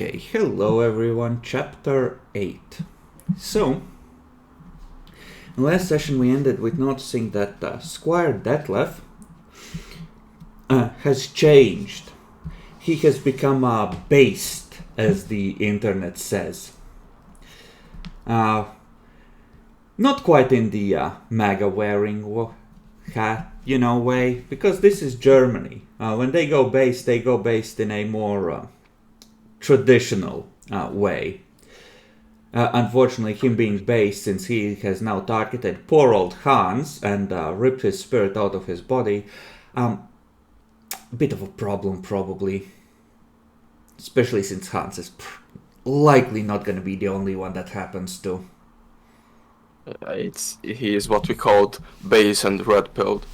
Okay, hello everyone, chapter 8. So, in last session we ended with noticing that Squire Detlef has changed. He has become based, as the internet says. Not quite in the MAGA wearing hat, way, because this is Germany. When they go based in a more traditional way. Unfortunately, him being based, since he has now targeted poor old Hans and ripped his spirit out of his body, a bit of a problem probably. Especially since Hans is likely not going to be the only one that happens to. He is what we called base and red pilled.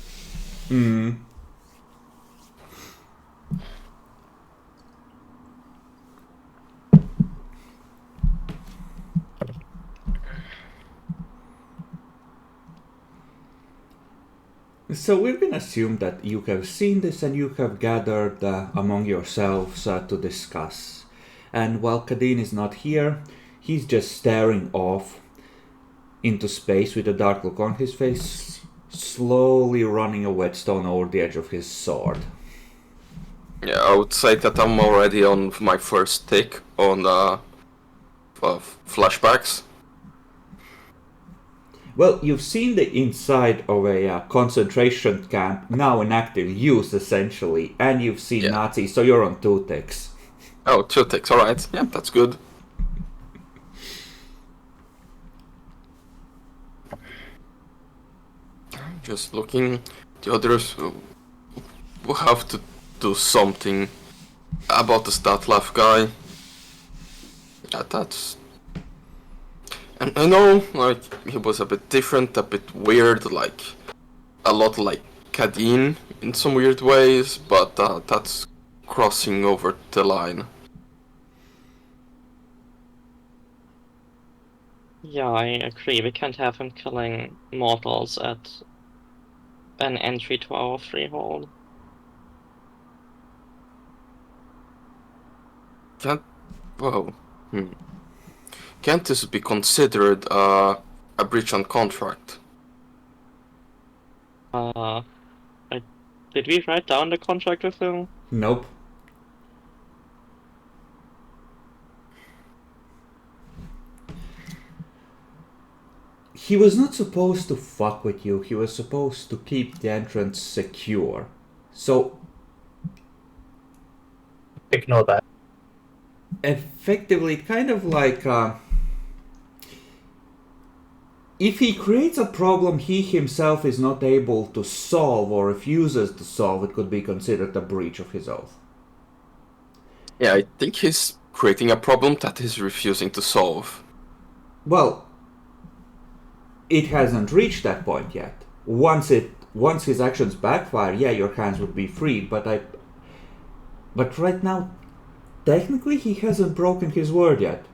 So we're going to assume that you have seen this and you have gathered among yourselves to discuss. And while Kadeen is not here, he's just staring off into space with a dark look on his face, slowly running a whetstone over the edge of his sword. Yeah, I would say that I'm already on my first take on flashbacks. Well, you've seen the inside of a concentration camp, now in active use, essentially, and you've seen Nazis, so you're on 2 ticks. Oh, 2 ticks, alright. Yeah, that's good. Just looking. The others will have to do something about the Statlav guy. Yeah, that's... And I know, like, he was a bit different, a bit weird, like, a lot like Kadeen in some weird ways, but that's crossing over the line. Yeah, I agree. We can't have him killing mortals at an entry to our freehold. Can't this be considered a breach on contract? Did we write down the contract with him? Nope. He was not supposed to fuck with you, he was supposed to keep the entrance secure. So... Ignore that. Effectively, kind of like... if he creates a problem he himself is not able to solve or refuses to solve, it could be considered a breach of his oath. Yeah, I think he's creating a problem that he's refusing to solve. Well, it hasn't reached that point yet. Once his actions backfire, yeah, your hands would be free, but right now, technically he hasn't broken his word yet.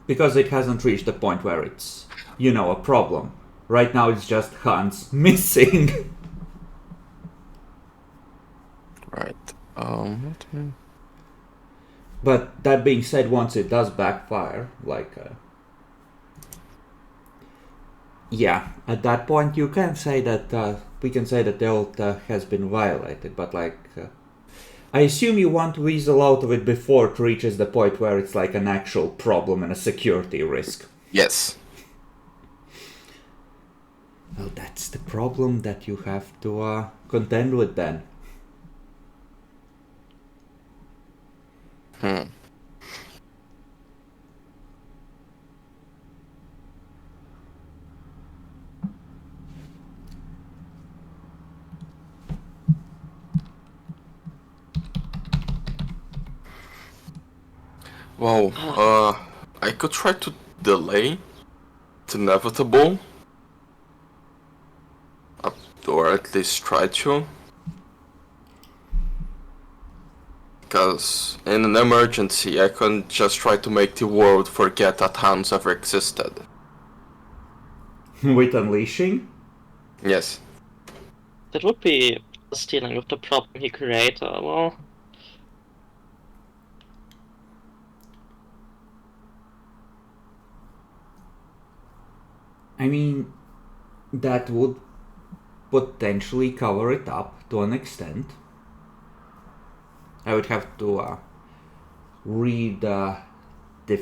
Because it hasn't reached the point where it's, a problem. Right now it's just Hans missing. Right. But that being said, once it does backfire, at that point you can say that, we can say that the oath has been violated, but I assume you want to weasel out of it before it reaches the point where it's like an actual problem and a security risk. Yes. Well, that's the problem that you have to contend with then. Well, I could try to delay the inevitable. Or at least try to. Because in an emergency, I can just try to make the world forget that Hans ever existed. With unleashing? Yes. That would be stealing with the problem he created. Well, I mean, that would potentially cover it up to an extent. I would have to read the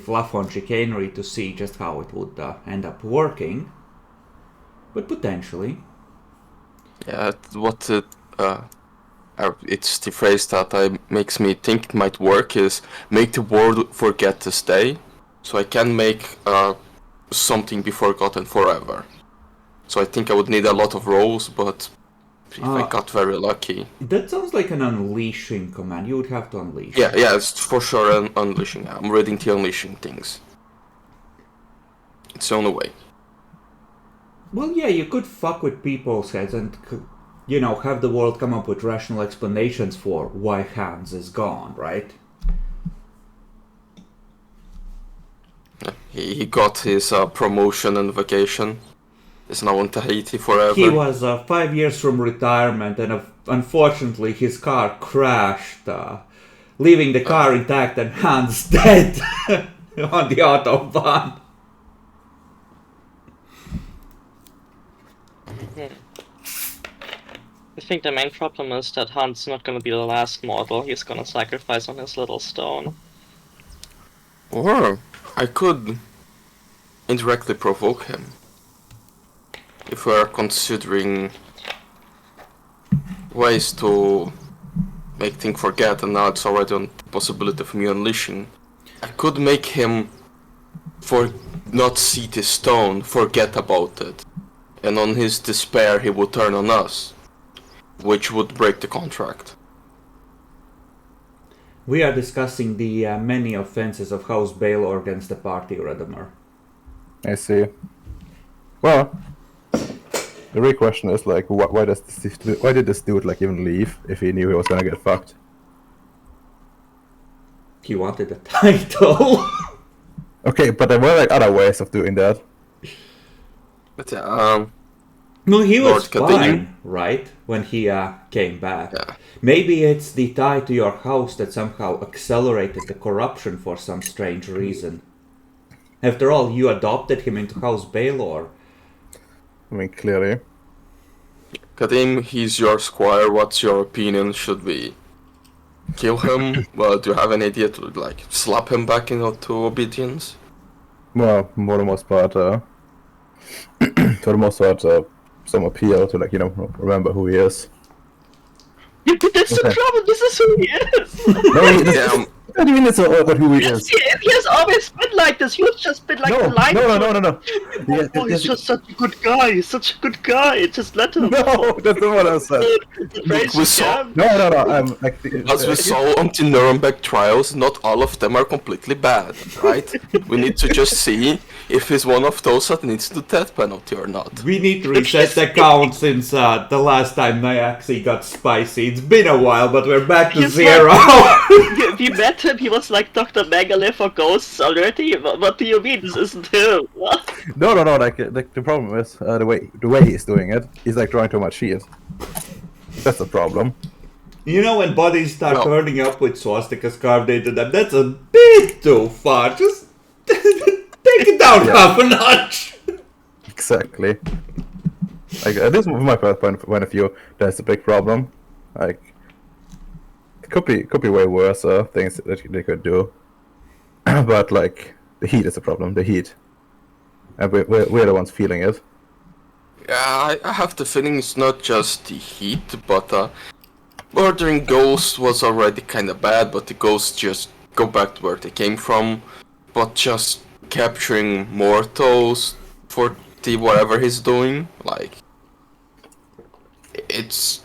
fluff on chicanery to see just how it would end up working. But potentially. Yeah, it's the phrase that makes me think it might work is make the world forget to stay. So I can make something be forgotten forever. So I think I would need a lot of rolls, but if I got very lucky. That sounds like an unleashing command. You would have to unleash. Yeah, it's for sure an unleashing. I'm reading the unleashing things. It's the only way. Well, yeah, you could fuck with people's heads and, have the world come up with rational explanations for why Hans is gone, right? He got his promotion and vacation. He's now in Tahiti forever. He was 5 years from retirement, and unfortunately his car crashed, leaving the car intact and Hans dead on the autobahn. I think the main problem is that Hans not gonna be the last mortal he's gonna sacrifice on his little stone. Or I could indirectly provoke him. If we're considering ways to make things forget, and now it's already on the possibility of me unleashing, I could make him not see the stone, forget about it, and on his despair he would turn on us, which would break the contract. We are discussing the many offenses of House Baelor against the party, Redemar. I see. Well, the real question is like, why did this dude like even leave if he knew he was gonna get fucked? He wanted a title. Okay, but there were like other ways of doing that. But yeah, No, he was Lord, continue. fine, right? When he came back. Yeah. Maybe it's the tie to your house that somehow accelerated the corruption for some strange reason. After all, you adopted him into House Baelor. I mean, clearly. Kadim, he's your squire. What's your opinion? Should we kill him? Well, do you have an idea to like slap him back into obedience? Well, for the most part, some appeal to like, remember who he is. Yeah, but that's the problem, this is who he is! Yeah. What do you mean it's what who he is? He has always been like this, you've just been like No. Yeah, Oh, he's just such a good guy, such a good guy, just let him. No, that's not what I said. We saw- No. I'm like. As we saw on the Nuremberg trials, not all of them are completely bad, right? We need to just see if he's one of those that needs the death penalty or not. We need to reset the count since the last time Nyaxi got spicy. It's been a while, but we're back to He's zero. We met him, he was like Dr. Megale for ghosts already. What do you mean this isn't him? What? No. Like the problem is the way he's doing it. He's like drawing too much shit. That's the problem. When bodies start No. turning up with swastikas carved into them, that's a bit too far. Just take it down half a notch. Exactly. Like at least from my point of view, that's a big problem. Like it could be way worse things that they could do. But like the heat is the problem. The heat, and we're the ones feeling it. Yeah, I have the feeling it's not just the heat, but murdering ghosts was already kind of bad, but the ghosts just go back to where they came from. But just capturing mortals for the whatever he's doing, like there's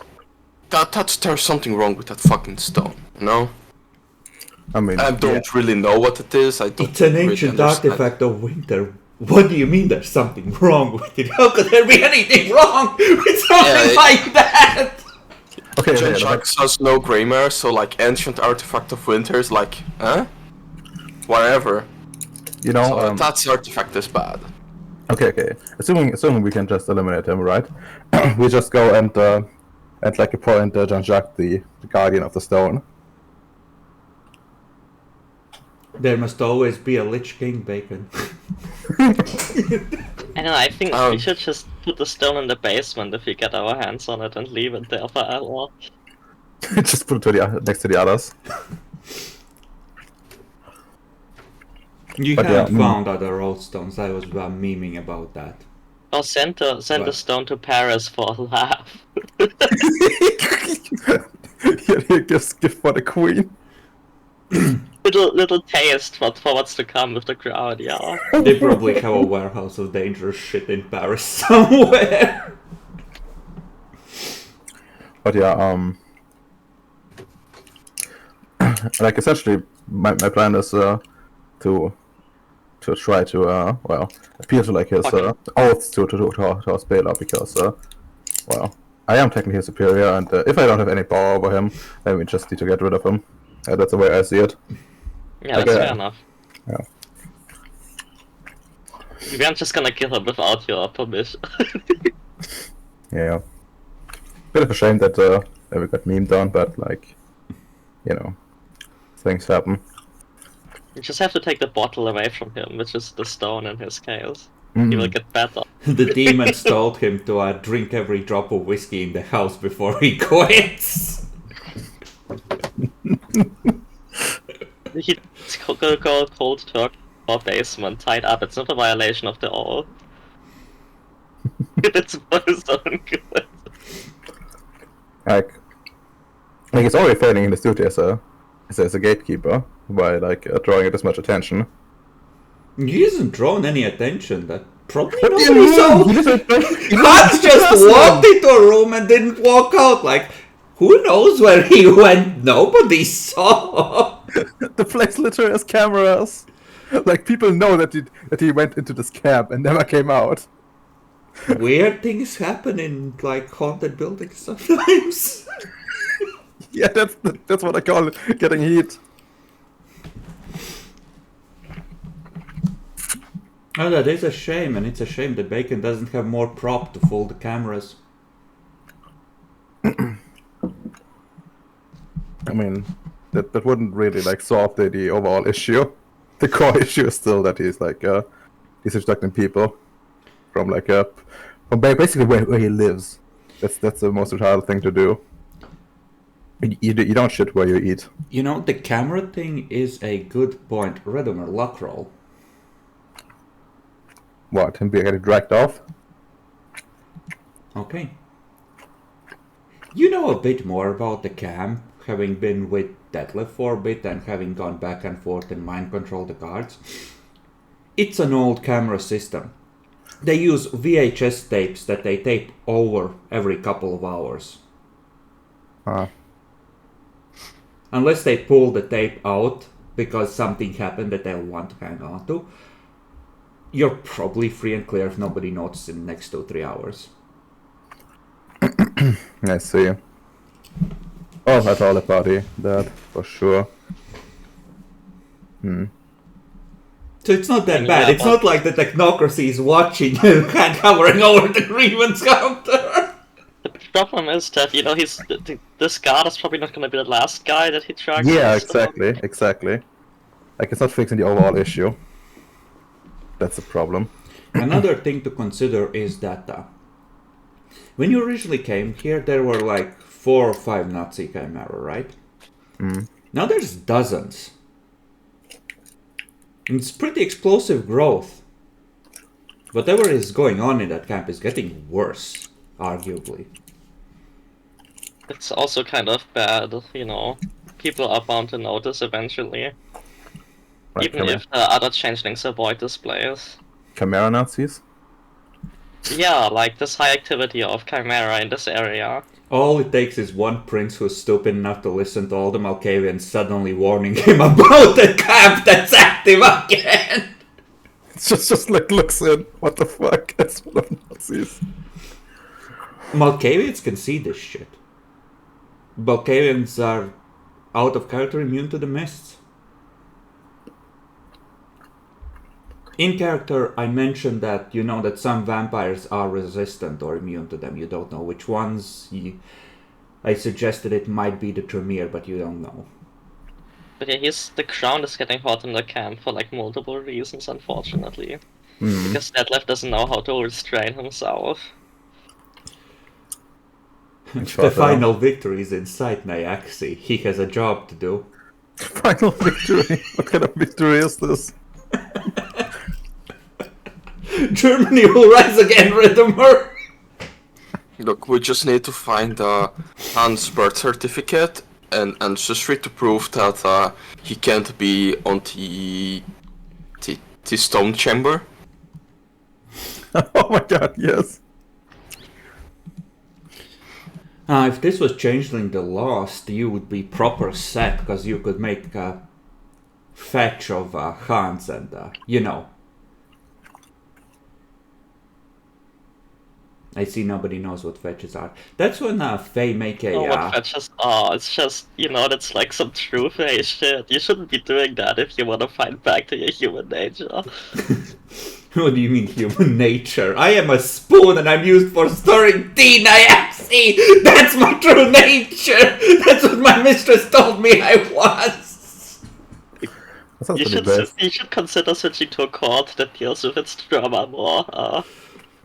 something wrong with that fucking stone, you know? I mean, I don't really know what it is. It's an ancient artifact of winter. What do you mean there's something wrong with it? How could there be anything wrong with something like that? Okay, Genjax has no grammar, so like ancient artifact of winter is like, whatever. So that artifact is bad. Okay. Assuming we can just eliminate him, right? We just go and like appoint Jean-Jacques the guardian of the stone. There must always be a Lich King, Bacon. I don't know, I think we should just put the stone in the basement if we get our hands on it and leave it there for a while. Just put it next to the others. You But haven't yeah, found other roadstones. I was memeing about that. Or send the What? stone to Paris for a laugh. Here, gift for the queen. little taste for what's to come with the crowd, yeah. They probably have a warehouse of dangerous shit in Paris somewhere. But yeah, like essentially, my plan is to try to well appeal to like his oaths to our Spela because well I am technically his superior, and if I don't have any power over him, then we just need to get rid of him. That's the way I see it. Yeah, that's fair enough. Yeah. We aren't just gonna kill him without your permission. Yeah. Bit of a shame that we got memed on, but like, you know, things happen. You just have to take the bottle away from him, which is the stone in his case. He will get better. The demons told him to drink every drop of whiskey in the house before he quits. He's gonna go cold turkey or basement, tied up. It's not a violation of the oath. It's for his own good. Like it's already failing in his duty as a gatekeeper by like drawing it this much attention. He hasn't drawn any attention. That probably nobody saw. Hans just awesome. walked into a room and didn't walk out. Like, who knows where he went? Nobody saw. The place literally has cameras. Like people know that he went into this camp and never came out. Weird things happen in like haunted buildings sometimes. Yeah, that's what I call it, getting heat. Oh, that is a shame, and it's a shame that Bacon doesn't have more prop to fold the cameras. I mean, that wouldn't really like solve the overall issue. The core issue is still that he's like he's abducting people from like from basically where he lives. That's the most retarded thing to do. You don't shit where you eat. You know, the camera thing is a good point. Redomer, luck roll. What, him being getting dragged off? Okay. You know a bit more about the camp, having been with Detlef for a bit and having gone back and forth and mind control the guards. It's an old camera system. They use VHS tapes that they tape over every couple of hours. Unless they pull the tape out because something happened that they'll want to hang on to, you're probably free and clear if nobody notices in the next 2-3 hours. I see. Oh, that's all about that, for sure. So it's not that bad. It's not like the technocracy is watching and hovering over the grievance counter. The problem is that, you know, this guard is probably not going to be the last guy that he tracks. Yeah, exactly. Like, it's not fixing the overall issue. That's a problem. Another thing to consider is that when you originally came here, there were like 4 or 5 Nazi Chimera, right? Now there's dozens. And it's pretty explosive growth. Whatever is going on in that camp is getting worse, arguably. It's also kind of bad, you know. People are bound to notice eventually. Right, Even if the other changelings avoid displays. Chimera Nazis? Yeah, like this high activity of Chimera in this area. All it takes is one prince who's stupid enough to listen to all the Malkavians suddenly warning him about the camp that's active again. It's just like looks in. What the fuck? That's full of Nazis. Malkavians can see this shit. Malkavians are out of character immune to the mists. In character, I mentioned that you know that some vampires are resistant or immune to them. You don't know which ones. I suggested it might be the Tremere, but you don't know. But yeah, the ground is getting hot in the camp for like multiple reasons, unfortunately. Because Detlef doesn't know how to restrain himself. The final victory is in sight, Nyaxi. He has a job to do. Final victory? What kind of victory is this? Germany will rise again, Riddimer! Look, we just need to find Hans' birth certificate and ancestry to prove that he can't be on the stone chamber. Oh my god, yes. If this was Changeling the Lost, you would be proper set, because you could make a fetch of Hans and, you know. I see nobody knows what fetches are. That's when Faye make a... Oh, what fetches are? It's just, that's like some true Faye shit. You shouldn't be doing that if you want to find back to your human nature. What do you mean human nature? I am a spoon and I'm used for storing tea, Nyaxi! That's my true nature! That's what my mistress told me I was! You should consider switching to a court that deals with its drama more,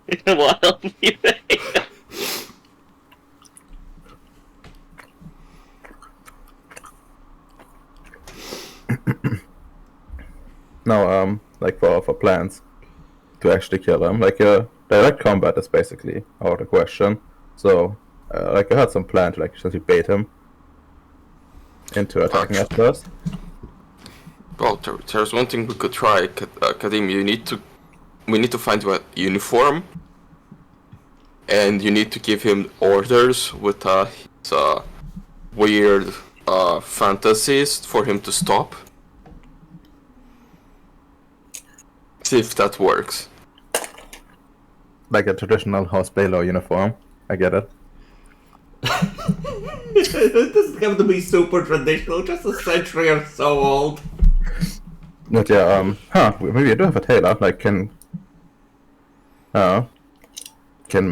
in a while, anyway. Now, like for plans to actually kill him, like direct combat is basically out of the question. So, like I had some plan to like essentially bait him into attacking at first. Well, there's one thing we could try, Kadim. We need to find a uniform, and you need to give him orders with his weird fantasies for him to stop. See if that works. Like a traditional house bailiff uniform. I get it. It doesn't have to be super traditional, just a century or so old. But yeah, maybe I do have a tailor. Like, can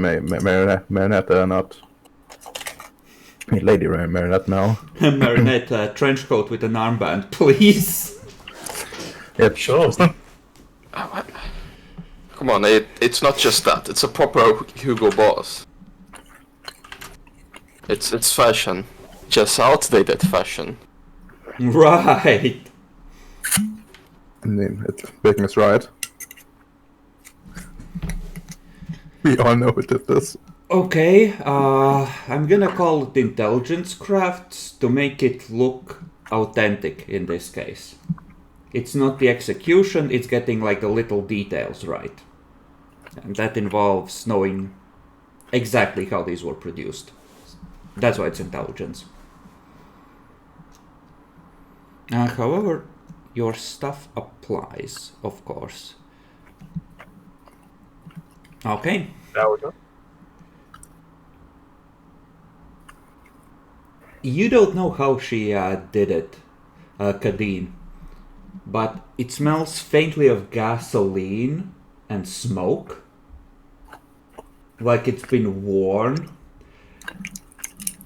Marinette not... Lady Marinette now. Marinette trench coat with an armband, please. Yeah, sure. Come on, it's not just that. It's a proper Hugo Boss. It's fashion. Just outdated fashion. Right. I mean, Bacon is right. We all know who did this. Okay, I'm gonna call it intelligence crafts to make it look authentic in this case. It's not the execution, it's getting like the little details right. And that involves knowing exactly how these were produced. That's why it's intelligence. However, your stuff applies, of course. Okay. There we go. You don't know how she did it, Kadeen, but it smells faintly of gasoline and smoke. Like it's been worn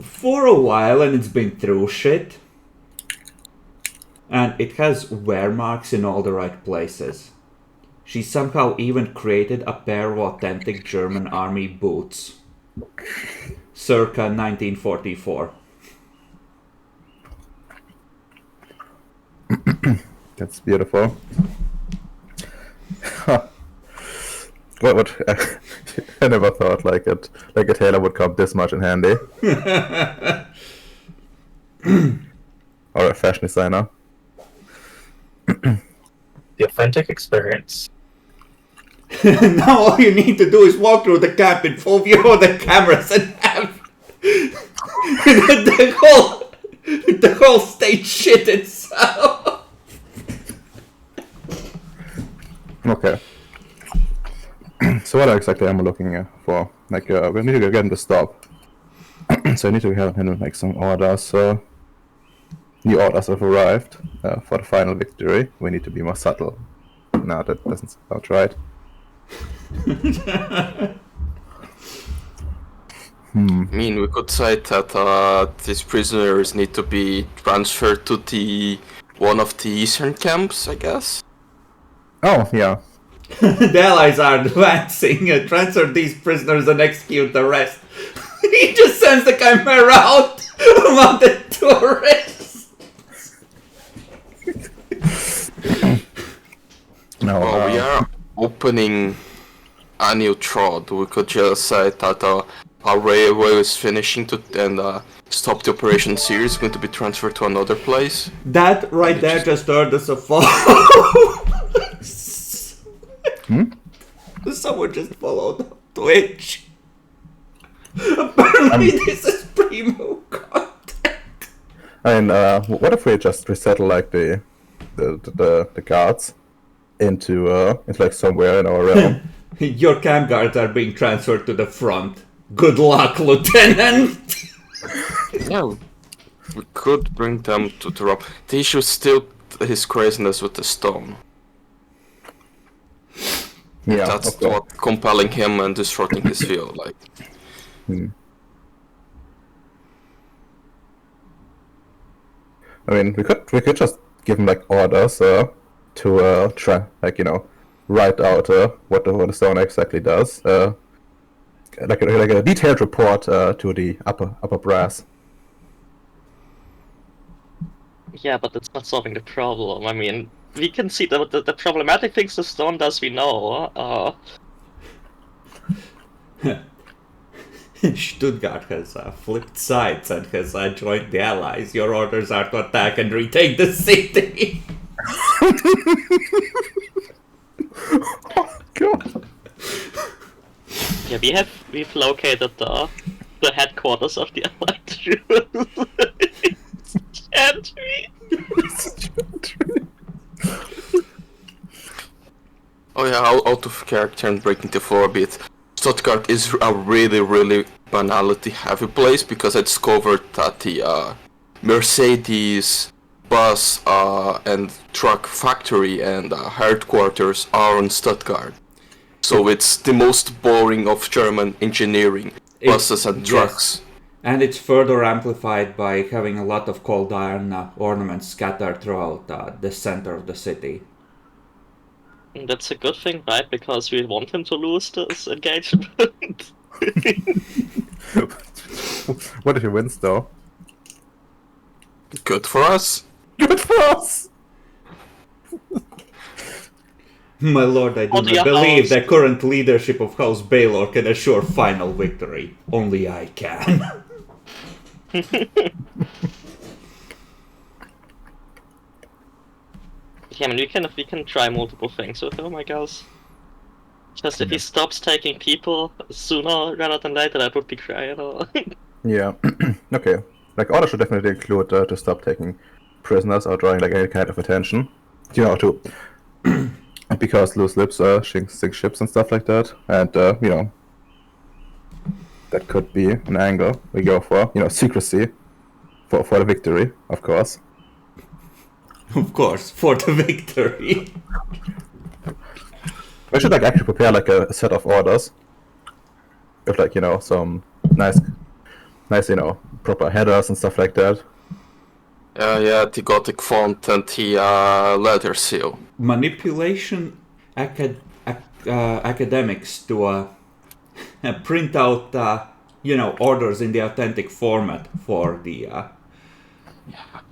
for a while and it's been through shit. And it has wear marks in all the right places. She somehow even created a pair of authentic German army boots. Circa 1944. That's beautiful. What? I never thought like a tailor would come this much in handy. Or a fashion designer. The authentic experience. Now all you need to do is walk through the camp in full view of the cameras and have the whole stage shit itself. Okay. So what exactly am I looking for? Like, we need to get him to stop. So I need to have him make some orders. So new orders have arrived for the final victory. We need to be more subtle. No, that doesn't sound right. I mean, we could say that these prisoners need to be transferred to one of the eastern camps, I guess. Oh, yeah. The Allies are advancing. Transfer these prisoners and execute the rest. He just sends the Chimera out among the tourists. No, Well, we are opening a new thread. We could just say that our railway is finishing and stop the operation series going to be transferred to another place. That right there just earned us a fall. Someone just followed Twitch. Apparently this is primo content. I mean, what if we just resettle like the guards into like somewhere in our realm? Your camp guards are being transferred to the front. Good luck, Lieutenant! Yeah, we could bring them to Rob. The issue is still his craziness with the stone. Yeah, That's okay. what compelling him and disrupting his field. Like, I mean, we could just give him like orders to try like write out what the stone exactly does. Like a detailed report to the upper brass. Yeah, but it's not solving the problem. I mean, we can see the problematic things the stone does, we know. Stuttgart has flipped sides and has joined the Allies. Your orders are to attack and retake the city. Oh God! Yeah, we've located the headquarters of the Allied troops. Gentry. oh yeah, out of character and breaking the floor a bit. Stuttgart is a really banality heavy place because I discovered that the Mercedes bus and truck factory and headquarters are in Stuttgart. So it's the most boring of German engineering, buses and trucks. Yes. And it's further amplified by having a lot of cold iron ornaments scattered throughout the center of the city. That's a good thing, right? Because we want him to lose this engagement. What if he wins though? Good for us. Good for us! My lord, I do Only not a believe house. the current leadership of House Baylor can assure final victory. Only I can. Yeah, I mean, we can try multiple things with him, I guess. Just if he stops taking people sooner rather than later, that would be great. Yeah. Okay. Like order should definitely include to stop taking prisoners or drawing like any kind of attention. To because loose lips sink ships and stuff like that. And that could be an angle we go for. Secrecy for the victory, of course. Of course, for the victory. We should like actually prepare like a set of orders with like some nice proper headers and stuff like that. Yeah, the Gothic font and the leather seal. Manipulation academics to print out orders in the authentic format for the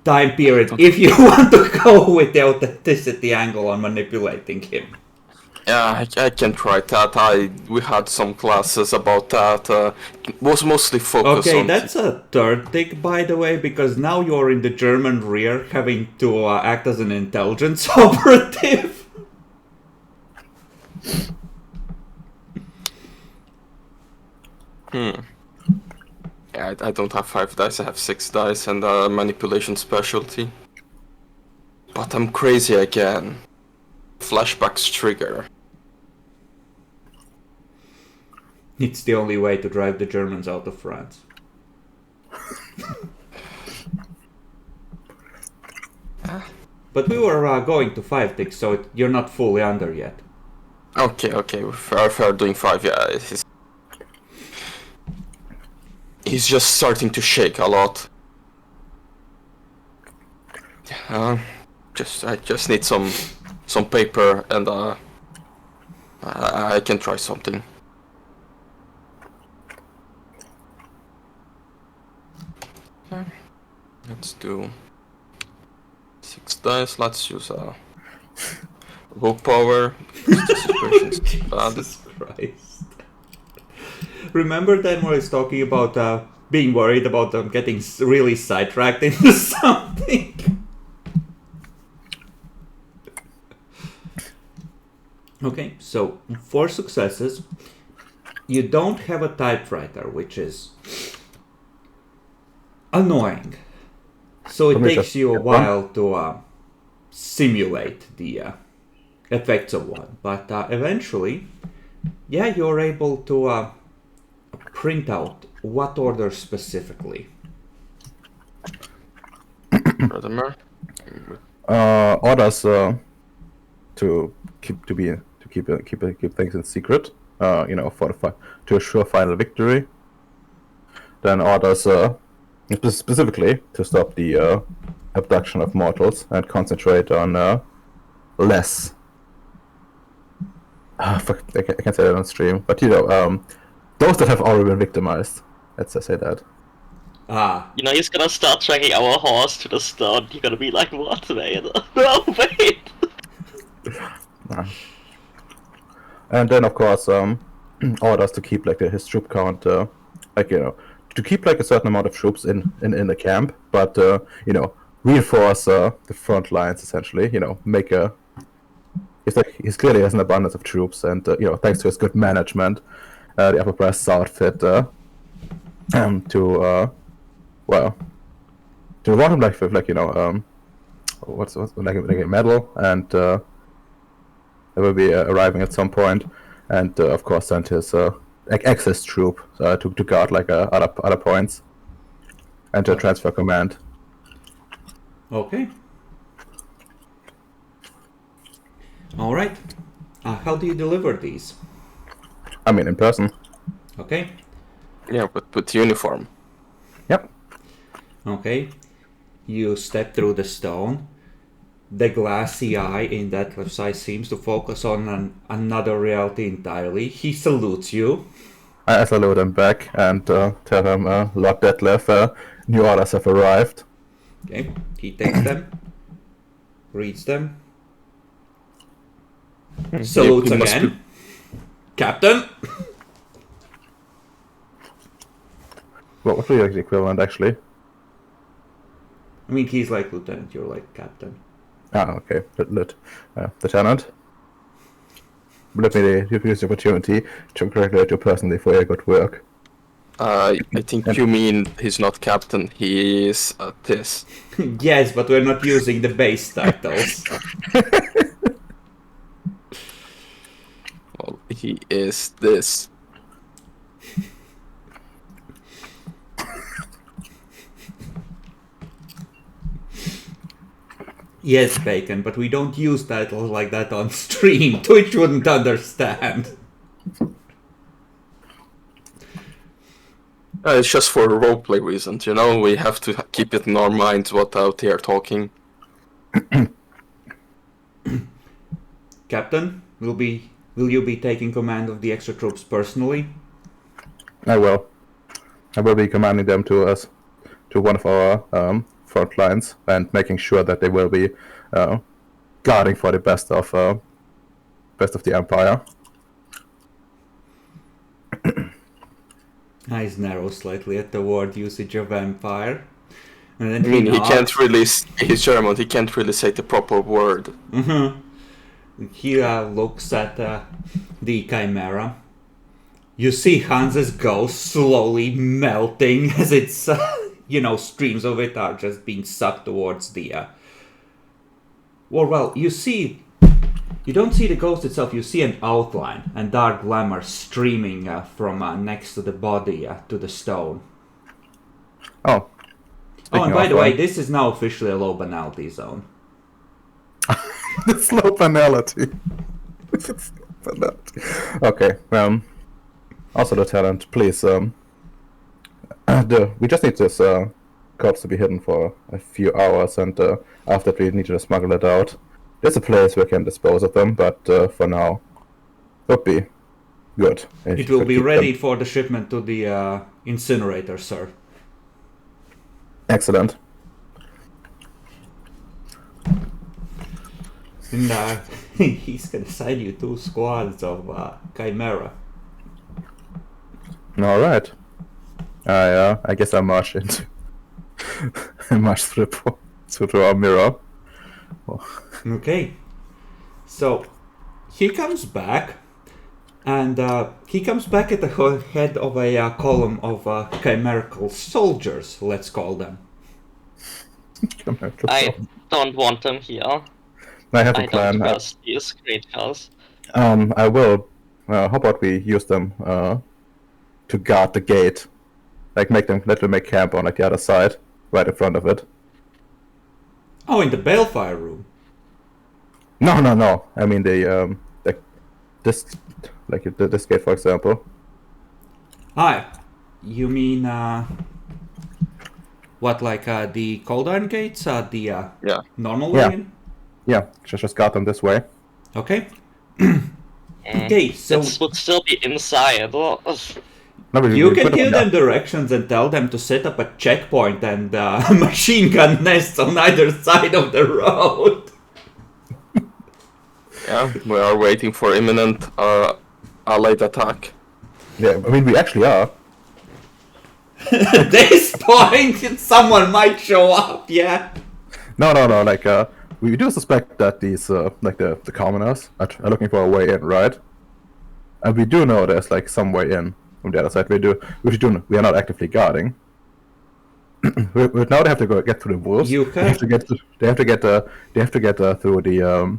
time period if you want to go with the authenticity angle on manipulating him. Yeah, I can try that. We had some classes about that. Was mostly focused Okay, on. that's a third tick, by the way, because now you're in the German rear, having to act as an intelligence operative. Yeah, I don't have 5 dice. I have 6 dice and a manipulation specialty. But I'm crazy again. Flashbacks trigger. It's the only way to drive the Germans out of France. But we were going to 5 ticks, so you're not fully under yet. Okay, fair doing 5, yeah. He's just starting to shake a lot. I just need some paper and I can try something. Let's do 6 dice. Let's use willpower. Because the situation's bad. Jesus Christ. Remember then when I was talking about being worried about them getting really sidetracked into something? Okay, so 4 successes. You don't have a typewriter, which is annoying. So it takes you a while to simulate the effects of one. But eventually, yeah, you're able to print out what order specifically. Furthermore, Orders to keep things in secret. To assure final victory. Then orders specifically to stop the abduction of mortals and concentrate on less. Fuck, I can't say that on stream, but those that have already been victimized. Let's just say that. You know, he's gonna start dragging our horse to the stone. You're gonna be like, what, mate? No, wait! And then, of course, orders to keep like his troop count, to keep like a certain amount of troops in the camp, but reinforce the front lines essentially. Make a. He's clearly has an abundance of troops, and thanks to his good management, the upper breast's outfit to reward him with what's like a medal, and they will be arriving at some point, and of course send his access troop to guard like other points, and to transfer command. Okay. All right. How do you deliver these? I mean, in person. Okay. yeah, but with uniform. Yep. Okay. You step through the stone. The glassy eye in that left side seems to focus on another reality entirely. He salutes you. I salute him back and tell him Lord Detlef, new orders have arrived. Okay. He takes them. Reads them. Salutes He must again. Captain. What would be the equivalent, actually? I mean, he's like lieutenant. You're like captain. Ah, okay. Lieutenant. Let me use the opportunity to congratulate you personally for your good work. I think you mean he's not captain. He is this. Yes, but we're not using the base titles. Well, he is this. Yes, Bacon, but we don't use titles like that on stream. Twitch wouldn't understand. It's just for roleplay reasons, we have to keep it in our minds what out here talking. Captain, will you be taking command of the extra troops personally? I will. I will be commanding them to one of our front lines and making sure that they will be guarding for the best of the Empire. Eyes narrow slightly at the word usage of empire. And then I mean, he nods. can't really. He's German. He can't really say the proper word. He looks at the Chimera. You see Hans's ghost slowly melting as it's, streams of it are just being sucked towards the... Well, you don't see the ghost itself, you see an outline and dark glamour streaming from next to the body to the stone. Oh. And by the way, this is now officially a low banality zone. It's low banality. Okay. Also, Lieutenant, please. We just need this corpse to be hidden for a few hours, and after we need to smuggle it out. There's a place we can dispose of them, but for now, Would be good. if It you will could be keep ready them. for the shipment to the incinerator, sir. Excellent. And he's gonna send you 2 squads of Chimera. All right. I guess I march into. I march through our mirror. Okay. So he comes back, and he comes back at the head of a column of chimerical soldiers, let's call them. I don't want them here. I have a I plan. don't trust these creatures. I will. How about we use them to guard the gate? Like let them make camp on like the other side, right in front of it. Oh, in the balefire room. No. I mean this gate, for example. Hi. You mean what, like the cold iron gates? The Yeah. normal Yeah. way in? Yeah, just guard them this way. Okay. Okay, so This would still be inside. No, but you we can put them give on them directions and tell them to set up a checkpoint and machine gun nests on either side of the road. Yeah, we are waiting for imminent allied attack. Yeah, I mean we actually are. At this point, someone might show up, yeah. No. Like we do suspect that these like the commoners are looking for a way in, right? And we do know there's like some way in from the other side. We are not actively guarding. Now they have to get through the wolves. You They have to get through the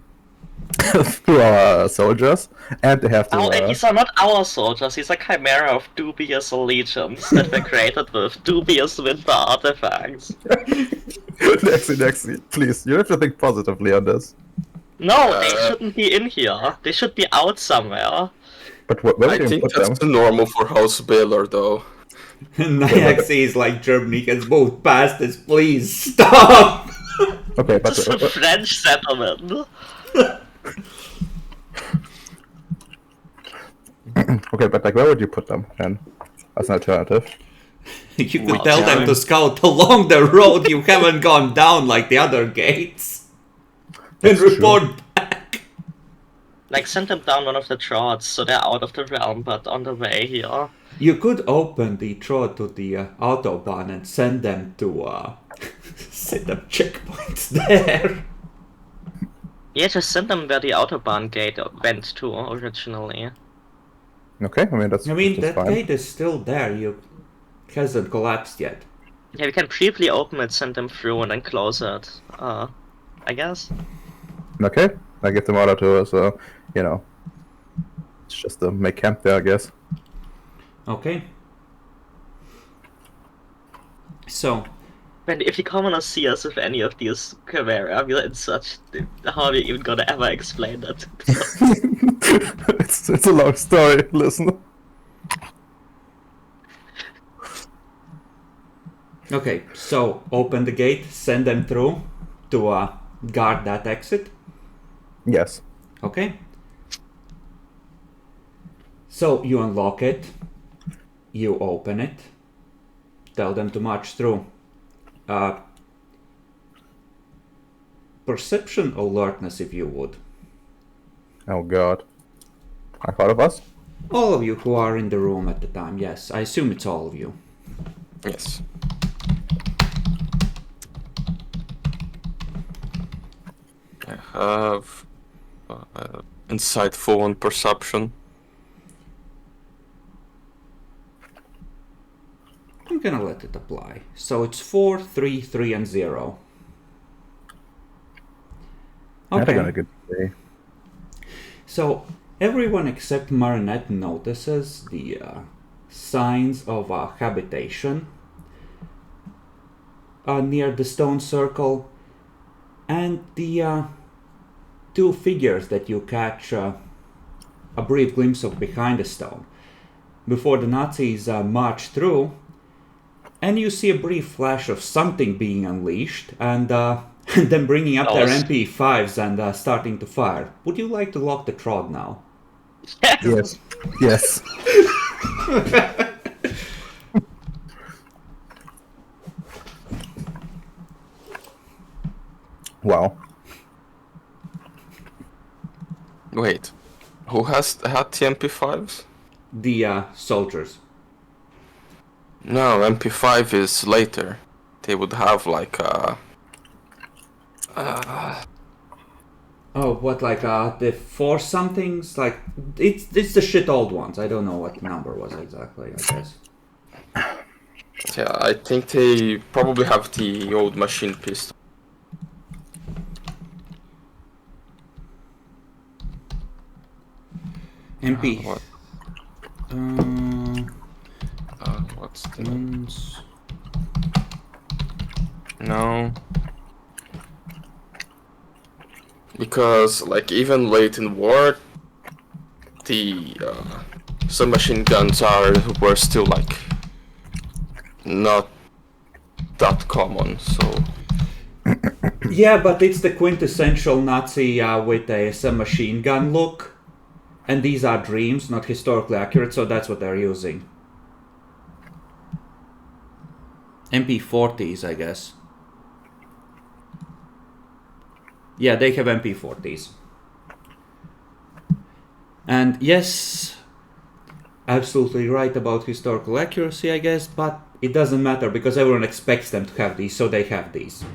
through our soldiers, and they have to. And these are not our soldiers, these are chimera of dubious allegiance that were created with dubious winter artifacts. Nexi, please, you have to think positively on this. No, they shouldn't be in here. They should be out somewhere. But where I do you think put that's them? normal for House Baylor, though. Nyax is like Germany has moved past this, please stop! Okay, but This is a French settlement. okay, but like where would you put them then as an alternative? You could Well, tell them yeah. to scout along the road you haven't gone down like the other gates. And That's true. report back. Like, send them down one of the trots so they're out of the realm, but on the way here. You could open the trot to the autobahn and send them to set up checkpoints there. Yeah, just send them where the Autobahn gate went to originally. Okay, I mean that's. I mean, that's that fine. gate is still there. It hasn't collapsed yet. Yeah, we can briefly open it, send them through, and then close it. I guess. Okay, I give them order to so it's just to make camp there, I guess. Okay. So, When if you commoners see us with any of these chimera, we're in such. How are we even gonna ever explain that? it's a long story. Listen. okay, so open the gate, send them through to guard that exit. Yes. Okay. So you unlock it, you open it, tell them to march through. Perception alertness, if you would. Oh God. I thought of us. All of you who are in the room at the time, yes. I assume it's all of you. Yes. I have insightful on perception. I'm gonna let it apply. So it's 4, 3, 3, and 0. I had Okay. a good day. So everyone except Marinette notices the signs of habitation near the stone circle, and the 2 figures that you catch a brief glimpse of behind the stone before the Nazis march through, and you see a brief flash of something being unleashed and them bringing up their Nice. MP5s and starting to fire. Would you like to lock the trod now? Yes. Yes. Wow. Wait, who has had the MP5s? The soldiers. No, MP5 is later. They would have like Oh, what, like the four somethings? Like it's the shit old ones. I don't know what the number was exactly. I guess. yeah, I think they probably have the old machine pistol. MP. What? What's the Guns. no? Because like even late in war, the submachine guns were still like not that common. So Yeah, but it's the quintessential Nazi with a submachine gun look. And these are dreams, not historically accurate, so that's what they're using. MP40s, I guess. Yeah, they have MP40s. And yes, absolutely right about historical accuracy, I guess, but it doesn't matter because everyone expects them to have these, so they have these.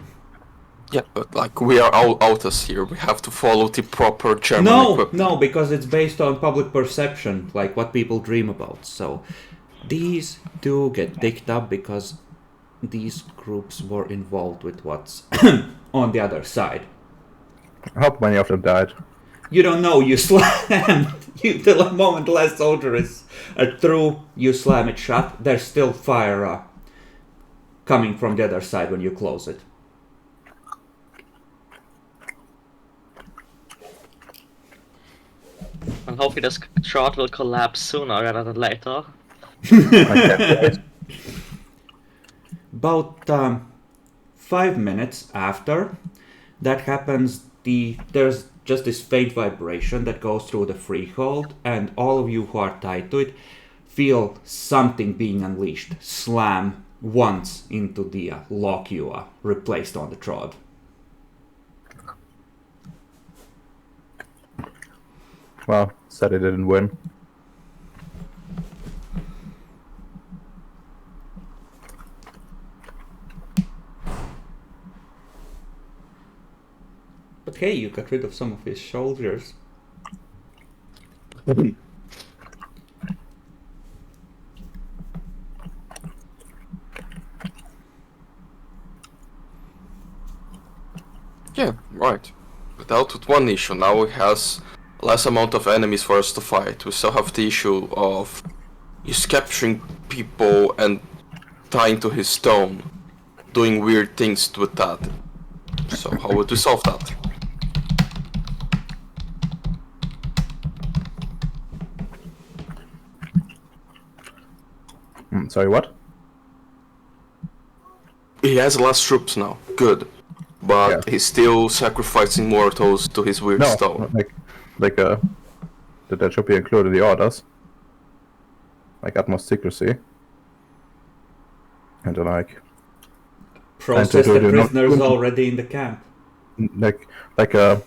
yeah, but like we are all outers here. We have to follow the proper German equipment. No, because it's based on public perception, like what people dream about. So these do get picked up because these groups were involved with what's on the other side. I hope many of them died. You don't know, you slam. The moment the last soldier is through, you slam it shut. There's still fire coming from the other side when you close it. I'm hoping this shot will collapse sooner rather than later. About 5 minutes after that happens, there's just this faint vibration that goes through the freehold, and all of you who are tied to it feel something being unleashed, slam once into the lock you replaced on the trod. Well, sad he didn't win. But hey, you got rid of some of his soldiers. Yeah, right. But out with one issue. Now he has less amount of enemies for us to fight. We still have the issue of he's capturing people and tying to his stone, doing weird things with that. So how would we solve that? Sorry, what? He has less troops now. Good. But Yeah. he's still sacrificing mortals to his weird No, stone. that should be included in the orders. Like utmost secrecy. And Process do the not- prisoners already in the camp.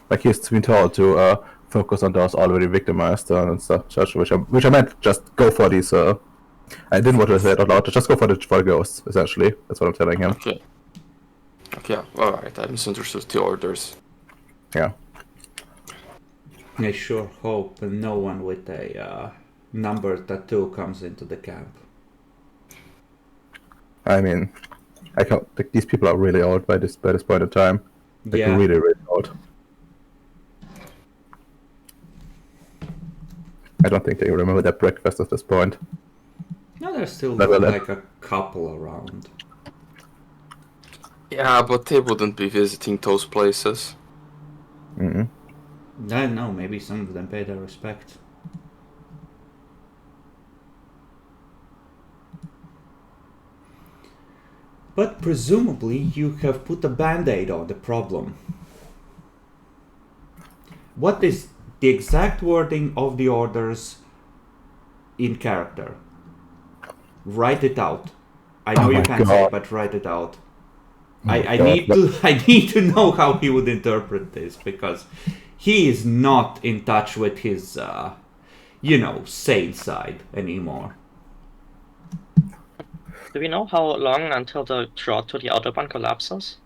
like he's been told to focus on those already victimized and stuff, which I meant just go for these. I didn't want to say it out loud. Just go for the ghosts. Essentially, that's what I'm telling him. Okay. Okay, alright, I misunderstood the orders. Yeah. I sure hope no one with a number tattoo comes into the camp. I mean, these people are really old by this point in time. Like Yeah. really, really old. I don't think they remember their breakfast at this point. No, there's still Level up. like a couple around. Yeah, but they wouldn't be visiting those places. Mm-hmm. I don't know, maybe some of them pay their respect. But presumably you have put a band-aid on the problem. What is the exact wording of the orders in character. Write it out. I know you can't say, but write it out. I need to know how he would interpret this, because he is not in touch with his sane side anymore. Do we know how long until the draw to the Autobahn collapses?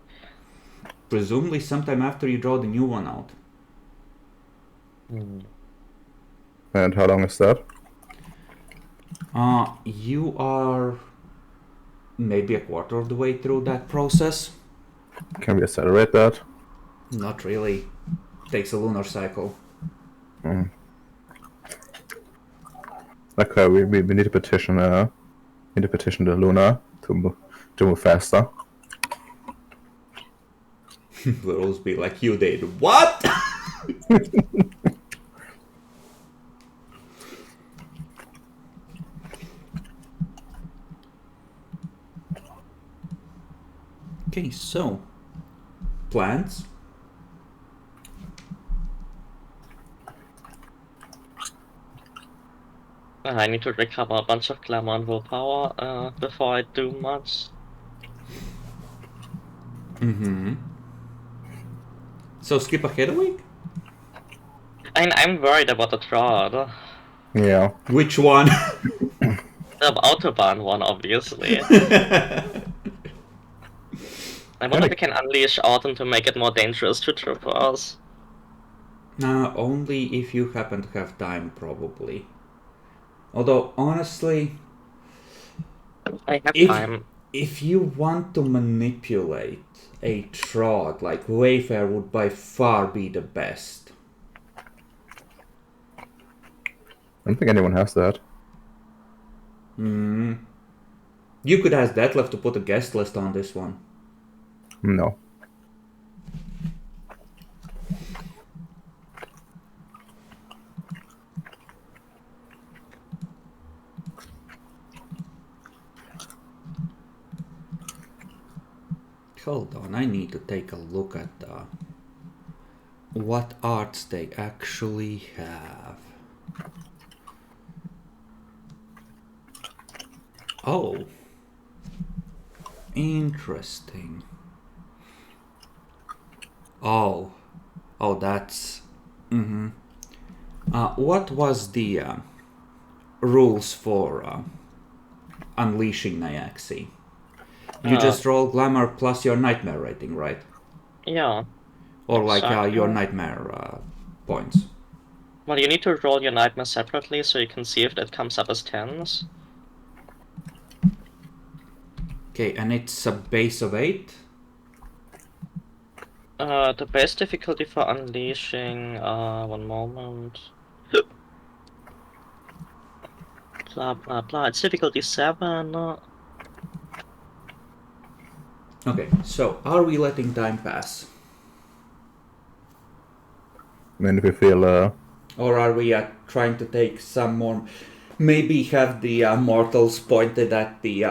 Presumably sometime after you draw the new one out. And how long is that? You are maybe a quarter of the way through that process. Can we accelerate that? Not really. Takes a lunar cycle. Okay, we need to petition. The Luna to move faster. Will always be like, you did what? Okay, so plans. I need to recover a bunch of glamour and willpower before I do much. So skip ahead a week? I'm worried about the draw. Yeah. Which one? The Autobahn one, obviously. I wonder if we can unleash Autumn to make it more dangerous to traverse. Only if you happen to have time, probably. Although, honestly, I have time. If you want to manipulate a trod, like Wayfair would by far be the best. I don't think anyone has that. You could ask Detlef to put a guest list on this one. No. Hold on, I need to take a look at what arts they actually have. Oh. Interesting. Oh, that's... what was the rules for unleashing Nyaxi? You just roll glamour plus your nightmare rating, right? Yeah. Or exactly. like your nightmare points. Well, you need to roll your nightmare separately so you can see if that comes up as 10s. Okay, and it's a base of 8? The base difficulty for unleashing, one moment. Blah blah blah, it's difficulty 7. Okay, so are we letting time pass? I mean, if you feel Or are we trying to take some more... Maybe have the mortals pointed at the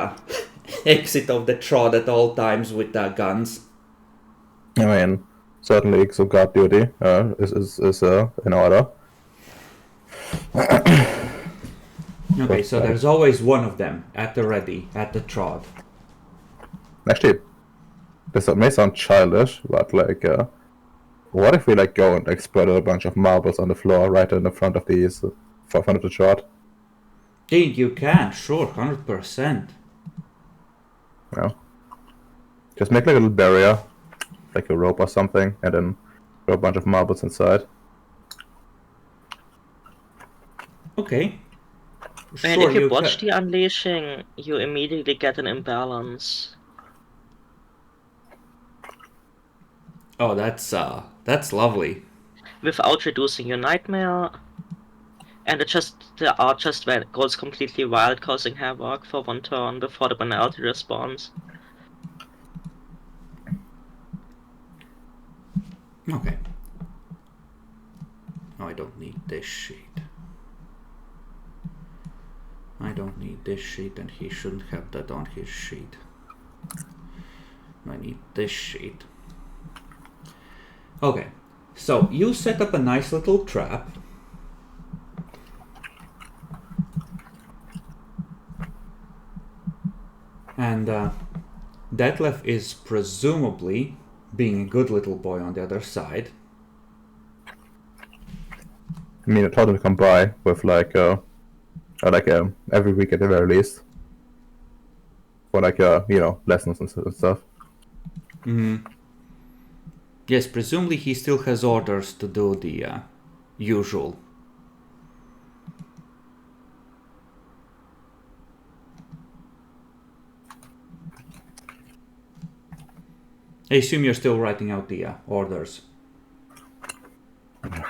exit of the trod at all times with guns? I mean, certainly X of guard duty is in order. Okay, so there's always one of them at the ready, at the trod. Actually, this may sound childish, but like, what if we like go and explode a bunch of marbles on the floor right in the front of the trot? Indeed, you can, sure, 100%. Yeah. Just make like a little barrier, like a rope or something, and then throw a bunch of marbles inside. Okay. And if you watch the unleashing, you immediately get an imbalance. Oh, that's lovely. Without reducing your nightmare, and the art just goes completely wild, causing havoc for one turn before the penalty responds. Okay. No, I don't need this sheet. I don't need this sheet, and he shouldn't have that on his sheet. I need this sheet. Okay, So you set up a nice little trap. And Detlef is presumably being a good little boy on the other side. I mean, I told him to come by with every week at the very least. For lessons and stuff. Yes, presumably he still has orders to do the usual. I assume you're still writing out the orders. I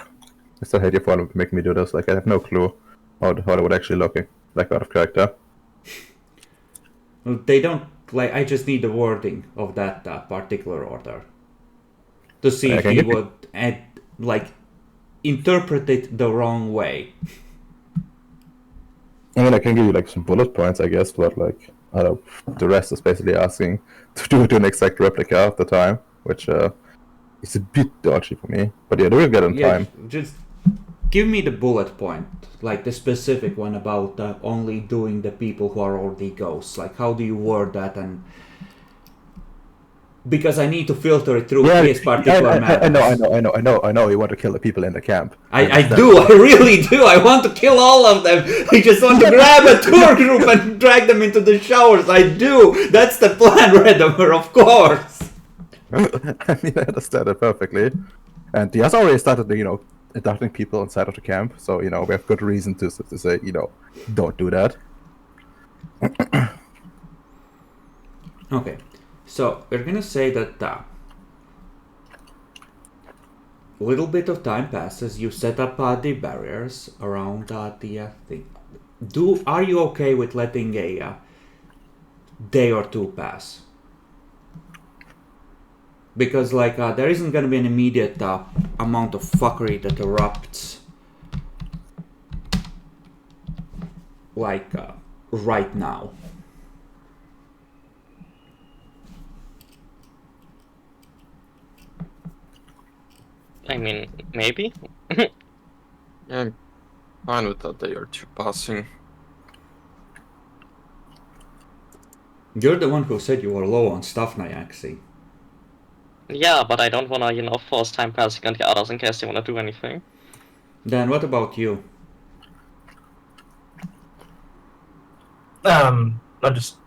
still hate you for making me do this. Like, I have no clue how it would actually look like out of character. Well, they don't like. I just need the wording of that particular order to see if he would interpret it the wrong way. I mean, I can give you some bullet points, I guess, but the rest is basically asking to do an exact replica of the time, which is a bit dodgy for me. But yeah, we'll get in time. Just give me the bullet point, like the specific one about only doing the people who are already ghosts. Like, how do you word that? And because I need to filter it through his particular matters. I know. You want to kill the people in the camp. I really do. I want to kill all of them. I just want to grab a tour group and drag them into the showers. I do. That's the plan, Redomer, of course. I mean, I understand it perfectly. And he has already started, adopting people inside of the camp. So, we have good reason to say, don't do that. Okay. So, we're gonna say that a little bit of time passes, you set up the barriers around the thing. Are you okay with letting a day or two pass? Because, there isn't gonna be an immediate amount of fuckery that erupts, right now. I mean, maybe? Yeah, I'm fine with that day or two passing. You're the one who said you were low on stuff, Nyaxi. Yeah, but I don't wanna, force time passing on the others in case they wanna do anything. Dan, what about you? I'm just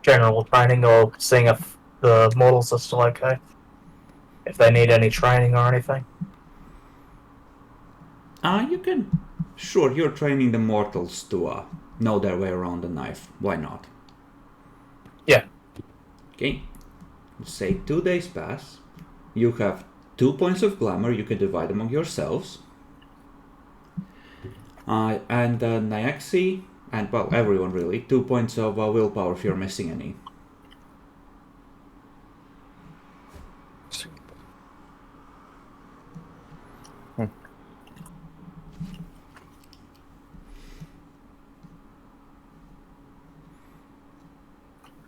general training or seeing if the models are still okay. If they need any training or anything. You can. Sure, you're training the mortals to know their way around the knife. Why not? Yeah. Okay. Say 2 days pass. You have 2 points of glamour. You can divide among yourselves. And Nyaxi, and well, everyone really, 2 points of willpower if you're missing any.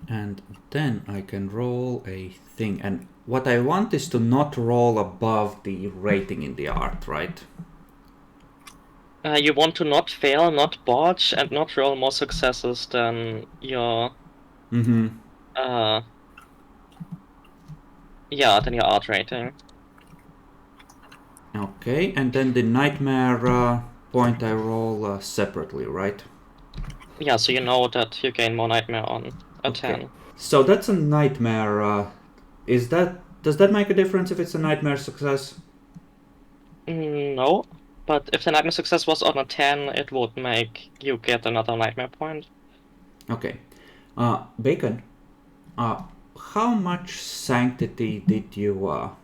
And then I can roll a thing. And what I want is to not roll above the rating in the art, right? You want to not fail, not botch, and not roll more successes than your... than your art rating. Okay, and then the nightmare point I roll separately, right? Yeah, so you know that you gain more nightmare on a 10. So that's a nightmare. Does that make a difference if it's a nightmare success? No, but if the nightmare success was on a 10, it would make you get another nightmare point. Okay. Bacon, how much sanctity did you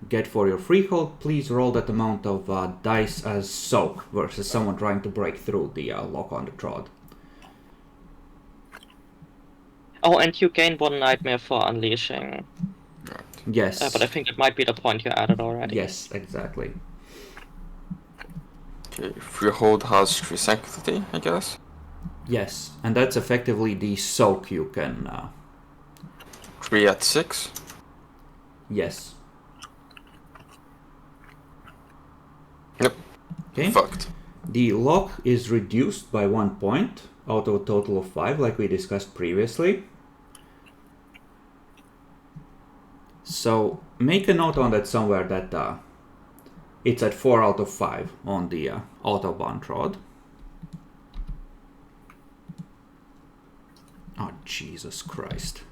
get for your freehold? Please roll that amount of dice as soak versus someone trying to break through the lock on the trod. Oh, and you gain 1 nightmare for unleashing. Yes. But I think it might be the point you added already. Yes, exactly. Okay, freehold has 3 sanctity, I guess. Yes, and that's effectively the soak you can... 3 at 6. Yes. Okay. Fucked. The lock is reduced by 1 point out of a total of 5, like we discussed previously. So make a note on that somewhere that it's at 4 out of 5 on the Autobahn rod. Oh, Jesus Christ.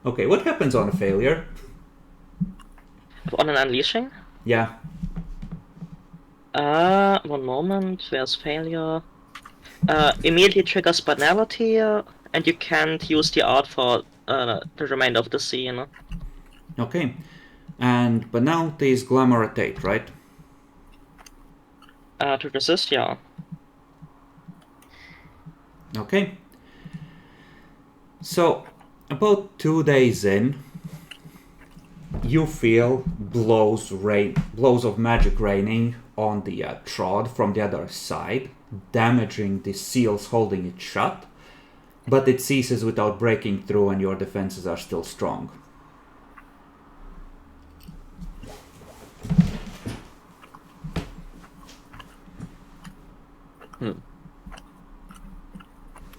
Okay, what happens on a failure? On an unleashing? Yeah. 1 moment. Where's failure? Immediately triggers banality, and you can't use the art for the remainder of the scene. Okay. And penalty is glamour-atate, right? To resist, yeah. Okay. So, about 2 days in, you feel blows of magic raining on the trod from the other side, damaging the seals holding it shut, but it ceases without breaking through and your defenses are still strong.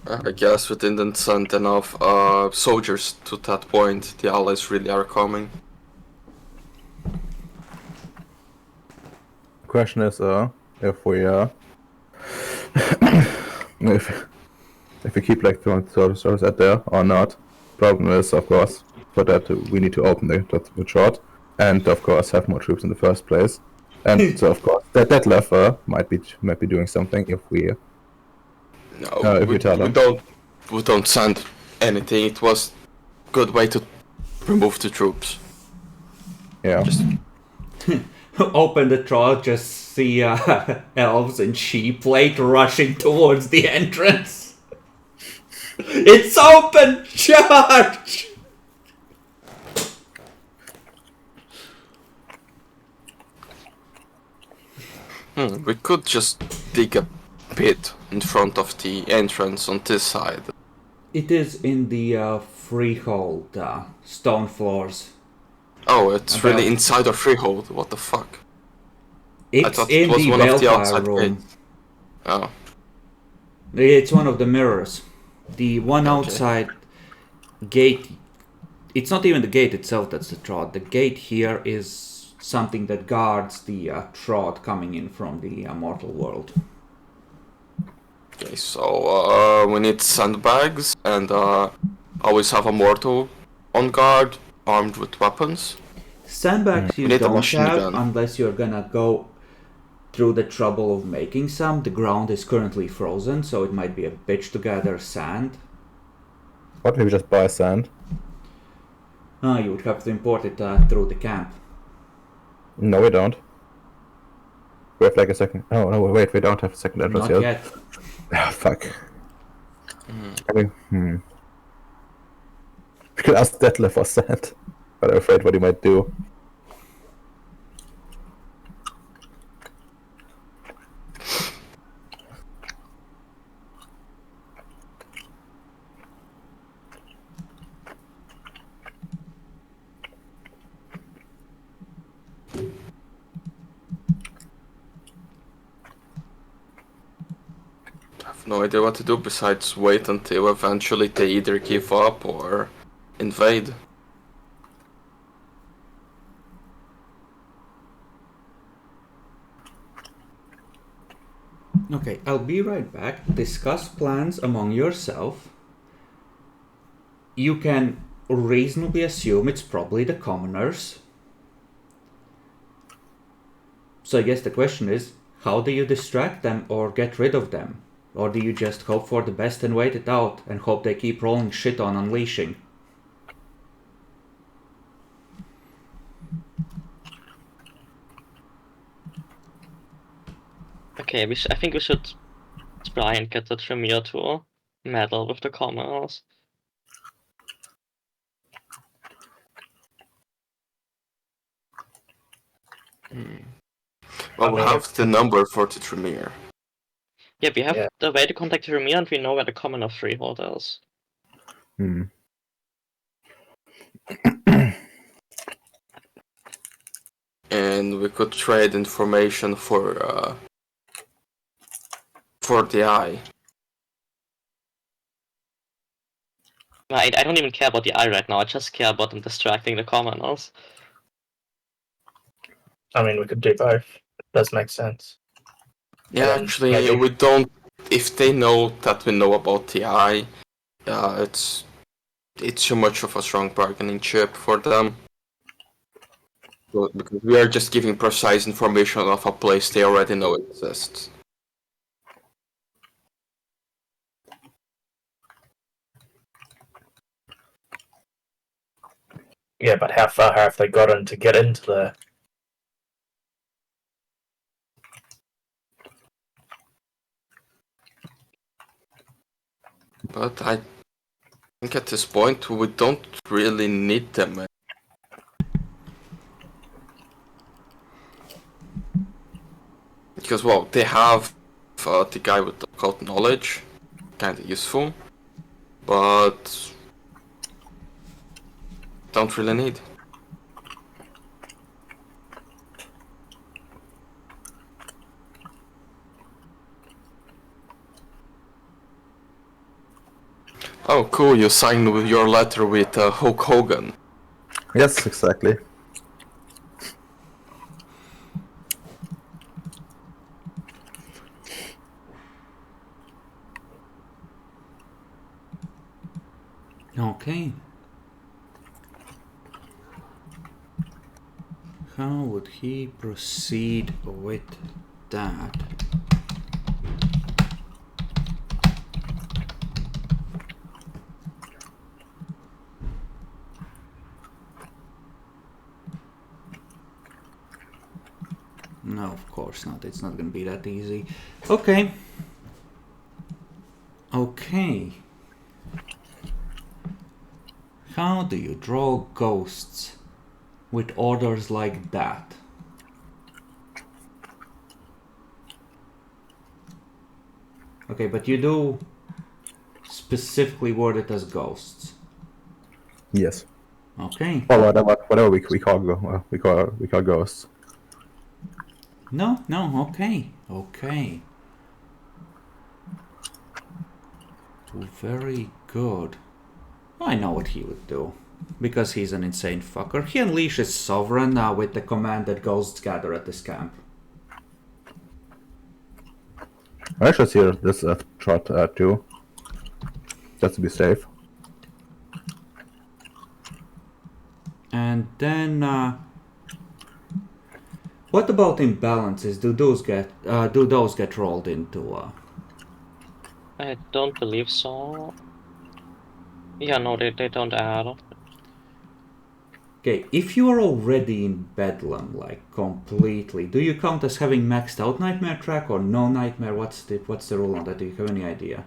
I guess we didn't send enough soldiers to that point. The allies really are coming. Question is, if we if we keep like throwing soldiers at there or not. Problem is, of course, for that we need to open the shot, and of course have more troops in the first place. And so, of course, that lever might be doing something if we No, if we tell them. We don't send anything. It was a good way to remove the troops. Yeah. Just Open the trod, just see elves and sheep plate rushing towards the entrance. It's open! Charge! we could just dig a pit in front of the entrance on this side. It is in the freehold stone floors. Oh, it's About- really inside our freehold. What the fuck? I It's thought in it was the one of the Balefire outside room. gates. Oh, It's one of the mirrors. The one Okay. outside gate. It's not even the gate itself that's the trod. The gate here is something that guards the trod coming in from the mortal world. okay. So we need sandbags and always have a mortal on guard, armed with weapons. Sandbags We you need a don't machine have gun. unless you're gonna go through the trouble of making some. The ground is currently frozen, so it might be a bitch to gather sand. What if we just buy sand? You would have to import it through the camp. No, we don't. We have like a second. Oh no! Wait, we don't have a second address Not yet. Ah, fuck. I mean, we could ask Detlef for sand, but I'm afraid what he might do. I have no idea what to do besides wait until eventually they either give up or invade. Okay, I'll be right back. Discuss plans among yourself. You can reasonably assume it's probably the commoners. So I guess the question is, how do you distract them or get rid of them? Or do you just hope for the best and wait it out and hope they keep rolling shit on unleashing? Okay, I think we should try and get the Tremere to meddle with the commoners. Well, we I mean, have the number for the Tremere. Yeah, we have Yeah. the way to contact Tremere, and we know where the commoner freehold is. and we could trade information for the eye. I don't even care about the eye right now, I just care about them distracting the commoners. I mean, we could do both. It does make sense. Yeah, then actually, maybe- we don't. If they know that we know about the eye, it's too much of a strong bargaining chip for them. Because we are just giving precise information of a place they already know exists. Yeah, but how far have they gotten to get into there? But I think at this point we don't really need them. Because, well, they have the guy with the occult knowledge, kinda useful, but don't really need. Oh, cool, you signed with your letter with Hulk Hogan. Yes, exactly. Okay. How would he proceed with that? No, of course not. It's not gonna be that easy. Okay. Okay. How do you draw ghosts with orders like that? Okay, but you do specifically word it as ghosts. Yes. Okay. Well, whatever we call we call ghosts. No, okay. Okay. Very good. I know what he would do. Because he's an insane fucker. He unleashes Sovereign with the command that ghosts gather at this camp. I should see this shot too, just to be safe. And then, what about imbalances? Do those get rolled into? I don't believe so. Yeah, no, they don't add. Okay, if you are already in Bedlam, like completely, do you count as having maxed out Nightmare Track or no Nightmare? What's the rule on that? Do you have any idea?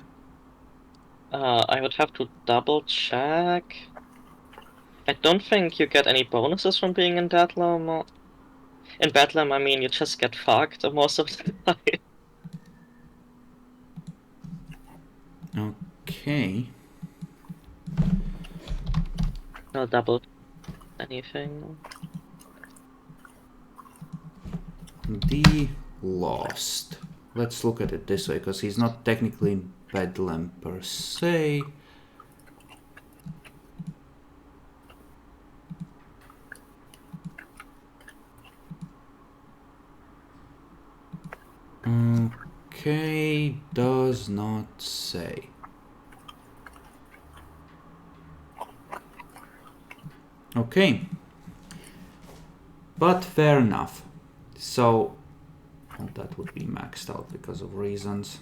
I would have to double check. I don't think you get any bonuses from being in Bedlam. In Bedlam, I mean, you just get fucked most of the time. Okay. No double anything. The Lost. Let's look at it this way, because he's not technically in Bedlam per se. Okay, does not say. Okay. But fair enough. So, well, that would be maxed out because of reasons.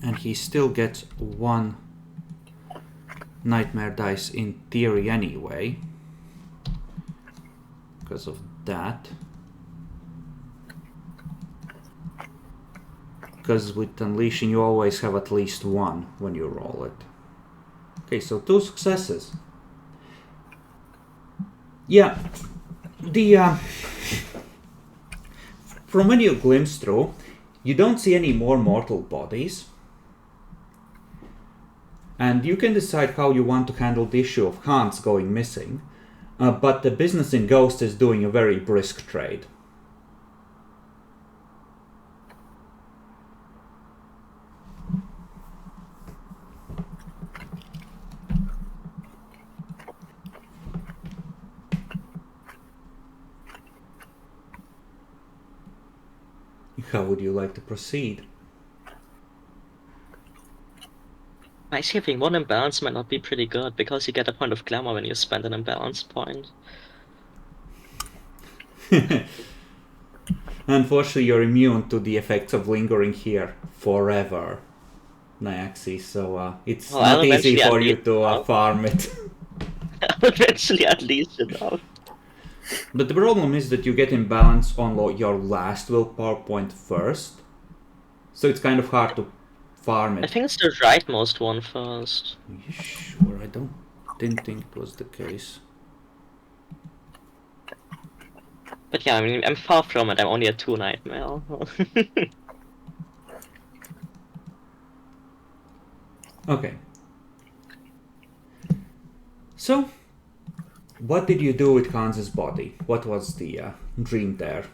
And he still gets one Nightmare dice in theory anyway. Because of that. Because with Unleashing you always have at least one when you roll it. Okay, so 2 successes. Yeah, from when you glimpse through, you don't see any more mortal bodies. And you can decide how you want to handle the issue of Hans going missing. But the business in Ghost is doing a very brisk trade. How would you like to proceed? Actually, having one imbalance might not be pretty good, because you get a point of glamour when you spend an imbalance point. Unfortunately, you're immune to the effects of lingering here forever, Nyaxi, so it's Well, I'll not easy eventually for at you least to know. farm it. Eventually, at least, you know. But the problem is that you get imbalance on your last willpower point first, so it's kind of hard to farm I it. think it's the rightmost one first. Are you sure? Didn't think it was the case. But yeah, I mean, I'm far from it. I'm only at 2 nightmare. Okay. So, what did you do with Hans's body? What was the dream there?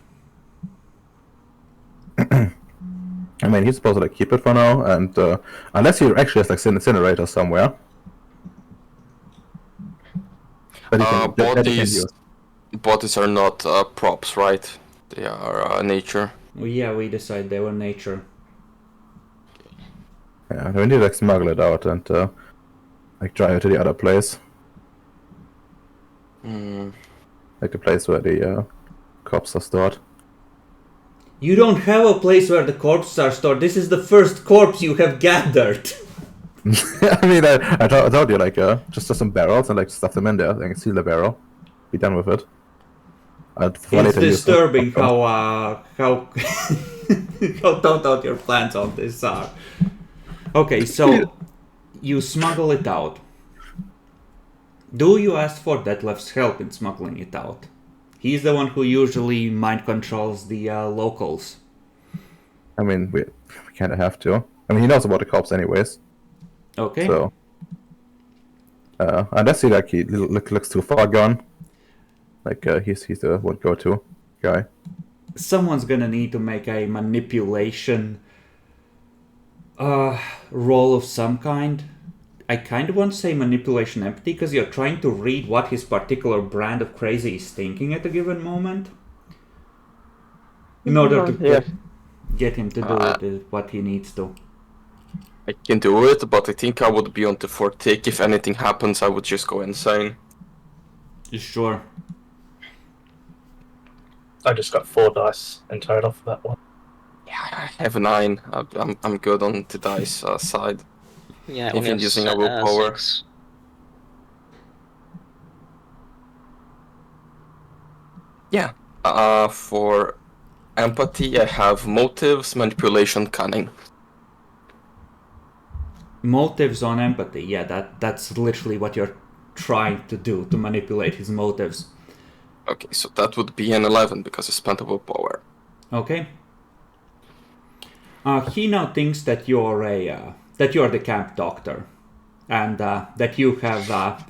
I mean, he's supposed to like keep it for now, and unless he actually has like incinerator somewhere. That he can use. Bodies are not props, right? They are nature. Well, yeah, we decided they were nature. Yeah, we need to like smuggle it out and like drive it to the other place, like the place where the cops are stored. You don't have a place where the corpses are stored. This is the first corpse you have gathered. I mean, I told you like just some barrels and like stuff them in there, like seal the barrel, be done with it. It's disturbing how how thought out your plans on this are. Okay, so you smuggle it out. Do you ask for Detlef's help in smuggling it out? He's the one who usually mind controls the locals. I mean, we kind of have to. I mean, he knows about the cops anyways. Okay. So, unless he like he looks too far gone, like he's the one go-to guy. Someone's gonna need to make a manipulation roll of some kind. I kind of want to say manipulation empathy because you're trying to read what his particular brand of crazy is thinking at a given moment. In order to get him to do what he needs to. I can do it, but I think I would be on the fourth take. If anything happens, I would just go insane. Sure. I just got 4 dice in total for that one. Yeah, I have a 9. I'm good on the dice side. Yeah, Even only using a willpower. 6. Yeah. For empathy, I have motives, manipulation, cunning. Motives on empathy. Yeah, that's literally what you're trying to do, to manipulate his motives. Okay, so that would be an 11 because I spent a willpower. Okay. He now thinks that you're the camp doctor, and that you have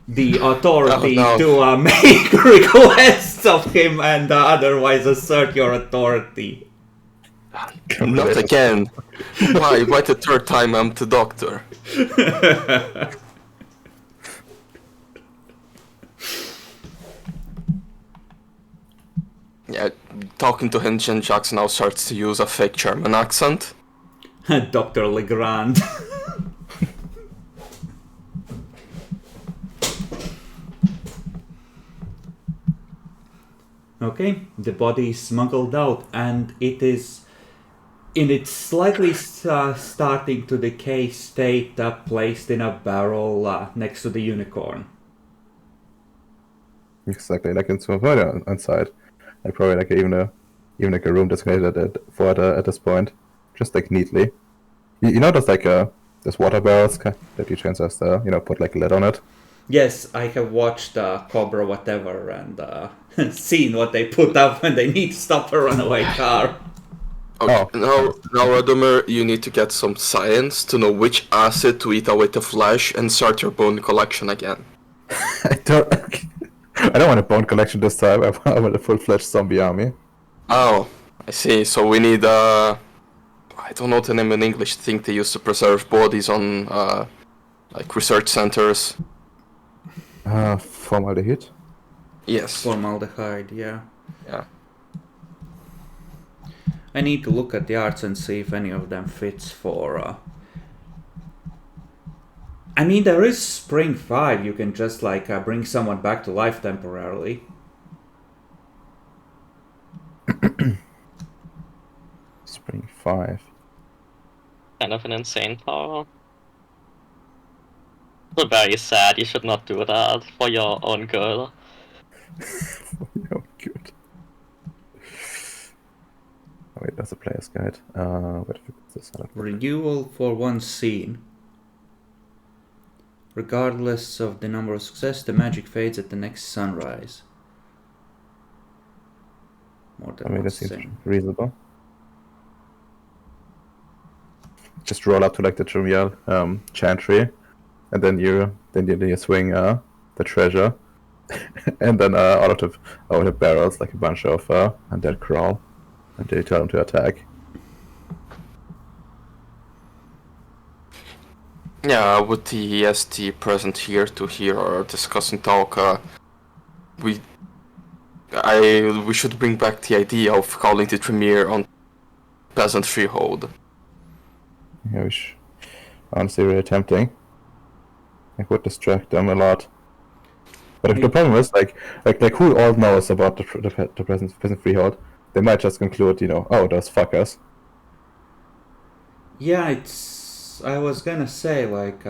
the authority to make requests of him and otherwise assert your authority. Not again. Why the third time I'm the doctor? Yeah, talking to him, Jax now starts to use a fake German accent. Dr. Legrand. Okay, the body is smuggled out, and it is in its slightly starting to decay state, placed in a barrel next to the unicorn. Exactly, like it's further inside. Like probably like even like a room designated for it at this point, just like neatly. You know, there's like there's water barrels that you chance us put like a lid on it. Yes, I have watched Cobra whatever and seen what they put up when they need to stop a runaway car. Okay, now Radomir, you need to get some science to know which acid to eat away the flesh and start your bone collection again. I don't. I don't want a bone collection this time. I want a full-fledged zombie army. Oh, I see. So we need I don't know the name in English. I think they used to preserve bodies on like research centers. Formaldehyde. Yes. Formaldehyde, yeah. Yeah. I need to look at the arts and see if any of them fits for... I mean, there is Spring 5. You can just, like, bring someone back to life temporarily. Spring 5. Kind of an insane power. Very sad, you should not do that for your own girl. Oh, good. Oh, wait, that's a player's guide. What if it's this? Renewal for one scene. Regardless of the number of success, the magic fades at the next sunrise. More than I mean, one that seems scene. reasonable. Just roll up to like the trivial chantry, and then you swing the treasure, and then out of the barrels like a bunch of undead crawl, and they tell them to attack. Yeah, with the ST present here to hear our discussing talk, we should bring back the idea of calling the Tremere on Peasant Freehold. Yeah, which honestly really tempting. It would distract them a lot. But the problem is, like who all knows about the present freehold? They might just conclude, oh, those fuckers. Yeah, I was gonna say, like,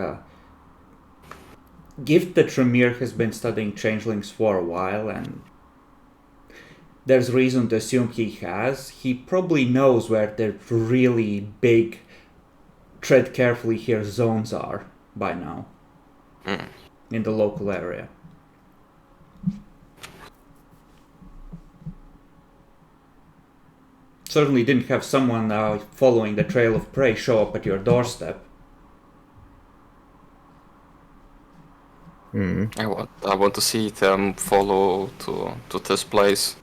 Gift the Tremere has been studying changelings for a while, and there's reason to assume he has. He probably knows where the really big, tread carefully here zones are by now. In the local area. Certainly didn't have someone following the trail of prey show up at your doorstep. I want to see them follow to this place.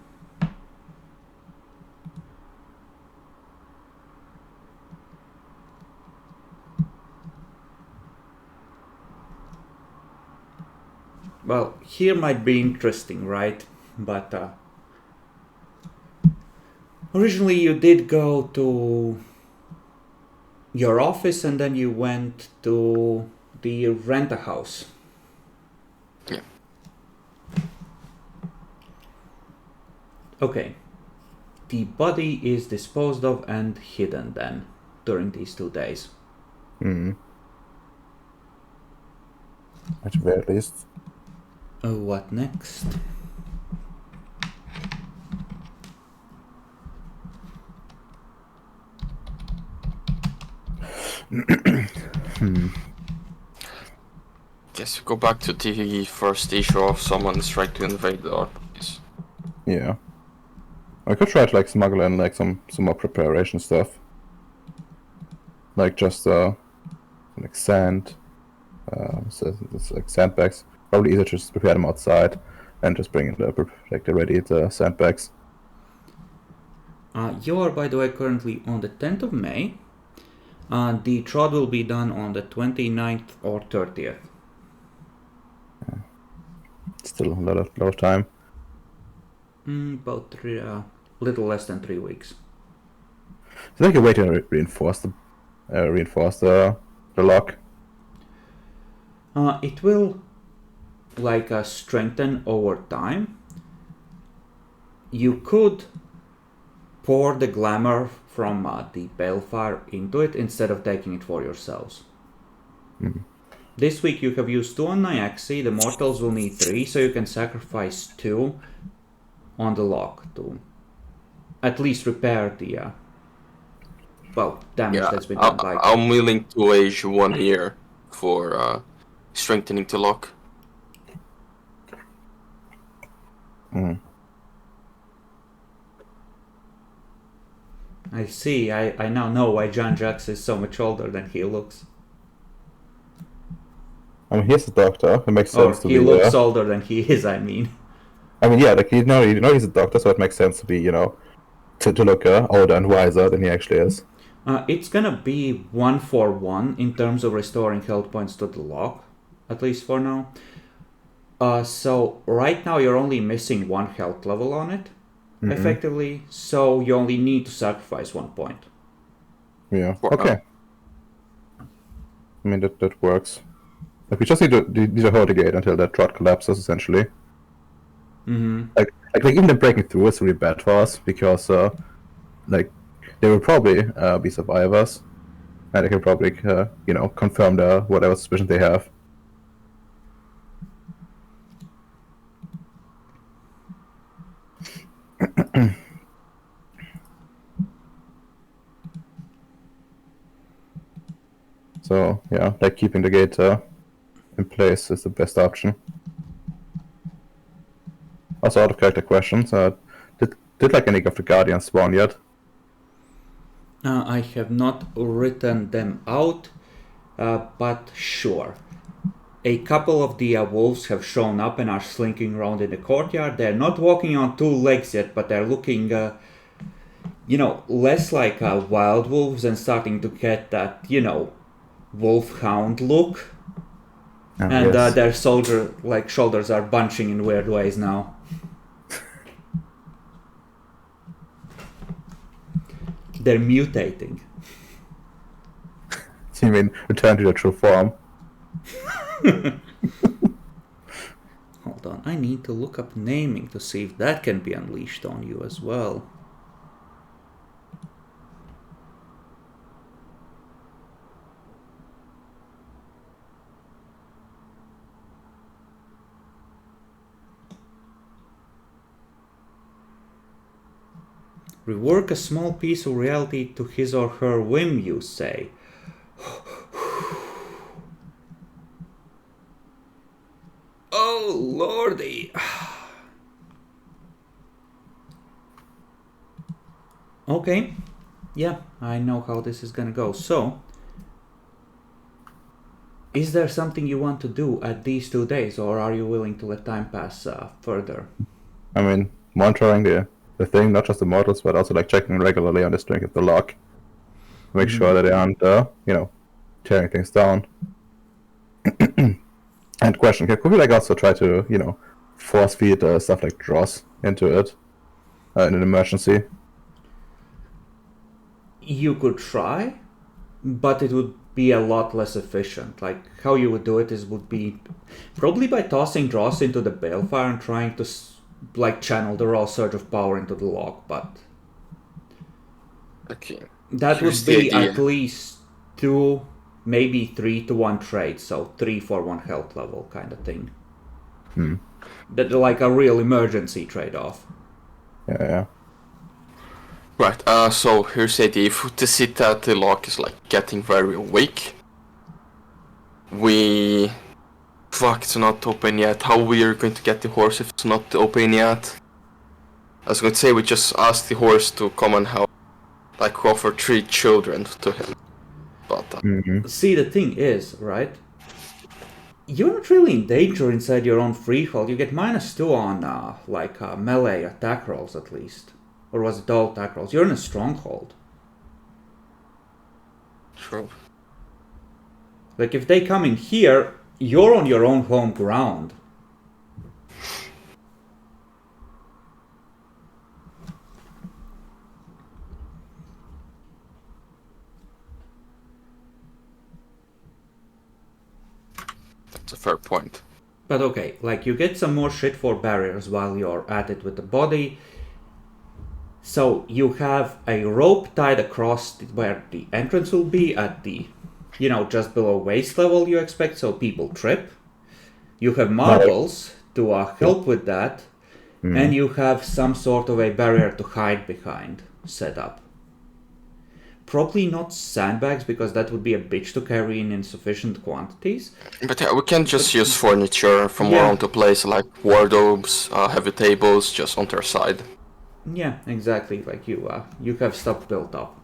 Well, here might be interesting, right? But originally you did go to your office and then you went to the rent-a-house. Yeah. Okay. The body is disposed of and hidden then during these 2 days. At the very least. Oh, what next? Guess we go back to the first issue of someone is trying to invade our place. Yeah. I could try to like smuggle in like some more preparation stuff. Like just like sand. So it's like sandbags. Probably easier to just prepare them outside and just bring in the ready sandbags. You are, by the way, currently on the 10th of May. The trot will be done on the 29th or 30th. Still a lot of time. About little less than 3 weeks. Is there like a way to reinforce the lock? It will strengthen over time. You could pour the glamour from the balefire into it instead of taking it for yourselves. This week you have used 2 on Nyaxi. The mortals will need 3, so you can sacrifice 2 on the lock to at least repair the damage that's been done. I'm willing to age 1 year for strengthening the lock. I see. I now know why John Jax is so much older than he looks. I mean, he's a doctor. It makes sense to he be looks older than he is, I mean. I mean, yeah, like he's a doctor, so it makes sense to be, to look older and wiser than he actually is. It's gonna be 1-for-1 in terms of restoring health points to the lock, at least for now. So right now you're only missing 1 health level on it, effectively. So you only need to sacrifice 1 point. Yeah. Wow. Okay. I mean that works. Like we just need to hold the gate until that trot collapses, essentially. Mm-hmm. Like even them breaking through is really bad for us because like they will probably be survivors, and they can probably confirm the whatever suspicion they have. So yeah, like keeping the gate in place is the best option. Also, out of character questions, did like any of the Guardians spawn yet? I have not written them out, but sure. A couple of the wolves have shown up and are slinking around in the courtyard. They're not walking on 2 legs yet, but they're looking, less like wild wolves and starting to get that, wolf-hound look. And Yes. their shoulders are bunching in weird ways now. They're mutating. So you mean return to their true form? Hold on, I need to look up naming to see if that can be unleashed on you as well. Rework a small piece of reality to his or her whim, you say. Oh, lordy. Okay. Yeah, I know how this is gonna go. So, is there something you want to do at these 2 days, or are you willing to let time pass further? I mean, monitoring the thing, not just the models, but also like checking regularly on the strength of the lock. Make sure that they aren't, tearing things down. And question, could we like also try to, force feed stuff like dross into it in an emergency? You could try, but it would be a lot less efficient. Like, how you would do it would be probably by tossing dross into the balefire and trying to channel the raw surge of power into the lock, but Okay. that Here's would the be idea. at least 2, maybe 3 to 1 trade, so 3 for 1 health level kind of thing. That like a real emergency trade-off. Yeah. Right, so here's the idea. If we see that the lock is like getting very weak, fuck, it's not open yet. How we are going to get the horse if it's not open yet? I was going to say we just ask the horse to come and help, like offer 3 children to him. But See, the thing is, right? You're not really in danger inside your own freehold. You get -2 on melee attack rolls at least, or was it all attack rolls? You're in a stronghold. true. Like if they come in here, you're on your own home ground. That's a fair point. But okay, like you get some more shit for barriers while you're at it with the body. So you have a rope tied across where the entrance will be at the, just below waist level you expect, so people trip. You have marbles to help with that, and you have some sort of a barrier to hide behind set up. Probably not sandbags, because that would be a bitch to carry in insufficient quantities. But yeah, we can just use furniture from Yeah. around the place, like wardrobes, heavy tables, just on their side. Yeah, exactly. Like you have stuff built up.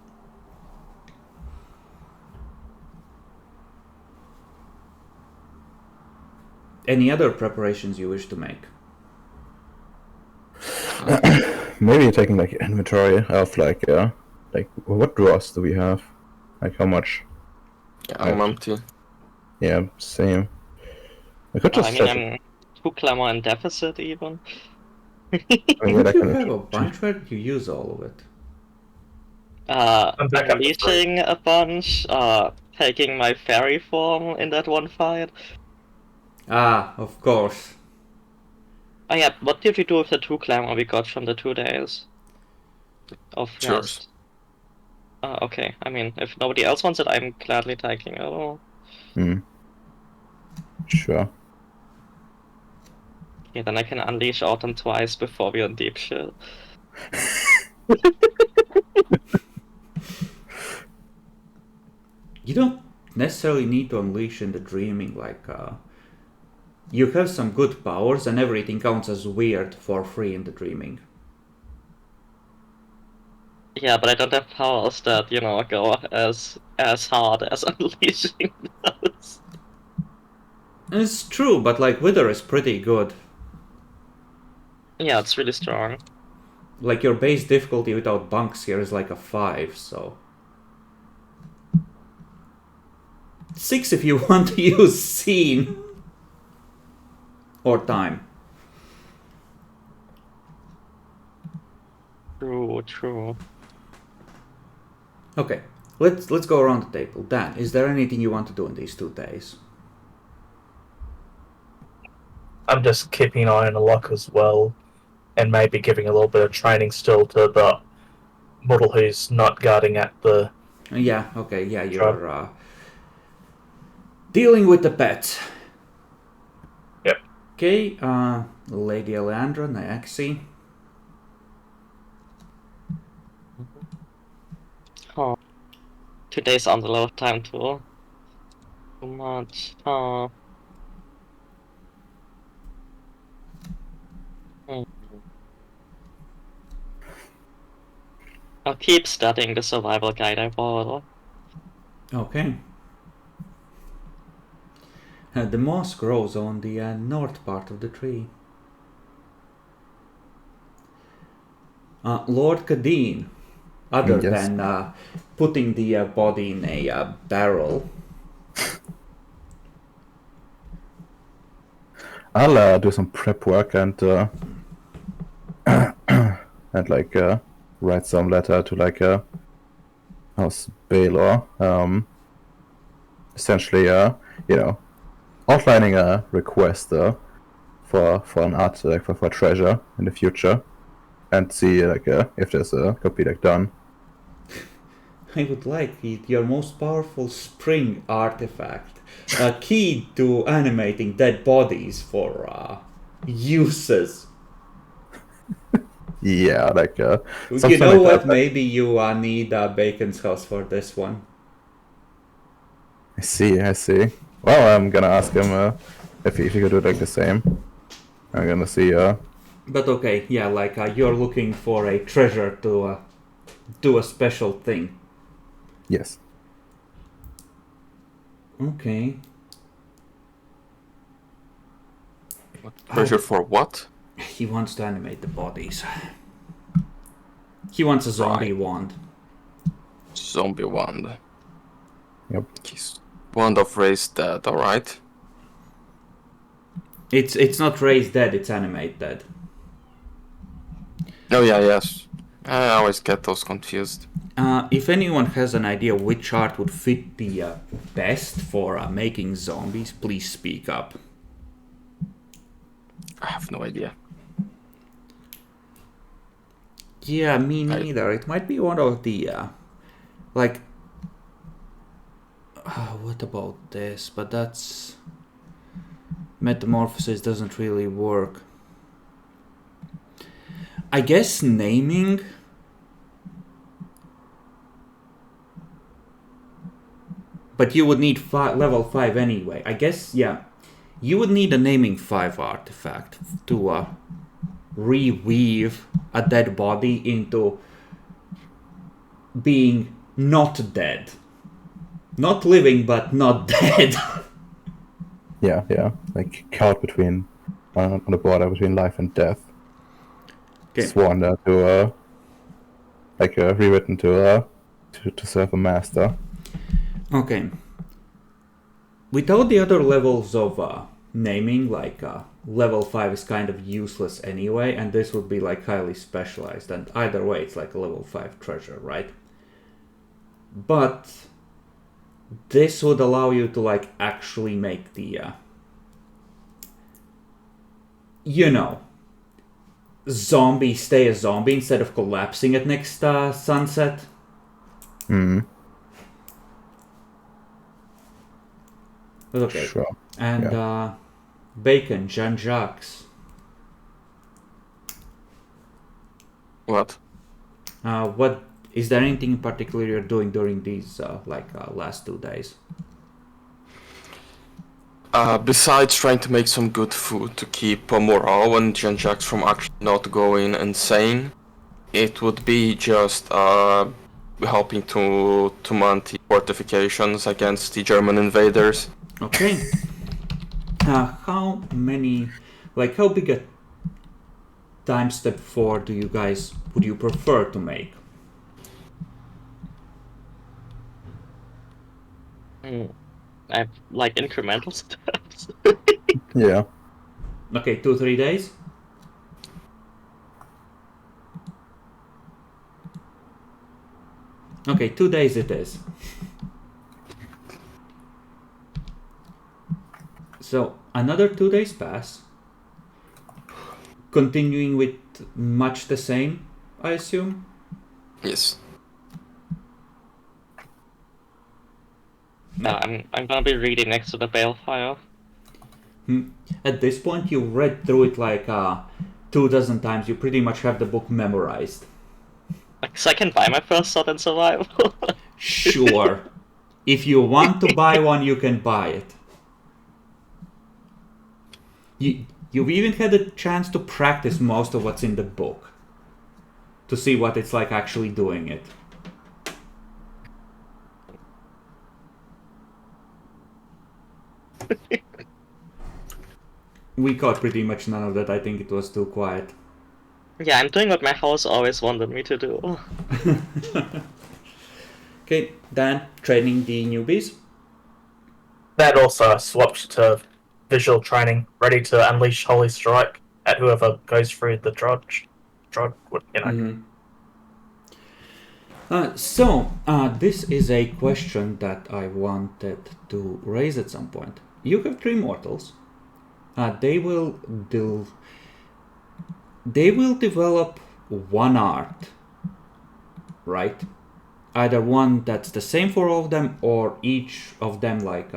Any other preparations you wish to make? Maybe taking like inventory of like what drawers do we have? Like how much? Yeah, I'm empty. Yeah, same. I could I just mean, set. I'm 2 clamor in deficit even. I mean, yeah, Don't that you can have a bunch where you use all of it? I'm back up to 3. Unleashing a bunch, taking my fairy form in that one fight. Ah, of course. Oh yeah, what did we do with the 2 clamor we got from the 2 days of Sure. rest? Okay, I mean, if nobody else wants it, I'm gladly taking it all. Sure. Okay, then I can unleash Autumn twice before we on deep shit. You don't necessarily need to unleash in the dreaming, like, you have some good powers and everything counts as weird for free in the dreaming. Yeah, but I don't have powers that, go as hard as unleashing does. It's true, but like Wither is pretty good. Yeah, it's really strong. Like your base difficulty without bunks here is like a 5, so 6 if you want to use scene or time. True. Okay, let's go around the table. Dan, is there anything you want to do in these 2 days? I'm just keeping an eye on the lock as well, and maybe giving a little bit of training still to the model who's not guarding at the. Yeah, okay, yeah, you're dealing with the pets. Yep. Okay, Lady Aleandra, Nyaxi. Oh. 2 days on a lot of time too. Too much. Oh. I'll keep studying the survival guide I bought. Okay. The moss grows on the north part of the tree. Lord Kadeen, other Yes. than putting the body in a barrel. I'll do some prep work and and like write some letter to like House Baylor. Essentially, outlining a request for an art like for treasure in the future, and see like if there's could be like done. I would like it, your most powerful spring artifact, a key to animating dead bodies for uses. Yeah, like You something know like what? that. Maybe you need Bacon's house for this one. I see. Well, I'm gonna ask him if he could do like the same. I'm gonna see. But okay, yeah, like you're looking for a treasure to do a special thing. Yes. Treasure Okay. for what? He wants to animate the bodies. He wants a zombie wand. Zombie wand. Yep. He's wand of raised dead, alright. It's not raised dead, it's animate dead. Oh yeah, yes. I always get those confused. If anyone has an idea which art would fit the best for making zombies, please speak up. I have no idea. Yeah, me neither. It might be one of the like. What about this? But that's metamorphosis doesn't really work. I guess naming. But you would need level 5 anyway. I guess, yeah. You would need a naming 5 artifact to reweave a dead body into being not dead. Not living, but not dead. Yeah. Like caught between on the border between life and death. sworn to rewritten to serve a master. Okay. Without the other levels of naming, like level 5 is kind of useless anyway, and this would be like highly specialized, and either way it's like a level 5 treasure, right? But this would allow you to like actually make the zombie stay a zombie instead of collapsing at next sunset. But okay. Sure. And Bacon, Jean-Jacques. What? What is there anything in particular you're doing during these last 2 days? Besides trying to make some good food to keep morale and Jean-Jacques from actually not going insane, it would be just helping to mount the fortifications against the German invaders. Okay. How big a time step 4 would you prefer to make? I have like incremental steps. Yeah. Okay, 2-3 days? Okay, 2 days it is. So another 2 days pass. Continuing with much the same, I assume? Yes. I'm gonna be reading next to the balefire. At this point, you read through it like 24 times. You pretty much have the book memorized. So I can buy my first sword in survival. Sure. If you want to buy one, you can buy it. You've even had a chance to practice most of what's in the book. To see what it's like actually doing it. We caught pretty much none of that. I think it was too quiet. Yeah, I'm doing what my house always wanted me to do. Okay, Dan, training the newbies. That also swapped to visual training, ready to unleash Holy Strike at whoever goes through the drudge. This is a question that I wanted to raise at some point. You have 3 mortals. They will develop one art, right? Either one that's the same for all of them, or each of them like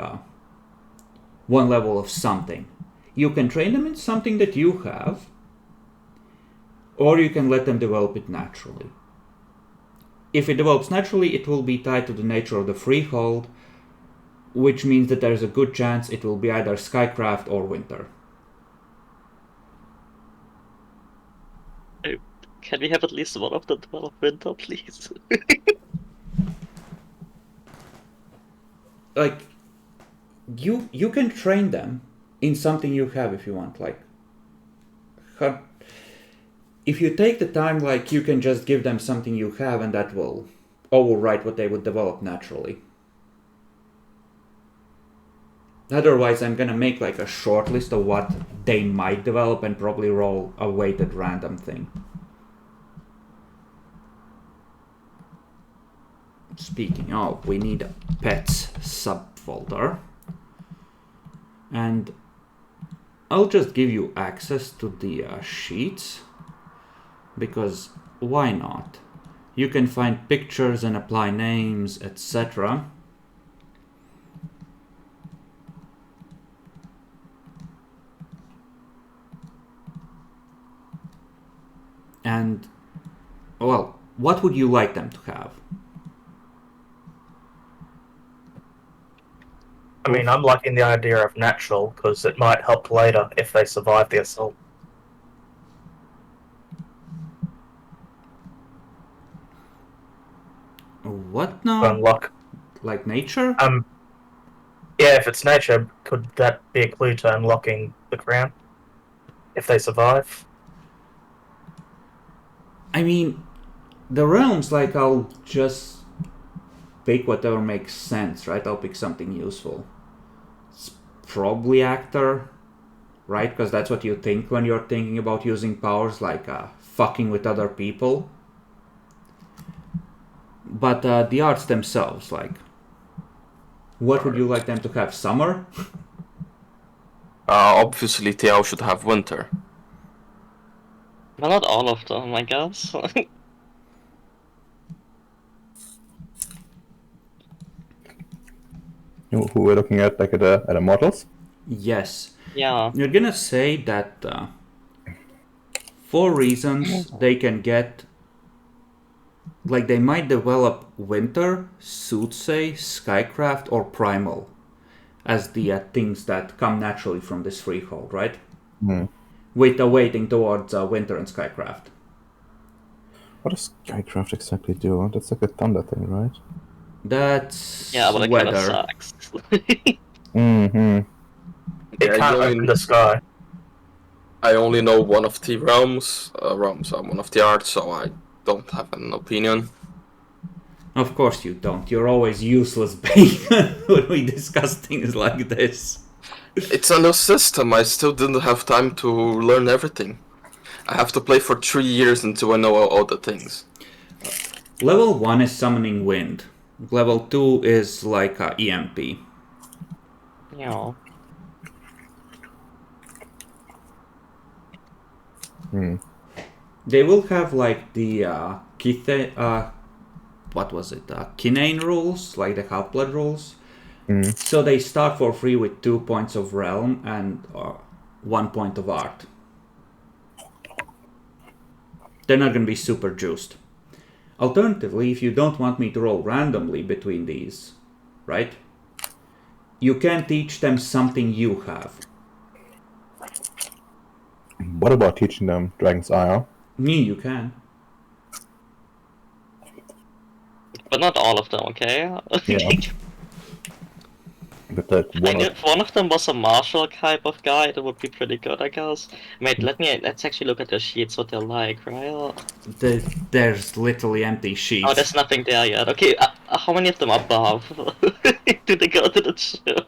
one level of something. You can train them in something that you have, or you can let them develop it naturally. If it develops naturally, it will be tied to the nature of the freehold, which means that there's a good chance it will be either Skycraft or Winter. Can we have at least one of the 12 Winter, please? Like, you can train them in something you have if you want. Like, if you take the time, like, you can just give them something you have, and that will overwrite what they would develop naturally. Otherwise, I'm gonna make like a short list of what they might develop and probably roll a weighted random thing. Speaking of, we need a pets subfolder. And I'll just give you access to the sheets. Because why not? You can find pictures and apply names, etc. And, well, what would you like them to have? I mean, I'm liking the idea of natural, because it might help later if they survive the assault. What now? Unlock. Like nature? Yeah, if it's nature, could that be a clue to unlocking the crown? If they survive? I mean, the realms, like, I'll just pick whatever makes sense, right? I'll pick something useful. It's probably actor, right? Because that's what you think when you're thinking about using powers, like fucking with other people. But the arts themselves, like, what would you like them to have? Summer? Obviously, Tiao should have winter. Well, not all of them, I guess. Who we're looking at, like at the models? Yes. Yeah. You're gonna say that for reasons they can get, like, they might develop winter, soothsay, skycraft, or primal as the things that come naturally from this freehold, right? With a weighting towards winter and skycraft. What does Skycraft exactly do? That's like a thunder thing, right? That's Yeah, but it kinda weather. sucks. Mm-hmm. It can't open the sky. I only know one of the realms, one of the arts, so I don't have an opinion. Of course you don't. You're always useless bacon when we discuss things like this. It's a new system. I still didn't have time to learn everything. I have to play for 3 years until I know all the things. Level 1 is summoning wind. Level 2 is like EMP. Yeah. They will have like the what was it? Kinane rules, like the Half-Blood rules. So they start for free with 2 points of realm and 1 point of art. They're not going to be super juiced. Alternatively, if you don't want me to roll randomly between these, right? You can teach them something you have. What about teaching them Dragon's Ire? You can. But not all of them, okay? Yeah. But that I one knew if one of them was a martial type of guy, that would be pretty good, I guess. Wait, let's actually look at the sheets, what they're like, right? There's literally empty sheets. Oh, there's nothing there yet. Okay, how many of them are above? Do they go to the ship?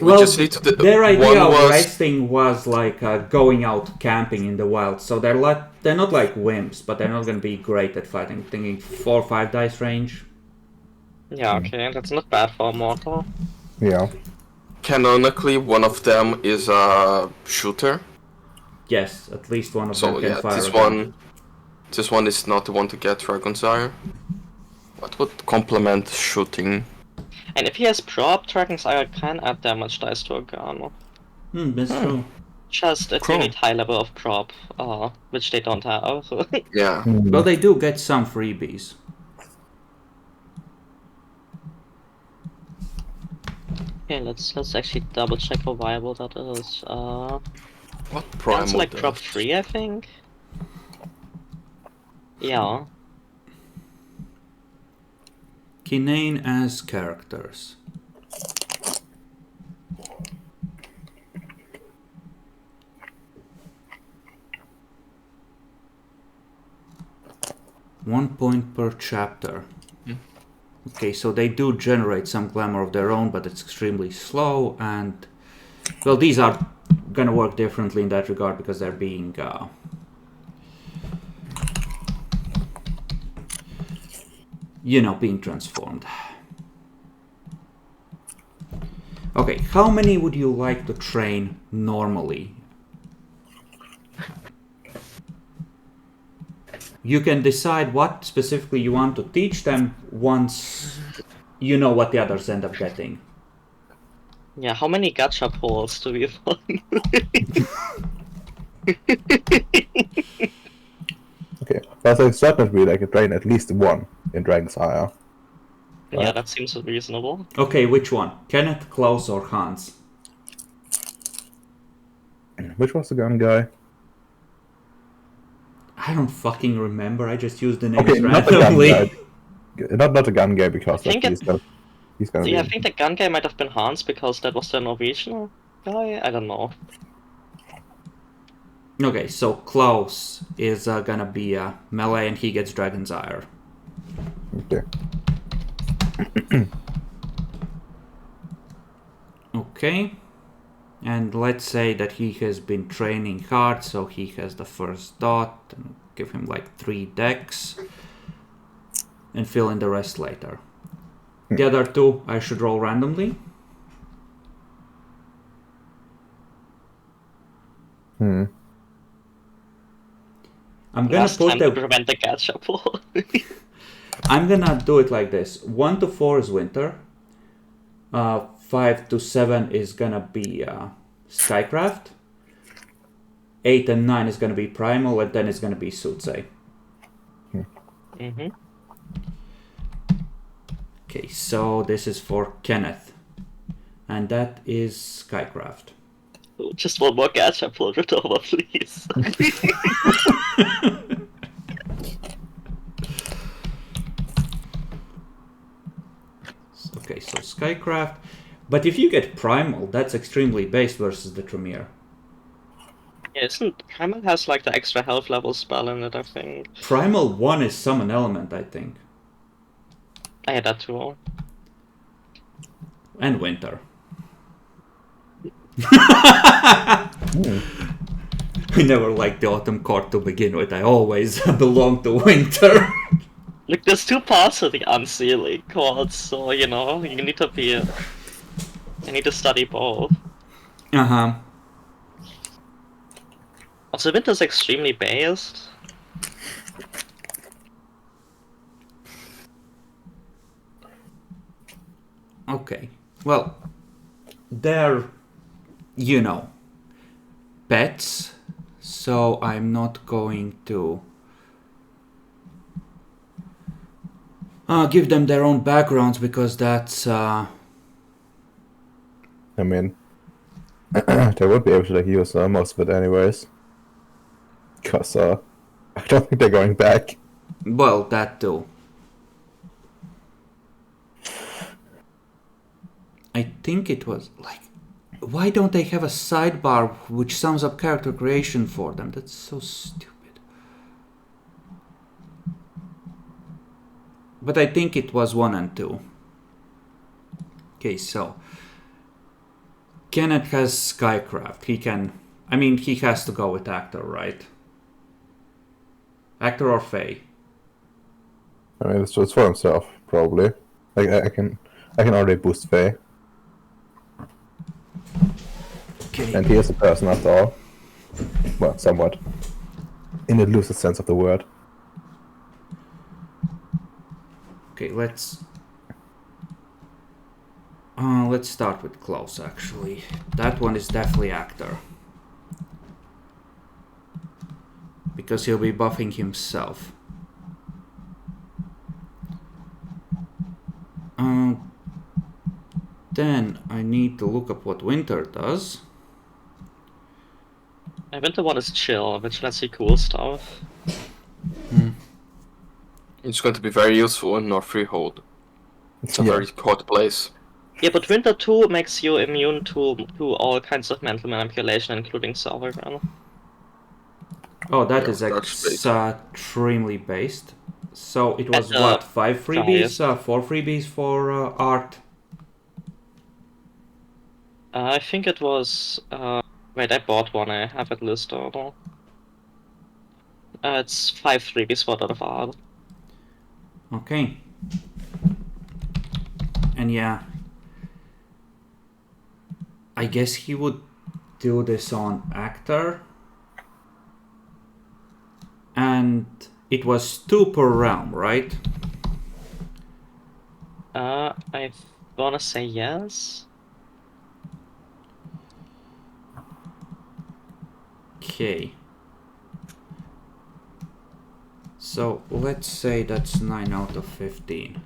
Well, just need to their idea one of was- resting was like going out camping in the wild. So they're not like wimps, but they're not going to be great at fighting. Thinking 4 or 5 dice range. Yeah, okay, that's not bad for a mortal. Yeah. Canonically, one of them is a shooter. Yes, at least one of So them can yeah, fire. a gun. this one is not the one to get Dragon's Ire. What would complement shooting? And if he has prop, Dragon's Ire can add damage dice to a gun. That's true. Just if Cool. you need high level of prop, which they don't have. Yeah. Well, they do get some freebies. Okay, let's actually double check how viable that is. What That's primal like prop does? 3, I think. Yeah. Kinane as characters. One point per chapter. Okay, so they do generate some glamour of their own, but it's extremely slow, and well, these are gonna work differently in that regard because they're being being transformed. Okay, how many would you like to train normally? You can decide what specifically you want to teach them once you know what the others end up getting. Yeah, how many gacha pulls do we find? Okay. But I certainly like to train at least one in Dragon's Ire. Yeah, that seems reasonable. Okay, which one? Kenneth, Klaus, or Hans? Which was the gun guy? I don't fucking remember. I just used the names Okay, not the gun randomly. guy. Not the gun guy because I think like, he's gonna Yeah, I be. think the gun guy might have been Hans because that was the Norwegian guy. I don't know. Okay, so Klaus is gonna be melee and he gets Dragon's Ire. Okay. Okay. And let's say that he has been training hard, so he has the first dot. And give him like 3 decks. And fill in the rest later. The other 2 I should roll randomly. I'm gonna Last put time to prevent the catch-up. I'm gonna do it like this. 1 to 4 is winter. 5 to 7 is gonna be Skycraft. 8 and 9 is gonna be Primal, and then it's gonna be Soothsay. Mm-hmm. Okay, so this is for Kenneth. And that is Skycraft. Just one more catch-up pull it over, please. Okay, so Skycraft. But if you get Primal, that's extremely based versus the Tremere. Yeah, isn't Primal has like the extra health level spell in it, I think. Primal 1 is Summon Element, I think. I had that too. And Winter. I never liked the Autumn Court to begin with. I always belonged to Winter. Look, there's 2 parts of the Unsealing Court, so you know, you need to be. You need to study both. Uh-huh. Also, Winter's extremely based. Okay. Well, they're, you know, pets, so I'm not going to give them their own backgrounds because that's I mean, they would be able to like use most of it anyways. Cause I don't think they're going back. well, that too. I think it was like, why don't they have a sidebar which sums up character creation for them? That's so stupid. But I think it was 1 and 2. Okay, so Kenneth has Skycraft. He can, I mean, he has to go with Actor, right? Actor or Fae? I mean, it's for himself probably. Like I can already boost Faye, Okay. and he is a person after all. Well, somewhat, in the loosest sense of the word. Okay, let's start with Klaus, actually. That one is definitely Actor. Because he'll be buffing himself. Then I need to look up what Winter does. I Winter one is chill, which lets you cool stuff. It's going to be very useful in North Freehold. It's a Yeah. very hot place. Yeah, but Winter 2 makes you immune to all kinds of mental manipulation, including Sovereign. Oh, that Yeah, is that's big. extremely based. So it was And, what, 5 freebies? driest. 4 freebies for Art? I think it was. Wait, I bought one, I have it listed. It's 5 freebies for that of art. Okay. And yeah, I guess he would do this on Actor. And it was 2 per realm, right? I wanna say yes. Okay. So let's say that's 9 out of 15.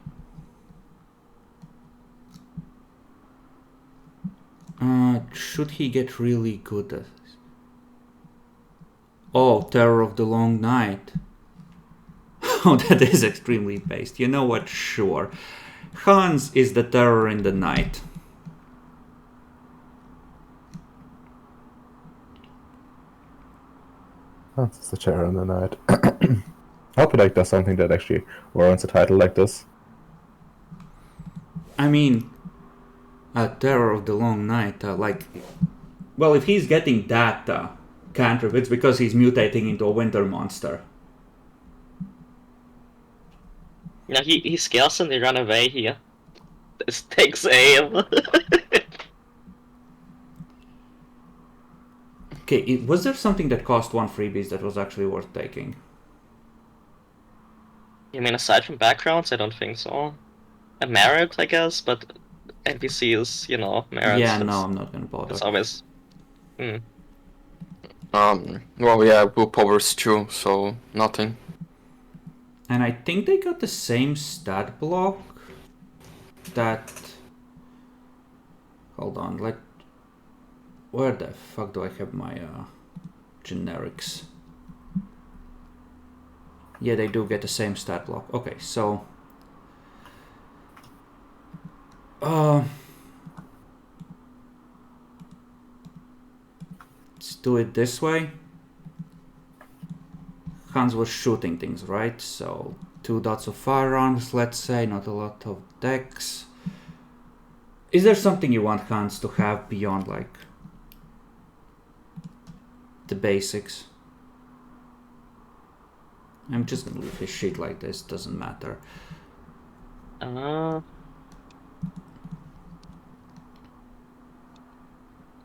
Should he get really good at this? Oh, Terror of the Long Night. Oh, that is extremely based. You know what? Sure. Hans is the terror in the night. That's just a terror in the night. I hope it like does something that actually warrants a title like this. I mean, Terror of the Long Night, well, if he's getting that cantrip, it's because he's mutating into a winter monster. Yeah, he scares and they run away here. This takes aim. Okay, was there something that cost 1 freebies that was actually worth taking? You mean aside from backgrounds? I don't think so. A merit, I guess, but NPCs, you know, merits. Yeah, no, I'm not gonna bother. It's always. Well, yeah, willpower's true, so nothing. And I think they got the same stat block that... Hold on, where the fuck do I have my generics? Yeah, they do get the same stat block. Okay, so... let's do it this way. Hans was shooting things, right? So 2 dots of firearms, let's say, not a lot of decks. Is there something you want Hans to have beyond like the basics? I'm just gonna leave his sheet like this, doesn't matter. I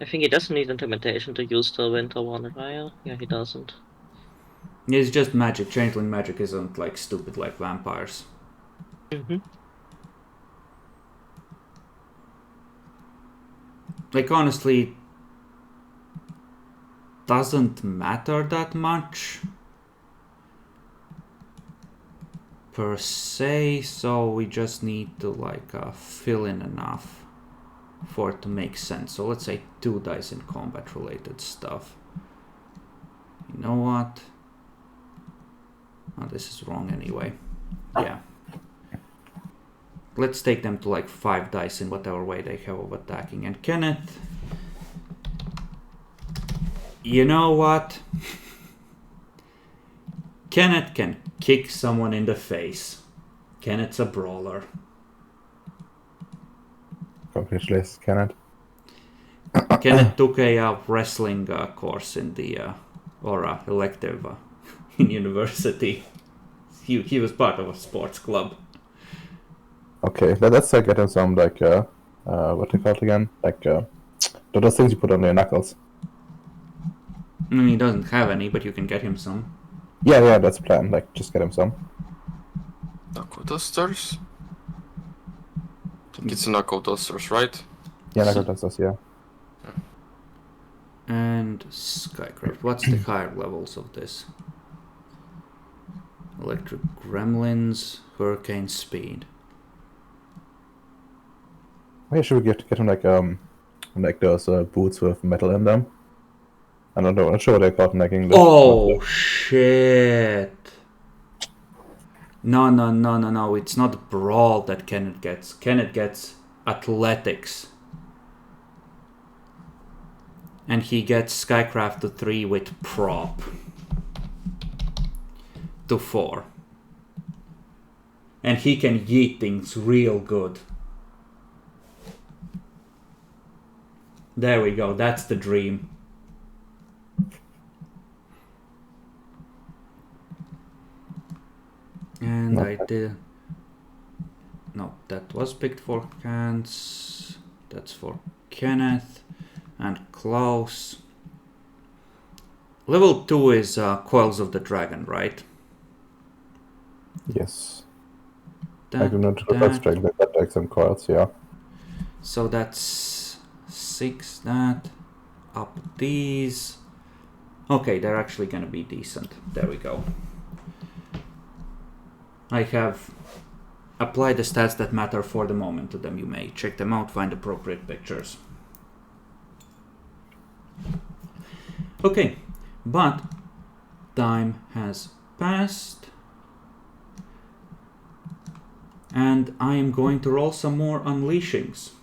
think he doesn't need intimidation to use the winter one, right? Yeah, he doesn't. It's just magic. Changeling magic isn't like stupid like vampires. Like honestly, doesn't matter that much per se, so we just need to like fill in enough for it to make sense. So let's say 2 dice in combat related stuff. You know what? Oh, this is wrong anyway. Yeah. Let's take them to like 5 dice in whatever way they have of attacking. And Kenneth, you know what? Kenneth can kick someone in the face. Kenneth's a brawler. Congratulations, Kenneth. Kenneth took a wrestling course in the elective in university. He was part of a sports club. Okay, let's get him some like what they called again? Like those things you put on your knuckles. I mean, he doesn't have any, but you can get him some. Yeah, that's the plan. Like, just get him some. Knuckle dusters? I think it's knuckle dusters, right? Yeah, knuckle dusters, yeah. And Skycraft. What's the higher levels of this? Electric Gremlins, Hurricane Speed. Why should we get him like those boots with metal in them? I don't know. I'm not sure what they're called in like English. Oh shit! No! It's not Brawl that Kenneth gets. Kenneth gets Athletics, and he gets Skycraft to 3 with Prop to 4, and he can yeet things real good. There we go. That's the dream. And I did... No, that was picked for Hans. That's for Kenneth. And Klaus. Level 2 is Coils of the Dragon, right? Yes. I do not strike that like some coils, yeah. So that's 6, that. Up these. Okay, they're actually gonna be decent. There we go. I have applied the stats that matter for the moment to them. You may check them out, find appropriate pictures. Okay, but time has passed. And I am going to roll some more unleashings.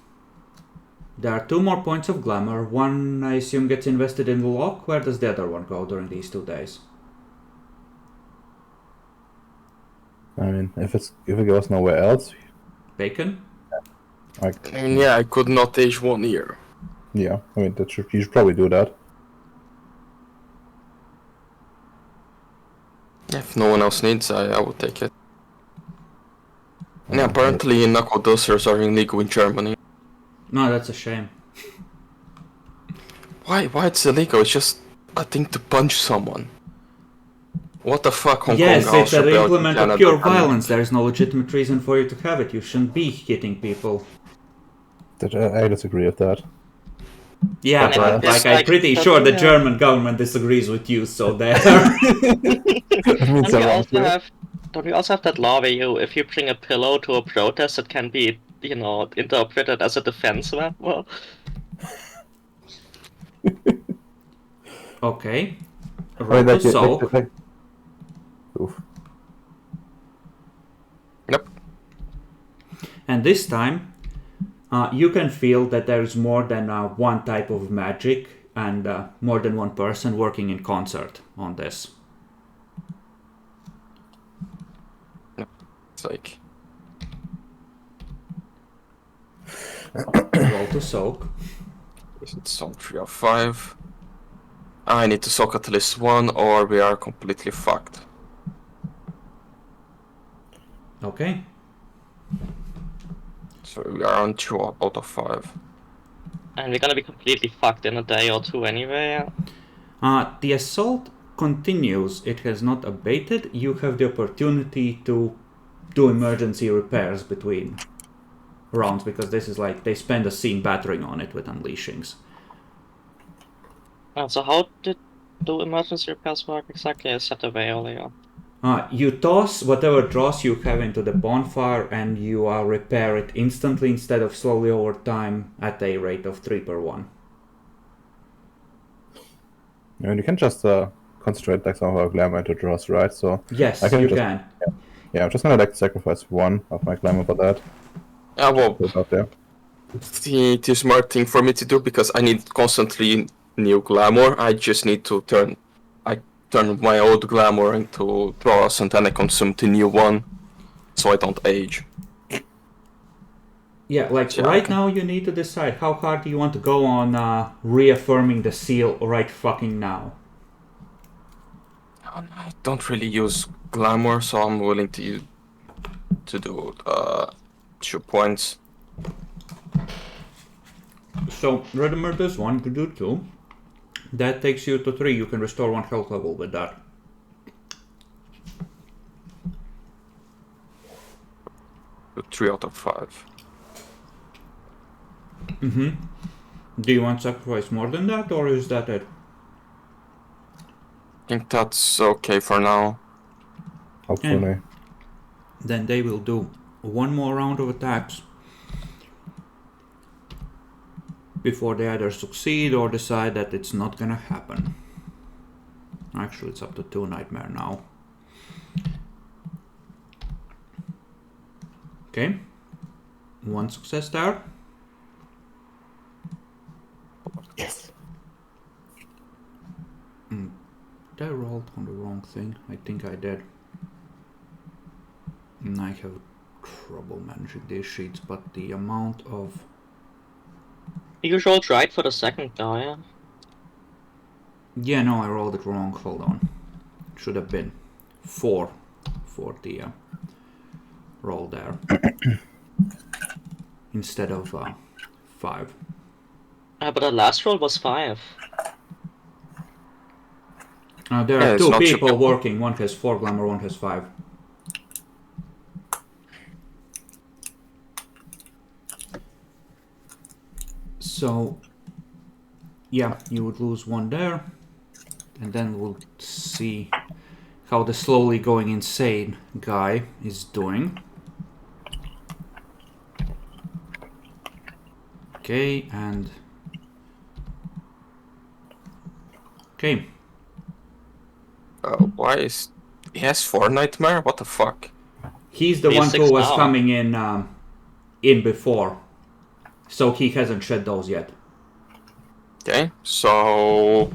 There are 2 more points of glamour. One, I assume, gets invested in the lock. Where does the other one go during these 2 days? I mean, if it goes nowhere else, Bacon? like, I mean, yeah, I could not age 1 year. yeah, I mean, you should probably do that. If no one else needs, I would take it. And yeah, apparently knuckle dusters are illegal in Germany. No, that's a shame. Why it's illegal? It's just a thing to punch someone. What the fuck, Hong Yes, Kong, it's an Austria, Belgium, implement of Canada, pure Canada. violence. There is no legitimate reason for you to have it. You shouldn't be hitting people. I disagree with that. Yeah, And but it's I'm like, pretty doesn't sure the it- German government disagrees with you, so there. It means Don't we I'm wrong also too. have? Don't we also have that law where if you bring a pillow to a protest, it can be, interpreted as a defense weapon? Okay. I mean, Roll to like, soak. Oof. Yep. And this time, you can feel that there is more than one type of magic and more than one person working in concert on this. It's like, Roll to soak. it's on 3 of 5. I need to soak at least 1 or we are completely fucked. Okay. So we are on 2 out of 5. And we're gonna be completely fucked in a day or two anyway. The assault continues. It has not abated. You have the opportunity to do emergency repairs between rounds because this is like they spend a scene battering on it with unleashings. So how did do emergency repairs work exactly? I said away earlier. You toss whatever dross you have into the bonfire and you repair it instantly instead of slowly over time at a rate of 3 per 1. I mean, you can just concentrate like some of our glamour into draws, right? So Yes, I can you just- can. yeah, I'm just gonna like sacrifice 1 of my glamour for that. Yeah, well, Put it out there. it is smart thing for me to do because I need constantly new glamour. I just need to turn my old glamour into draws and then I consume the new one, so I don't age. Yeah, like Yeah, right okay. now you need to decide how hard do you want to go on reaffirming the seal right fucking now. I don't really use glamour, so I'm willing to do 2 points. So remember this one, you do 2. That takes you to 3. You can restore 1 health level with that. To 3 out of 5. Do you want to sacrifice more than that, or is that it? I think that's okay for now. Hopefully. Then they will do 1 more round of attacks before they either succeed or decide that it's not gonna happen. Actually, it's up to 2 nightmare now. Okay. 1 success there. Yes. Did I roll on the wrong thing? I think I did. I have trouble managing these sheets, but the amount of... You rolled right for the second guy, yeah? Yeah, no, I rolled it wrong. Hold on. Should have been 4 for the roll there. Instead of 5. But the last roll was 5. There Yeah, are it's 2 not people super- working. One has 4 glamour, one has 5. So, yeah, you would lose 1 there. And then we'll see how the slowly going insane guy is doing. Okay, and... Okay. Why is he has 4 nightmare? What the fuck? He's the He's one 6 who was now. coming in before. So he hasn't shed those yet. Okay, so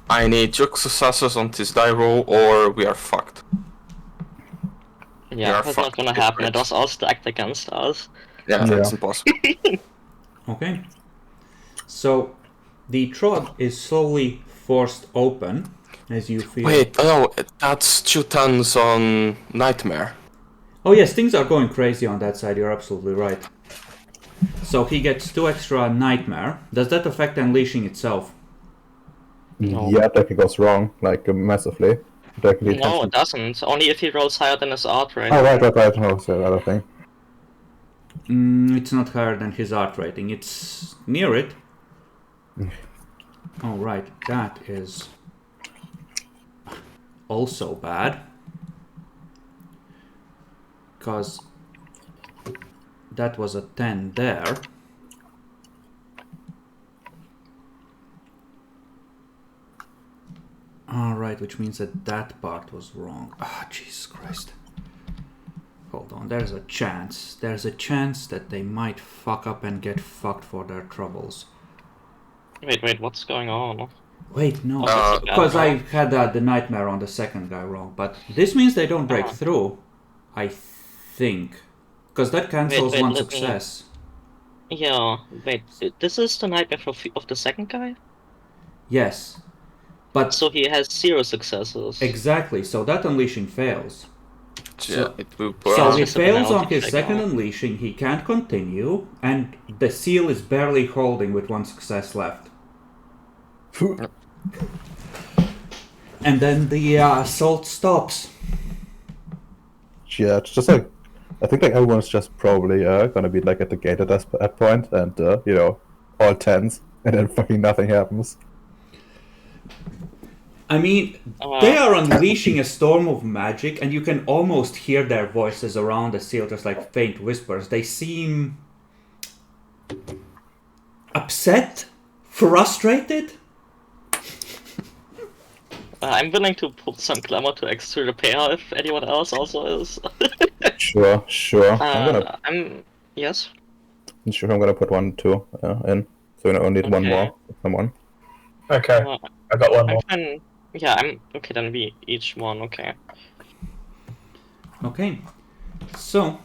I need 2 successes on this die roll or we are fucked. Yeah, that's not gonna happen. It was all stacked against us. Yeah, Yeah. that's impossible. Okay. So the trod is slowly forced open as you feel. Wait, no, that's 2 tons on Nightmare. Oh yes, things are going crazy on that side. You're absolutely right. So he gets 2 extra nightmare. Does that affect unleashing itself? No. Yeah, that goes wrong, like massively. Technically, No, it doesn't. Only if he rolls higher than his art rating. Oh, right. No, it's the other thing. It's not higher than his art rating. It's near it. Oh right, that is also bad. Because that was a 10 there. Alright, which means that that part was wrong. Ah, Jesus Christ. Hold on, there's a chance. There's a chance that they might fuck up and get fucked for their troubles. Wait, what's going on? Wait, no. Oh, Because I had the nightmare on the second guy wrong. But this means they don't break through. I think. Because that cancels Wait, one let me- success. Yeah, wait, this is the nightmare of the second guy? Yes. But So he has 0 successes. exactly, so that unleashing fails. Yeah, it will So burn. he just a fails on penalty his check second now. unleashing, he can't continue, and the seal is barely holding with 1 success left. And then the assault stops. Yeah, it's just like I think like everyone's just probably gonna be like at the gate at that point, and you know, all tense, and then fucking nothing happens. I mean, they are unleashing a storm of magic, and you can almost hear their voices around the seal, just like faint whispers. They seem upset, frustrated. I'm willing to put some glamour to extra repair if anyone else also is. Sure. Yes? I'm gonna put 1, 2 in. So we only need one Okay. more. Someone. Okay, Uh, I got one I'm more. fine. Yeah, I'm okay. Then we each one. Okay. Okay, so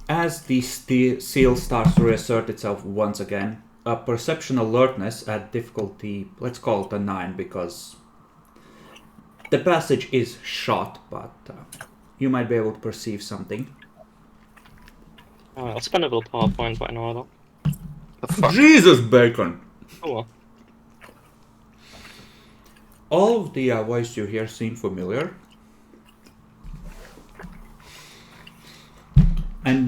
as the seal starts to reassert itself once again, a perception alertness at difficulty, let's call it a 9, because the passage is shot, but you might be able to perceive something. I'll spend a willpower point right now, though. The fuck? Jesus, Bacon! Cool. All of the voices you hear seem familiar. And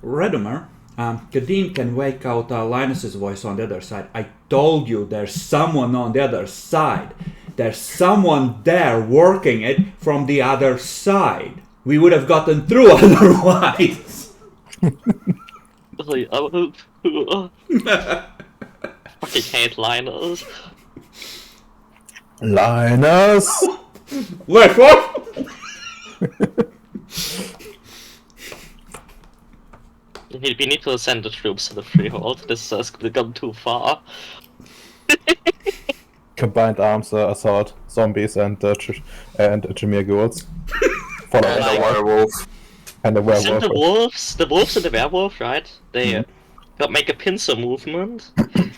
Redemer, the Dean can wake out Linus's voice on the other side. I told you there's someone on the other side. There's someone there working it from the other side. We would have gotten through otherwise. Fucking hate Linus. Linus. Wait, what? We need to send the troops to the freehold. This has gone too far. Combined arms, assault, zombies, and Jameer ghouls. Follow And Like- a werewolf. and the Isn't werewolf. the wolves and the werewolf, right? They make a pincer movement,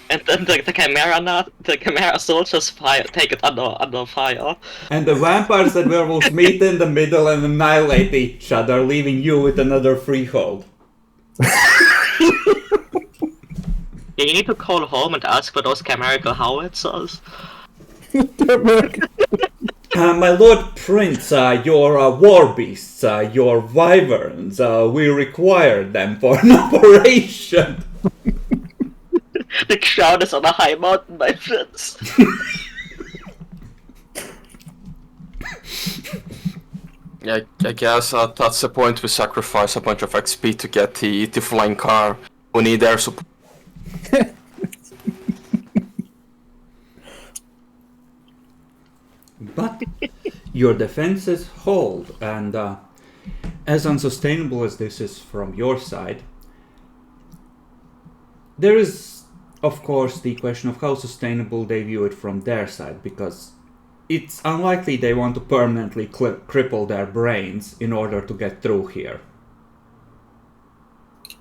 and then the chimera soldiers take it under fire. And the vampires and werewolves meet in the middle and annihilate each other, leaving you with another freehold. You need to call home and ask for those chimerical howitzers. My Lord Prince, your war beasts, your wyverns, we require them for an operation. The crown is on a high mountain, my friends. Yeah, I guess that's the point. We sacrifice a bunch of XP to get the flying car. We need air support. But your defenses hold, and as unsustainable as this is from your side, there is, of course, the question of how sustainable they view it from their side, because it's unlikely they want to permanently cripple their brains in order to get through here.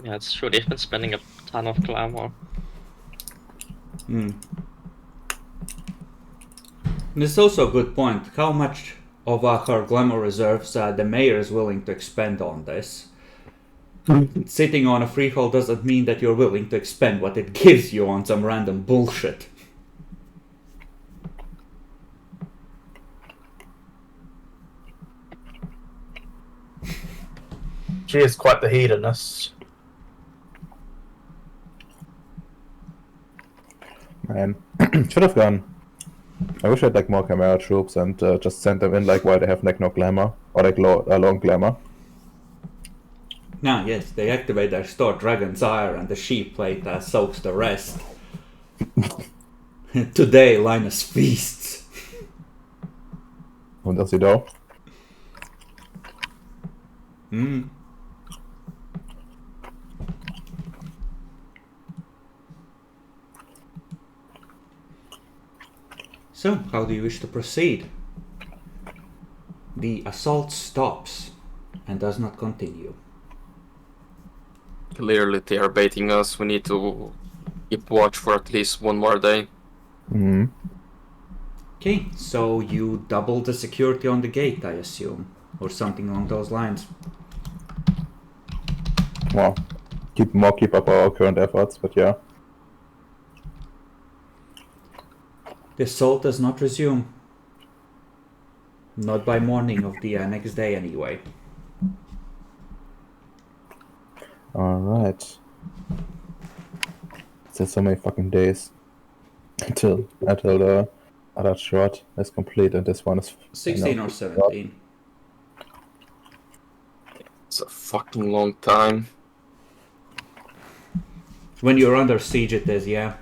Yeah, it's true. They've been spending a ton of glamour. It's also a good point. How much of her glamour reserves the mayor is willing to expend on this? Sitting on a freehold doesn't mean that you're willing to expend what it gives you on some random bullshit. She is quite the hedonist. Man, should have gone. I wish I had like more Chimera troops and just sent them in like while they have like no glamour or like long glamour. Now, yes, they activate their stored Dragon's Ire and the sheep plate soaks the rest. Today, Linus feasts. What does he do? So, how do you wish to proceed? The assault stops and does not continue. Clearly they are baiting us. We need to keep watch for at least one more day. Hmm. Okay, so you double the security on the gate, I assume, or something along those lines. Well, keep up our current efforts, but yeah. The assault does not resume. Not by morning of the next day, anyway. Alright. It's so many fucking days until the other shot is complete and this one is 16 or 17. It's a fucking long time. When you're under siege, it is, yeah.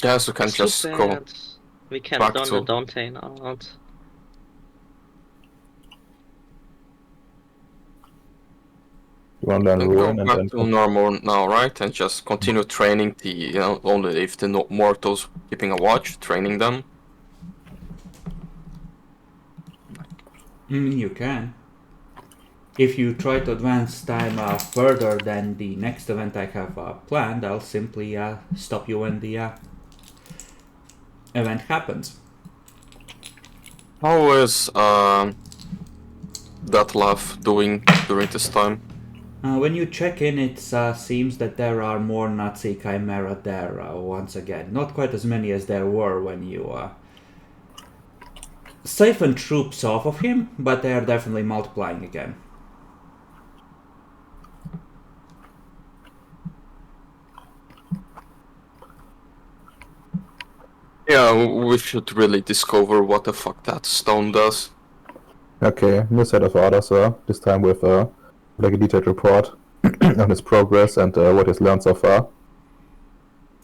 Yes, we can It's too just go. bad. We can't back run to- the Dante now. You want to learn Go ruin and back then to normal now, right? And just continue training only if the mortals keeping a watch, training them. You can. If you try to advance time further than the next event I have planned, I'll simply stop you when the event happens. How is that laugh doing during this time? When you check in, it seems that there are more Nazi Chimera there once again. Not quite as many as there were when you siphoned troops off of him, but they are definitely multiplying again. Yeah, we should really discover what the fuck that stone does. Okay, new set of orders, this time with like a detailed report on his progress and what he's learned so far.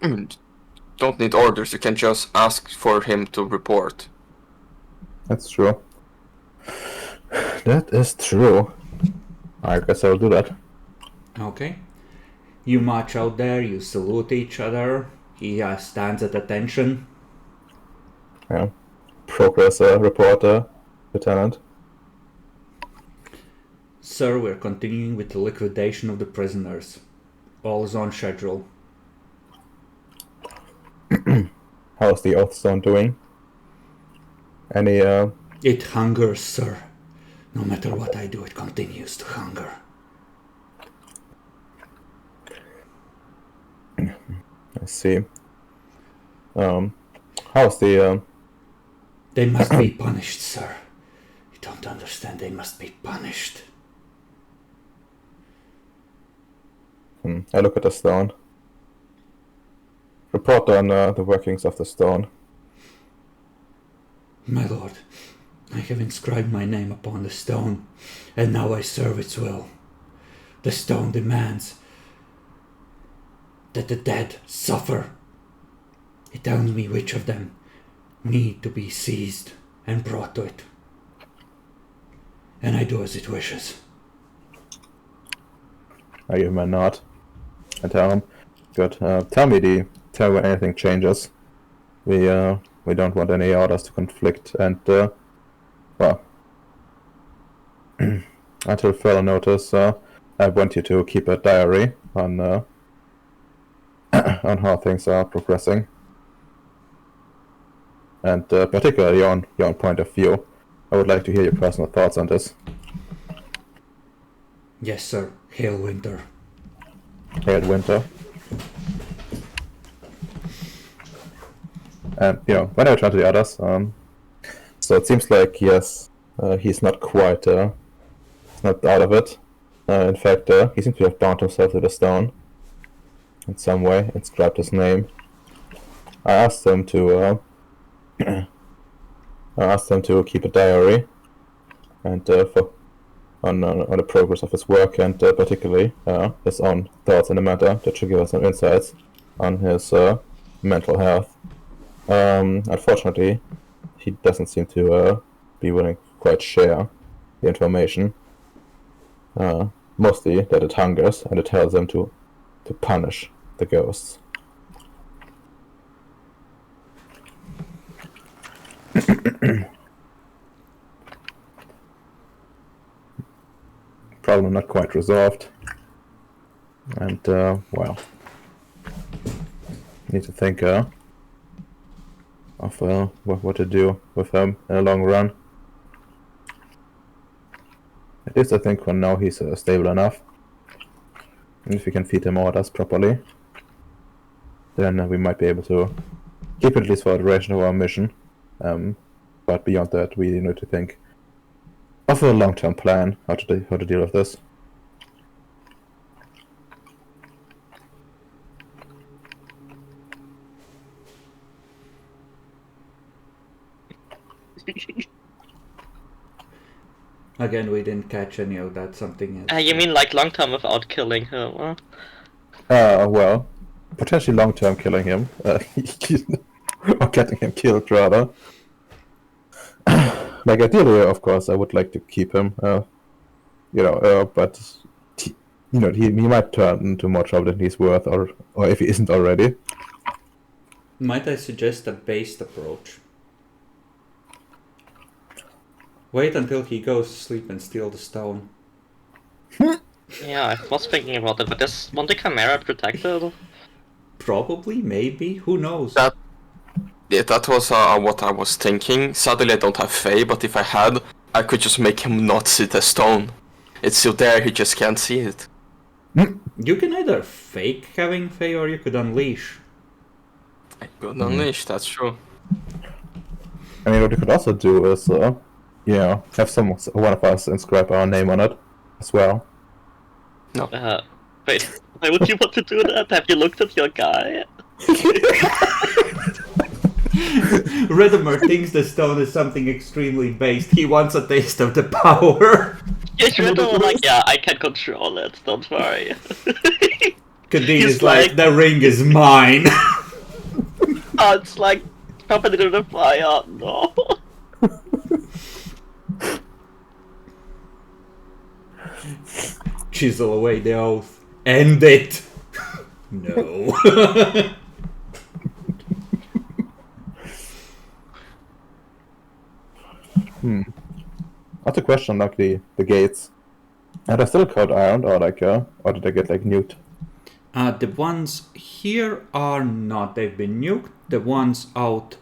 Don't need orders, you can just ask for him to report. That's true. That is true. I guess I'll do that. Okay. You march out there, you salute each other. He stands at attention. Yeah. Progress reporter, Lieutenant. Sir, we're continuing with the liquidation of the prisoners. All is on schedule. How's the Oathstone doing? Any It hungers, sir. No matter what I do, it continues to hunger. I see. How's the They must be punished, sir. You don't understand, they must be punished. I look at the stone. Report on the workings of the stone. My lord, I have inscribed my name upon the stone, and now I serve its will. The stone demands that the dead suffer. It tells me which of them need to be seized and brought to it. And I do as it wishes. I give him a nod and tell him, "Good. Tell me when anything changes. We don't want any orders to conflict, and well, until further notice, I want you to keep a diary on on how things are progressing, and particularly on your own point of view. I would like to hear your personal thoughts on this." Yes, sir. Hail Winter. Hail Winter. And when I return to the others, so it seems like yes, he's not quite not out of it. In fact, he seems to have bound himself to the stone in some way, inscribed his name. I asked him to keep a diary and on the progress of his work, and particularly his own thoughts in the matter that should give us some insights on his mental health. Unfortunately, he doesn't seem to be willing to quite share the information. Mostly that it hungers and it tells them to punish the ghosts. Problem not quite resolved. And, well, need to think of what to do with him in the long run. At least I think for now he's stable enough. And if we can feed him orders properly, then we might be able to keep it at least for the duration of our mission. But beyond that, we need to think of a long-term plan, how to deal with this. Again, we didn't catch any of that. Something else. You mean like long term without killing him? Huh? Well, potentially long-term killing him, or getting him killed rather. Like ideally, of course, I would like to keep him. But he might turn into more trouble than he's worth, or if he isn't already. Might I suggest a based approach? Wait until he goes to sleep and steal the stone. Yeah, I was thinking about it, but is Monte Chimera protected? Probably, maybe, who knows? That was what I was thinking. Sadly, I don't have Fae, but if I had, I could just make him not see the stone. It's still there, he just can't see it. You can either fake having Fae or you could unleash. I could unleash, that's true. I mean, what you could also do is, have one of us inscribe our name on it as well. No. Wait, why would you want to do that? Have you looked at your guy? Redimer thinks the stone is something extremely based. He wants a taste of the power. Yeah, Riddle, like, yeah, I can control it, don't worry. Kadeen is like, the ring is mine. Oh, it's like, properly to the fire, no. Chisel away the oath. End it. No. That's a question, like the gates. Are they still code iron, or or did they get nuked? The ones here are not. They've been nuked. The ones out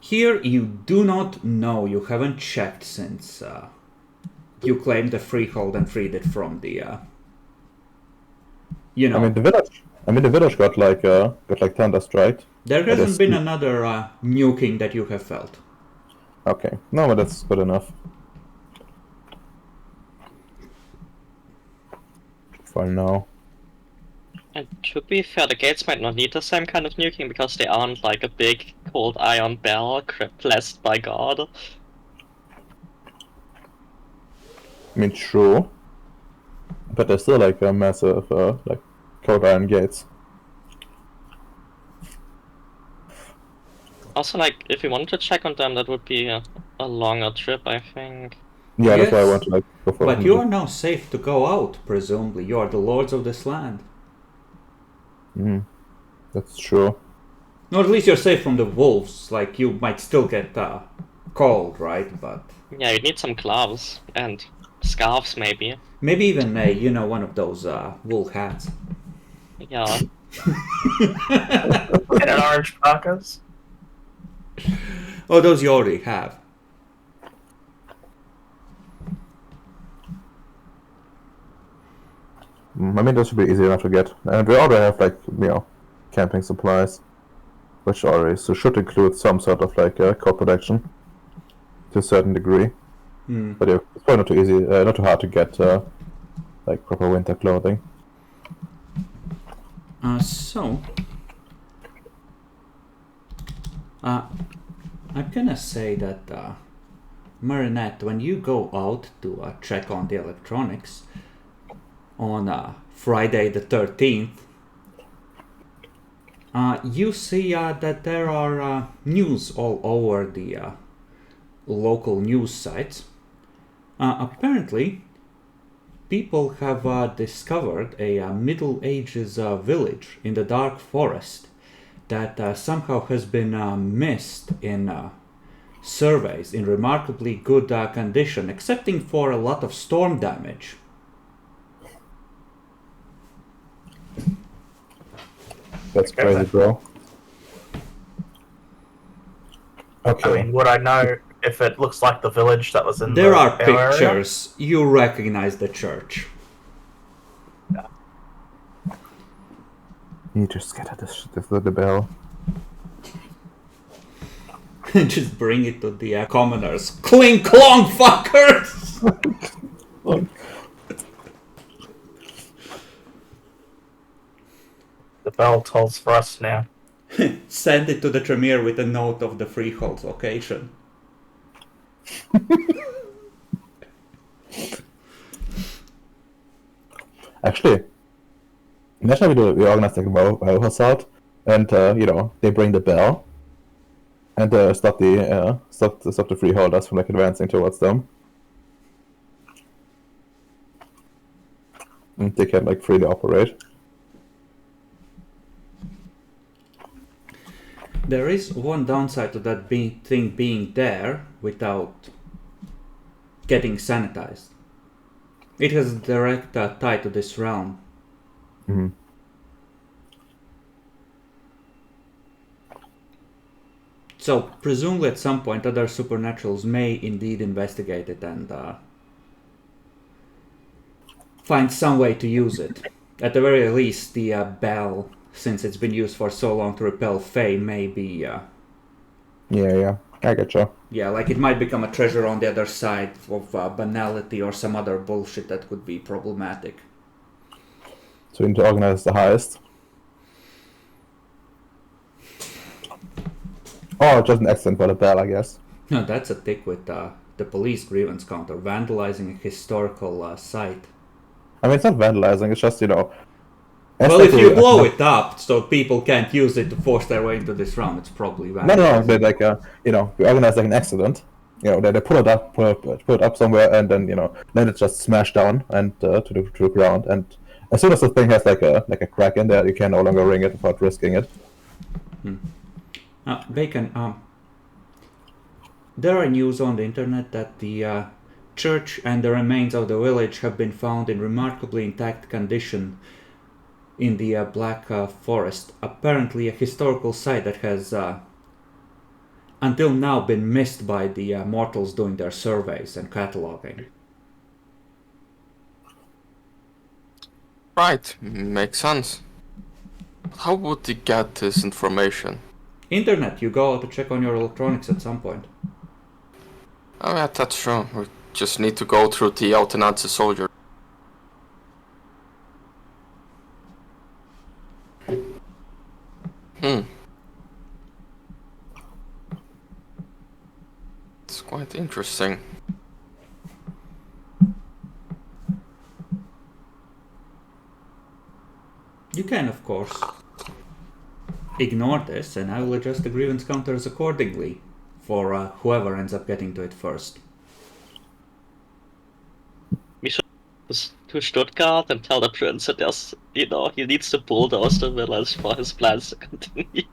here, you do not know. You haven't checked since you claimed the freehold and freed it from the. You know. I mean the village got thunderstruck. There hasn't been another nuking that you have felt. Okay, no, but that's good enough. For now. And to be fair, the gates might not need the same kind of nuking because they aren't like a big cold iron bell blessed by God. I mean, true. But they're still a massive cold iron gates. Also, like, if you wanted to check on them, that would be a longer trip, I think. Yeah, that's why I Yes, want to like go for. but you are now safe to go out, presumably. You are the lords of this land. That's true. No, at least you're safe from the wolves. Like, you might still get cold, right? But Yeah, you need some gloves and scarves, maybe. maybe even one of those wool hats. Yeah. And an orange parkas. Oh, those you already have. I mean, that should be easy enough to get. And we already have, like, camping supplies, which already should include some sort of, like, coat protection to a certain degree. But yeah, it's probably not too easy, not too hard to get, like, proper winter clothing. So, I'm gonna say that, Marinette, when you go out to check on the electronics on Friday the 13th, you see that there are news all over the local news sites. Apparently, people have discovered a Middle Ages village in the dark forest that somehow has been missed in surveys in remarkably good condition, excepting for a lot of storm damage. That's crazy, bro. Okay. I mean, would I know if it looks like the village that was in There the are our area? pictures. You recognize the church. You just get at the bell. Just bring it to the commoners. Cling clong, fuckers! The bell tolls for us now. Send it to the Tremere with a note of the freehold location. Actually, imagine we organize like a bio assault, and they bring the bell, and stop the freeholders from like advancing towards them. And they can like freely operate. There is one downside to that thing being there without getting sanitized. It has a direct tie to this realm. Mm-hmm. So, presumably at some point other supernaturals may indeed investigate it and find some way to use it. At the very least, the bell, since it's been used for so long to repel Fae, may be... Yeah, I getcha. Yeah, like it might become a treasure on the other side of banality or some other bullshit that could be problematic. So we need to organize the heist. Oh, just an accident for the bell, I guess. No, that's a tick with the police grievance counter, vandalizing a historical site. I mean, it's not vandalizing, it's just, Well, if you blow it up so people can't use it to force their way into this realm, it's probably vandalizing. No, they like, we organize like an accident. They pull it up somewhere, and then, let it just smash down and to the ground. And as soon as the thing has like a crack in there, you can no longer ring it without risking it. Bacon, there are news on the internet that the church and the remains of the village have been found in remarkably intact condition in the Black Forest. Apparently a historical site that has until now been missed by the mortals doing their surveys and cataloging. Right, makes sense. How would they get this information? Internet, you go out to check on your electronics at some point. Oh yeah, that's true. We just need to go through the Altenanza soldier. It's quite interesting. You can, of course, ignore this, and I will adjust the grievance counters accordingly for whoever ends up getting to it first. to Stuttgart and tell the prince that there's, he needs to bulldoze the village for his plans to continue.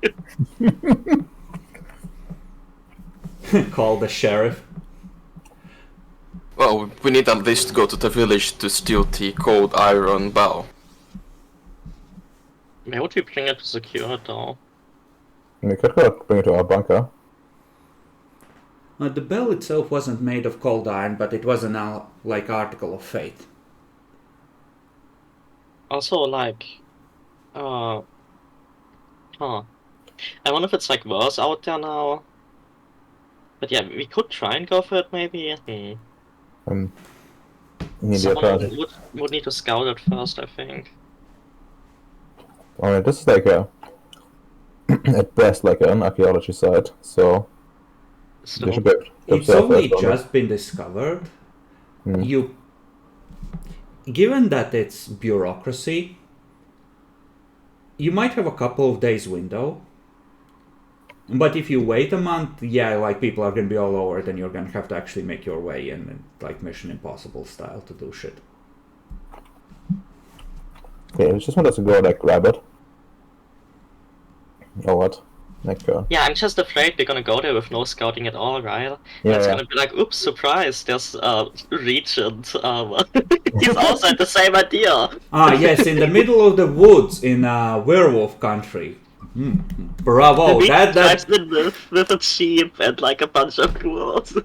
Call the sheriff. Well, we need at least go to the village to steal the cold iron bow. Where would we bring it to secure it, though? We could go bring it to our bunker. The bell itself wasn't made of cold iron, but it was an article of faith. Also, I wonder if it's worse out there now. But yeah, we could try and go for it, maybe. Someone would need to scout it first, I think. I mean, this is at best an archaeology site, so Still. It's only just been discovered. Given that it's bureaucracy, you might have a couple of days window. But if you wait a month, people are gonna be all over it, and you're gonna have to actually make your way in, Mission Impossible style, to do shit. Okay, I just want us to go grab it. Or what? Yeah, I'm just afraid we're gonna go there with no scouting at all, right? Yeah, It's gonna be oops, surprise, there's Regent. He's also had the same idea. Yes, in the middle of the woods in werewolf country. Bravo! Drives in with a sheep and a bunch of ghouls.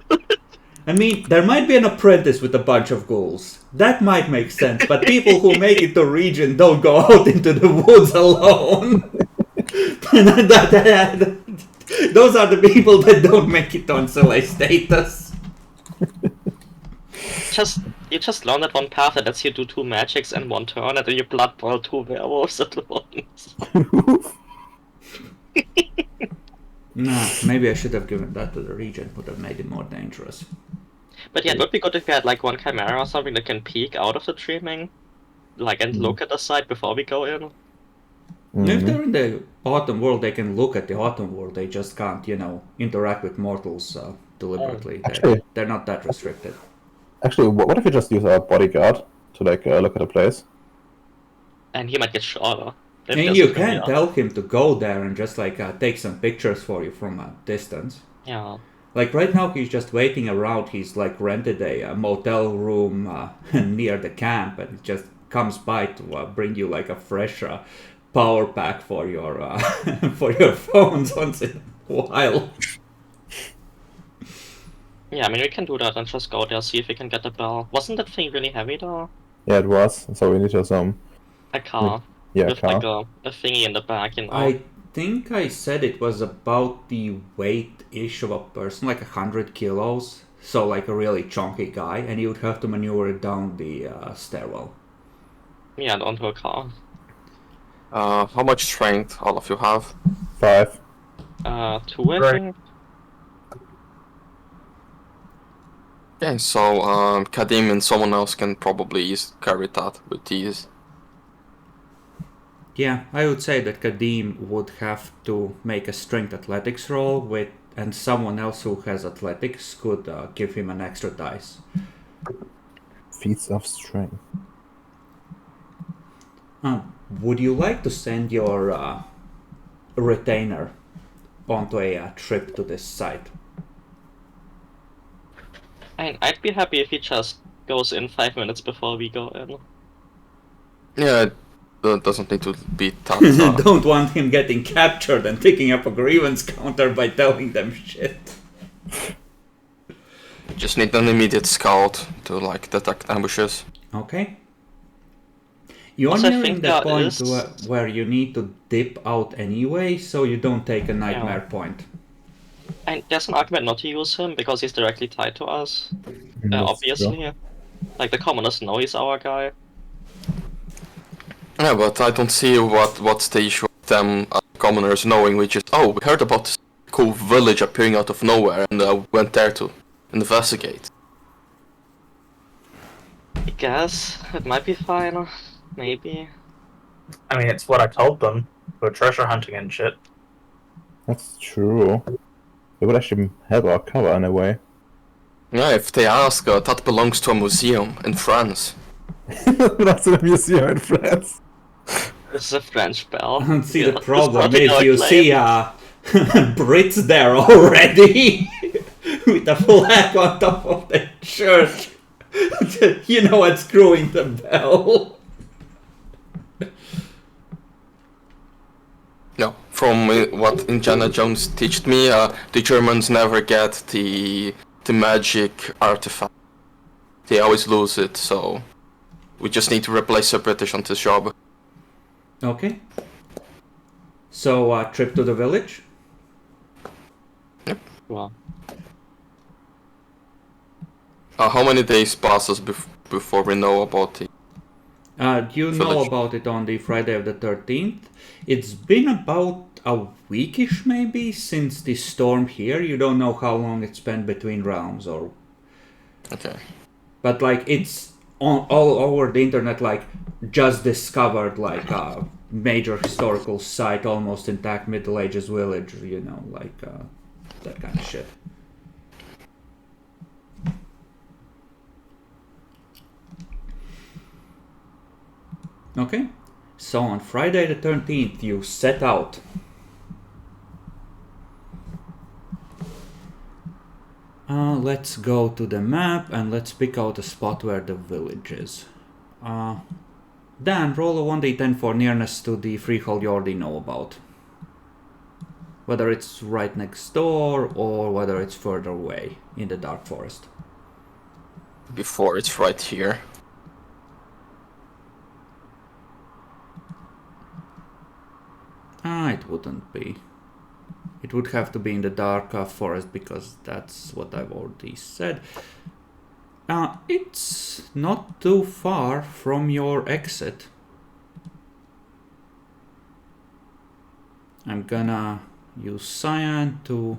I mean, there might be an apprentice with a bunch of ghouls. That might make sense, but people who make it to Region don't go out into the woods alone. Those are the people that don't make it on Soleil status. You just learn that one path that lets you do 2 magics in 1 turn, and then you blood boil 2 werewolves at once. Maybe I should have given that to the Regent, would have made it more dangerous. But yeah, it would be good if we had 1 chimera or something that can peek out of the dreaming, and look at the site before we go in. If they're in the autumn world, they can look at the autumn world. They just can't, interact with mortals deliberately. They're not that restricted. Actually, what if we just use our bodyguard to look at the place? And he might get shorter. And you can tell him to go there and just take some pictures for you from a distance. Yeah. Right now he's just waiting around. He's rented a motel room near the camp, and just comes by to bring you a fresh power pack for your for your phones once in a while. Yeah, I mean, we can do that and just go there, see if we can get the bell. Wasn't that thing really heavy, though? Yeah, it was. So we need to a car. Yeah, with car. A thingy in the back, I think I said it was about the weight-ish of a person, 100 kilos. So a really chunky guy, and you would have to maneuver it down the stairwell. Yeah, and onto a car. How much strength all of you have? 5. 2, I think. Okay, so Kadim and someone else can probably carry that with ease. Yeah, I would say that Kadim would have to make a strength athletics roll and someone else who has athletics could give him an extra dice. Feats of strength. Would you like to send your retainer onto a trip to this site? I'd be happy if he just goes in 5 minutes before we go in. Yeah, it doesn't need to be that. Don't want him getting captured and picking up a grievance counter by telling them shit. Just need an immediate scout to detect ambushes. Okay. You're nearing the point where you need to dip out anyway, so you don't take a nightmare point. And there's an argument not to use him, because he's directly tied to us. Obviously. True. The commoners know he's our guy. Yeah, but I don't see what's the issue with them commoners knowing we heard about this cool village appearing out of nowhere and went there to investigate. I guess it might be fine. Maybe. I mean, it's what I told them. We're treasure hunting and shit. That's true. It would actually help our cover in a way. Yeah, if they ask, that belongs to a museum in France. That's in a museum in France. This is a French bell. See, the Yeah, problem starting is our you claim. see Brits there already with the flag on top of the church. You know what's screwing the bell. No, from what Indiana Jones taught me, the Germans never get the magic artifact. They always lose it, so we just need to replace the British on this job. Okay. So, trip to the village? Well, How many days passes before we know about it? You know Village. about it on the Friday of the 13th. It's been about a weekish maybe since the storm here. You don't know how long it's spent between realms or... Okay. But like it's on all over the internet, like just discovered like a major historical site, almost intact Middle Ages village, you know, like that kind of shit. Okay, so on Friday the 13th you set out. Let's go to the map and let's pick out a spot where the village is. Dan, roll a 1d10 for nearness to the freehold you already know about. Whether it's right next door or whether it's further away in the dark forest. Before it's right here. It wouldn't be. It would have to be in the dark forest because that's what I've already said. It's not too far from your exit. I'm gonna use cyan to...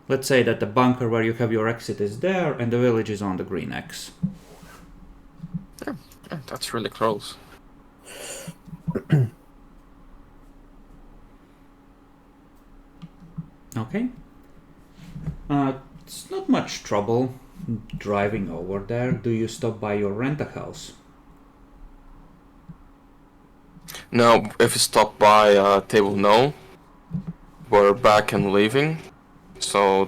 Let's say that the bunker where you have your exit is there and the village is on the green X. Yeah, that's really close. Okay. It's not much trouble driving over there. Do you stop by your rent-a-house? Now, if we stop by, they will know we're back and leaving. So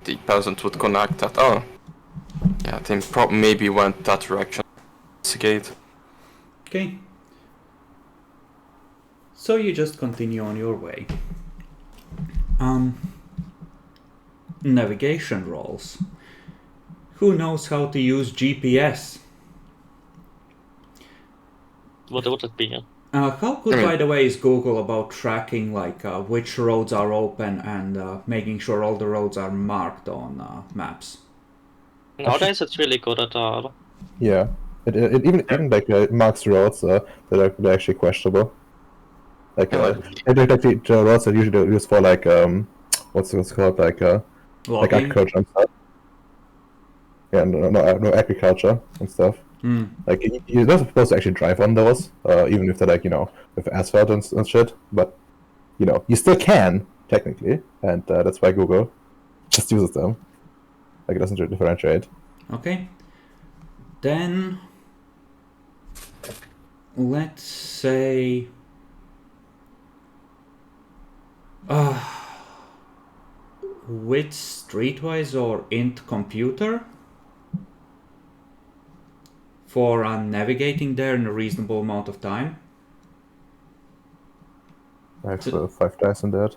the peasant would connect that. Oh, yeah, they maybe went that direction. Investigate. Okay. So you just continue on your way. Navigation rolls. Who knows how to use GPS? what would it be? How good, by the way, is Google about tracking like which roads are open and making sure all the roads are marked on maps? Nowadays, it's really good at that. Yeah, it even like marks roads that are actually questionable. Like the roads are usually used for like what's it called like Logging? agriculture and stuff. Yeah, no agriculture and stuff. Like you're not supposed to actually drive on those, even if they're like with asphalt and shit. But you still can technically, and that's why Google just uses them. Like it doesn't differentiate. Okay. Then let's say with Streetwise or int computer for navigating there in a reasonable amount of time. I have 5 dice in that.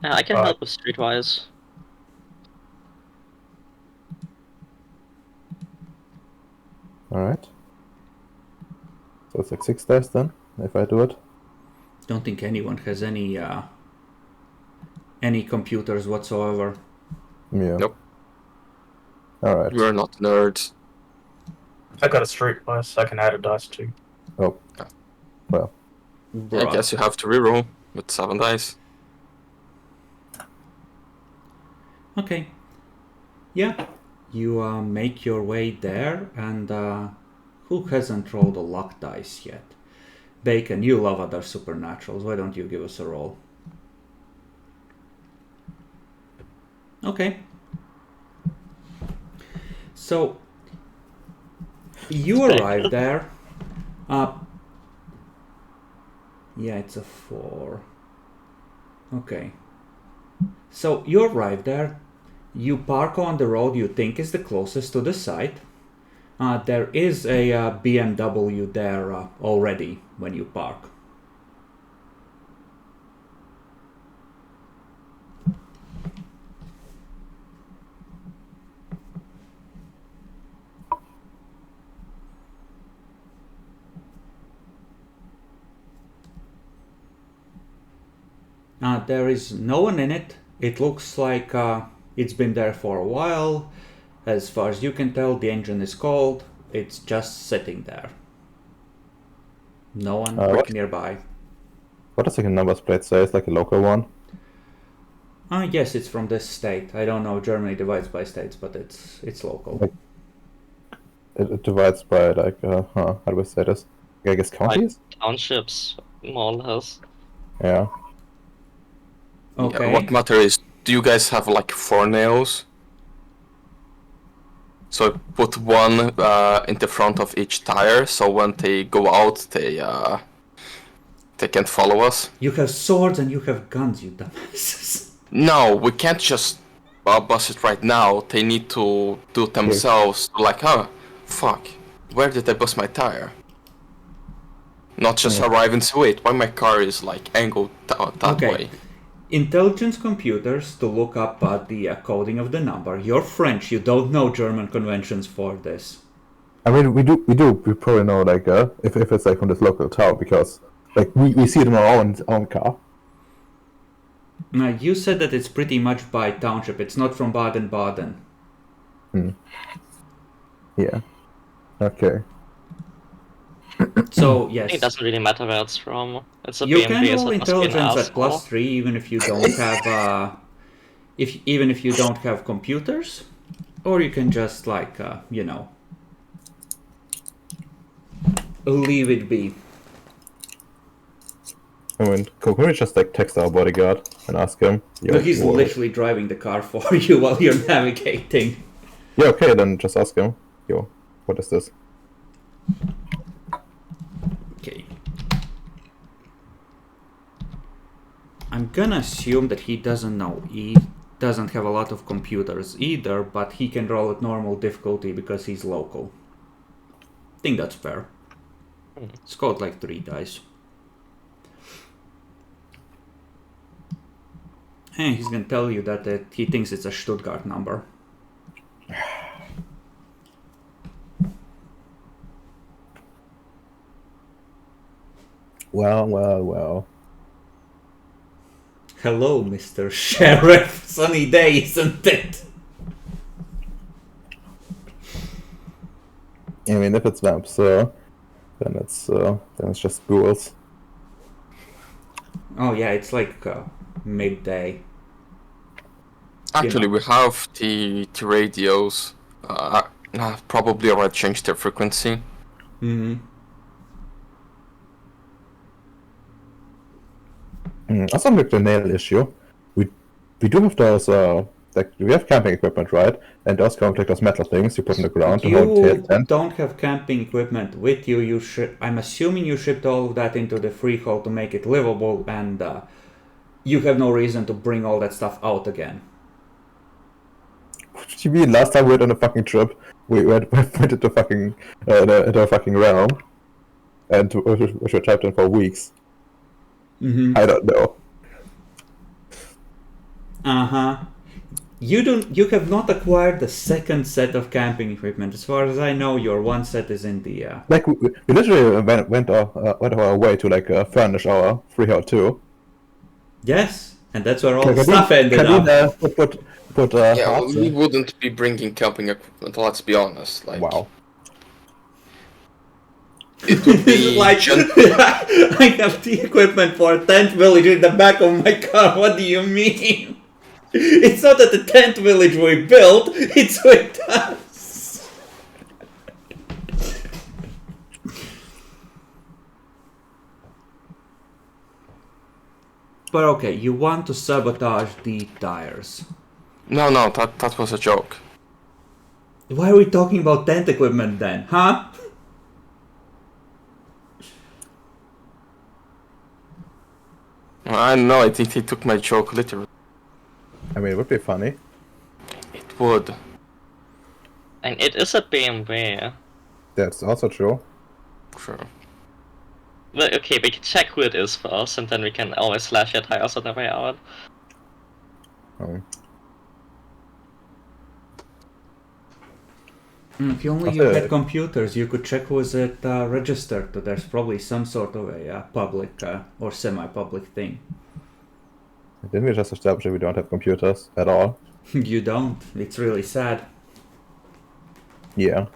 I can help with Streetwise. Alright. So it's like 6 dice then, if I do it. Don't think anyone has any computers whatsoever. Yeah. Nope. Alright. We're not nerds. I got a Streetwise. I can add a dice too. Oh. Well. I guess you have to reroll with 7 dice. Okay. Yeah. You make your way there, and who hasn't rolled a luck dice yet? Bacon, you love other supernaturals. Why don't you give us a roll? Okay. So, You arrive there. Yeah, it's a 4. Okay. So you arrive there. You park on the road you think is the closest to the site. There is a BMW there already when you park. There is no one in it. It looks like it's been there for a while. As far as you can tell, the engine is cold. It's just sitting there. No one nearby. What does like a number plate say? It's like a local one. Yes, it's from this state. I don't know. Germany divides by states, but it's local. Like, it divides by like how do we say this? I guess counties. Like townships, more or less. Yeah. Okay. Yeah, what matter is, do you guys have like 4 nails? So I put one in the front of each tire, so when they go out, they can't follow us. You have swords and you have guns, you dumbasses. No, we can't just bust it right now. They need to do it themselves. Like, oh, fuck, where did I bust my tire? Not just arrive and say, wait, why my car is like angled that way? Intelligence computers to look up the coding of the number. You're French, you don't know German conventions for this. I mean, we probably know like if it's like from this local town because like we see it in our own car. Now you said that it's pretty much by township. It's not from Baden-Baden. Yeah. Okay. So yes, It doesn't really matter where it's from. It's a you BMW, can so roll it must be an intelligence at asshole. +3 even if you don't have even if you don't have computers, or you can just like leave it be. I mean, can we just like text our bodyguard and ask him? No, he's literally driving the car for you while you're navigating. Yeah, okay, then just ask him. Yo, what is this? Okay. I'm gonna assume that he doesn't know. He doesn't have a lot of computers either, but he can roll at normal difficulty because he's local. I think that's fair. It's got like 3 dice. And he's gonna tell you that he thinks it's a Stuttgart number. Well. Hello, Mr. Sheriff. Sunny day, isn't it? I mean, if it's vamps, then it's just ghouls. Oh yeah, it's like midday. Actually, we have the radios. Probably already changed their frequency. That's not like the nail issue. We do have those like we have camping equipment, right? And those come like those metal things you put in the ground to hold You tent. don't have camping equipment with you. I'm assuming you shipped all of that into the freehold to make it livable, and you have no reason to bring all that stuff out again. What do you mean? Last time we went on a fucking trip, we went into fucking into a fucking realm, and we were trapped in for weeks. I don't know. You have not acquired the second set of camping equipment. As far as I know, your one set is in the Like we literally went our way to like furnish our freehold too. Yes, and that's where all the stuff ended up. Yeah, hearts we in. wouldn't be bringing camping equipment. Let's be honest. Like, Wow. it would be Like, I have the equipment for a tent village in the back of my car. What do you mean? It's not that the tent village we built, it's with us. But okay, you want to sabotage the tires. No, that was a joke. Why are we talking about tent equipment then, huh? I don't know, I think he took my joke literally. I mean, it would be funny. It would. And it is a BMW. That's also true. Sure. Well, okay, we can check who it is first, and then we can always slash your tires on the way out. If you only you had computers, you could check who is it registered to. There's probably some sort of a public or semi-public thing. Didn't we just establish that we don't have computers at all? You don't. It's really sad. Yeah.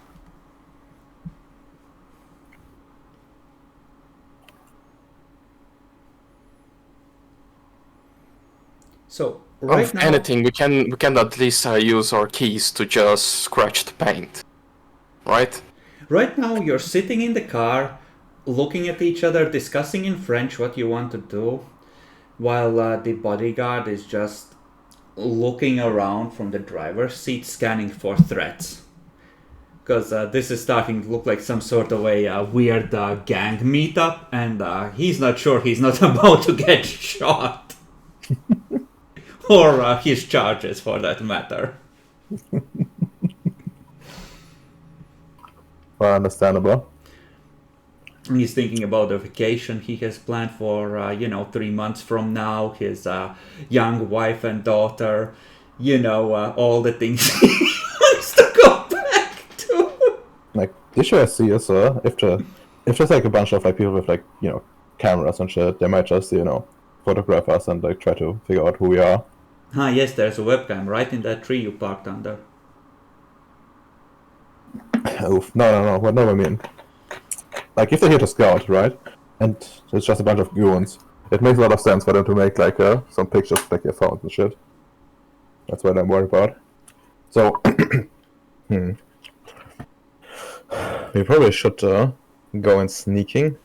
So Right right now, anything, we can at least use our keys to just scratch the paint. Right? right now you're sitting in the car, looking at each other, discussing in French what you want to do, while the bodyguard is just looking around from the driver's seat, scanning for threats. Because this is starting to look like some sort of a weird gang meetup, and he's not sure he's not about to get shot. Or his charges, for that matter. Well, understandable. He's thinking about the vacation he has planned for, 3 months from now, his young wife and daughter, all the things he wants to go back to. Like, the issue I see is, if there's like a bunch of like people with like, cameras and shit, they might just, photograph us and like try to figure out who we are. Ah, yes, there's a webcam right in that tree you parked under. Oof. No. What do I mean? Like, if they're here to scout, right? And it's just a bunch of goons, it makes a lot of sense for them to make like some pictures of like their phones and shit. That's what I'm worried about. So, we probably should go in sneaking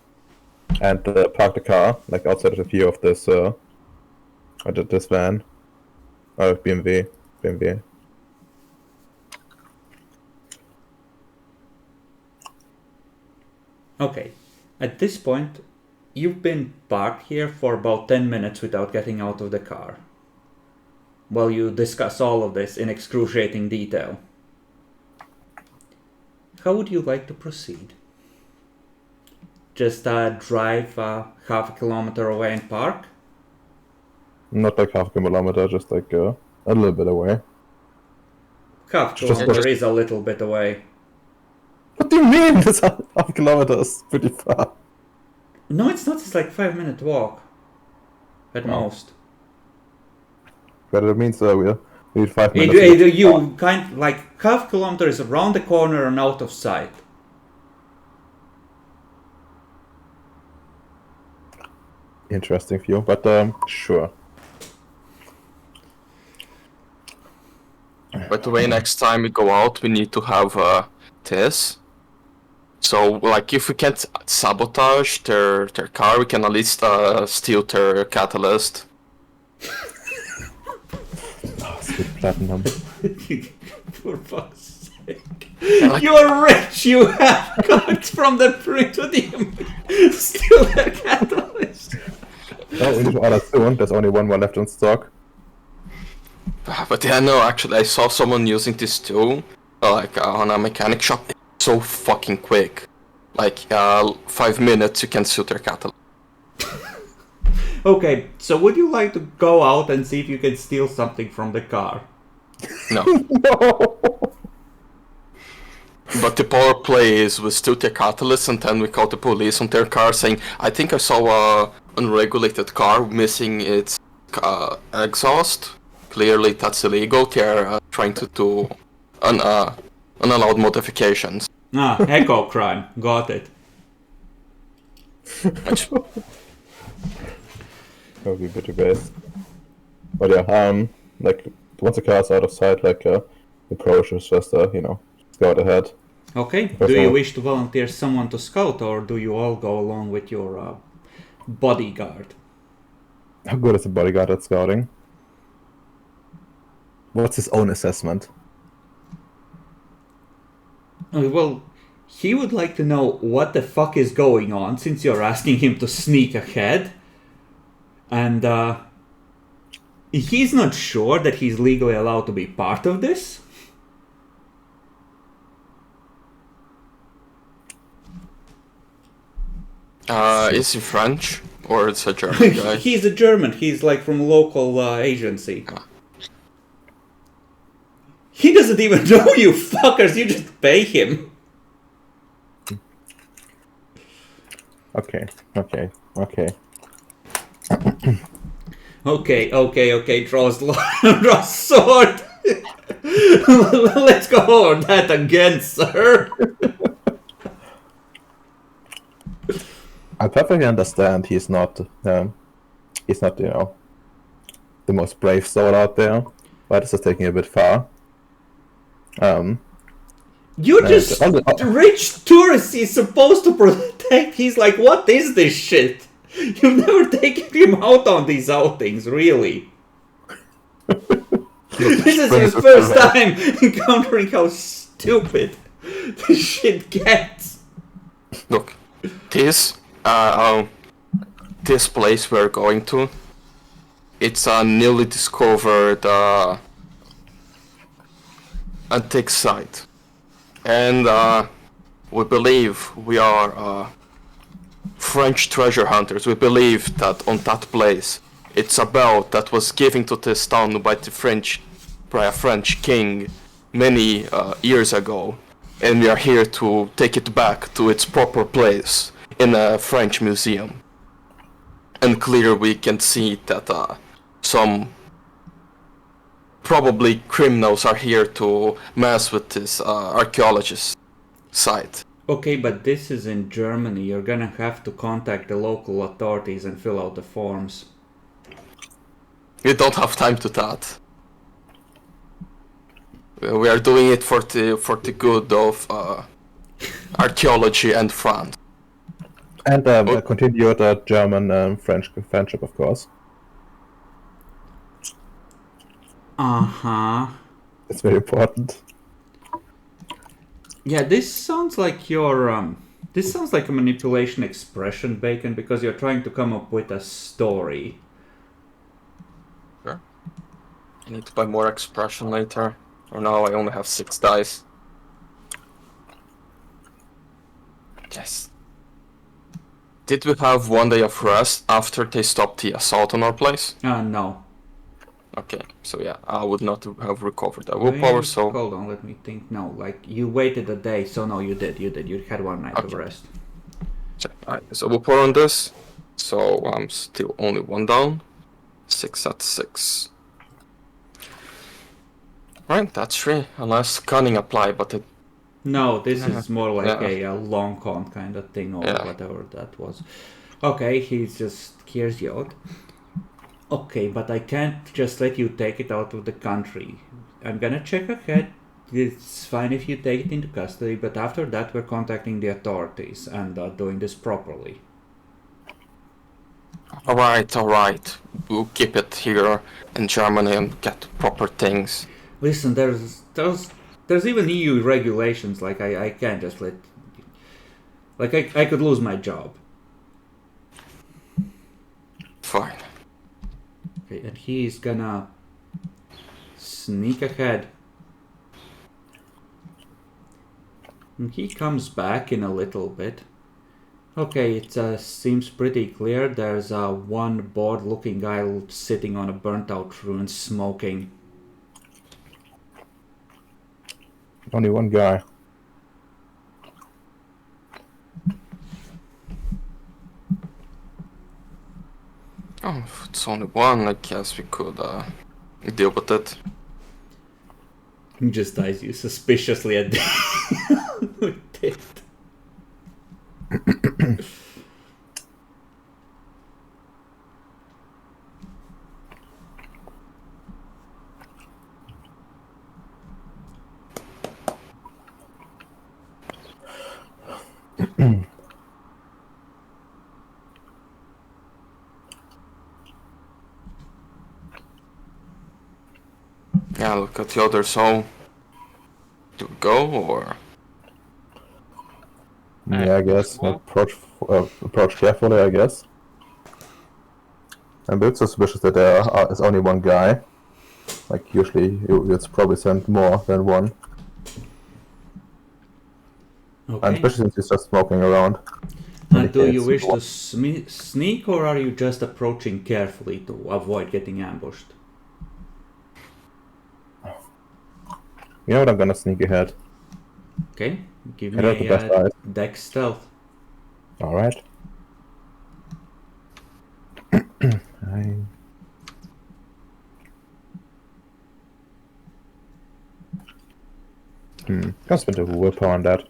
and park the car like outside of the view of this this van. BMW. Okay, at this point, you've been parked here for about 10 minutes without getting out of the car, while you discuss all of this in excruciating detail. How would you like to proceed? Just drive half a kilometer away and park? Not like half a kilometer, just like a little bit away. Half kilometer is a little bit away. What do you mean? This half a kilometer is pretty far. No, it's not. It's like 5-minute walk. At most. But it means we need 5 minutes. You like half kilometer is around the corner and out of sight. Interesting view, but sure. By the way, next time we go out, we need to have this. So, like, if we can't sabotage their car, we can at least steal their catalyst. Sweet platinum. For fuck's sake. You're rich, you have cards from the print. What do you mean? Steal their catalyst. Oh, we need to order soon. There's only one more left in stock. But yeah, no, actually, I saw someone using this too, like on a mechanic shop. It's so fucking quick. Like, 5 minutes you can suit their catalyst. Okay, so would you like to go out and see if you can steal something from the car? No. No. But the power play is we steal their catalyst and then we call the police on their car saying, I think I saw a unregulated car missing its exhaust. Clearly that's illegal. They're trying to do unallowed modifications. Ah, echo crime. Got it. Which, That would be pretty base. But yeah, like once the car's out of sight, like the approach is just scout ahead. Okay, do you wish to volunteer someone to scout, or do you all go along with your bodyguard? How good is the bodyguard at scouting? What's his own assessment? Well, he would like to know what the fuck is going on since you're asking him to sneak ahead. And he's not sure that he's legally allowed to be part of this. Is he French or it's a German guy? He's a German. He's like from local agency. He doesn't even know you fuckers. You just pay him. Okay. Okay. Draws sword. Let's go over that again, sir. I perfectly understand he's not, the most brave sword out there, but this is taking a bit far. You're just rich tourist he's supposed to protect. He's like, what is this shit? You've never taken him out on these outings, really. This is his first time encountering how stupid this shit gets. Look, this place we're going to, it's a newly discovered antique site, and we believe we are French treasure hunters. We believe that on that place, it's a bell that was given to this town by a French king many years ago, and we are here to take it back to its proper place in a French museum. And clear we can see that some probably criminals are here to mess with this archaeologist site. Okay, but this is in Germany. You're gonna have to contact the local authorities and fill out the forms. We don't have time to that. We are doing it for the good of archaeology and France. And continued German-French friendship, of course. Uh-huh. It's very important. Yeah, this sounds like your this sounds like a manipulation expression, Bacon, because you're trying to come up with a story. Sure. I need to buy more expression later. Or now I only have 6 dice. Yes. Did we have 1 day of rest after they stopped the assault on our place? No. Okay, so yeah, I would not have recovered that willpower, so... Hold on, let me think. No, like, you waited a day, so no, you did. You had 1 night of rest. So willpower on this, so I'm still only 1 down. 6 at 6. Right, that's 3, unless cunning apply, but it... No, this is more like a long con kind of thing, or whatever that was. Okay, he just hears you out. Okay, but I can't just let you take it out of the country. I'm gonna check ahead. It's fine if you take it into custody, but after that we're contacting the authorities and doing this properly. Alright. We'll keep it here in Germany and get proper things. Listen, there's even EU regulations. Like I can't just let. Like I could lose my job. Fine. Okay, and he's gonna sneak ahead. And he comes back in a little bit. Okay, it seems pretty clear. There's one bored-looking guy sitting on a burnt-out ruin smoking. Only one guy. Oh, if it's only one, I guess we could deal with it. He just eyes you suspiciously at with it. Yeah, look at the other, so... Do we go, or... Yeah, I guess. Well, Approach carefully, I guess. I'm a bit suspicious that there is only one guy. Like, usually it's probably sent more than one. And Okay. especially since he's just smoking around. Do you Indicates wish to one. sneak, or are you just approaching carefully to avoid getting ambushed? You know what? I'm gonna sneak ahead. Okay, give I don't have me the best a eyes. dex stealth. Alright. Gonna spend a willpower on that.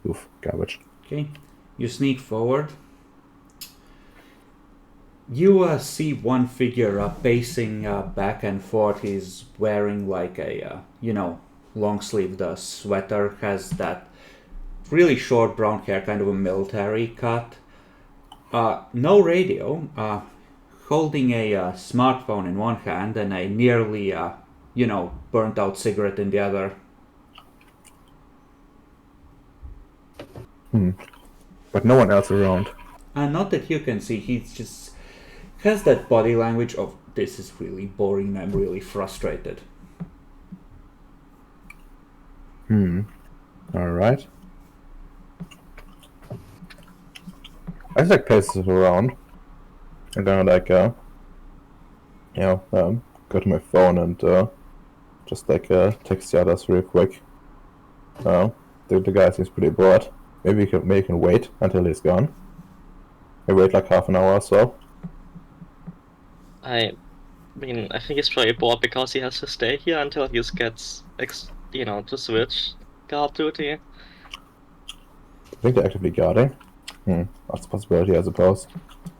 Oof, garbage. Okay, you sneak forward. You see one figure pacing back and forth. He's wearing like a, long-sleeved sweater, has that really short brown hair, kind of a military cut. No radio, holding a smartphone in one hand and a nearly, burnt out cigarette in the other. But no one else around. Not that you can see, he's just has that body language of this is really boring, I'm really frustrated. Alright. I just like paces around. I'm gonna like go to my phone and just like text the others real quick. The guy seems pretty bored. Maybe you can wait until he's gone. I wait like half an hour or so. I mean, I think he's probably bored because he has to stay here until he gets, to switch guard duty. I think they're actively guarding. That's a possibility, I suppose.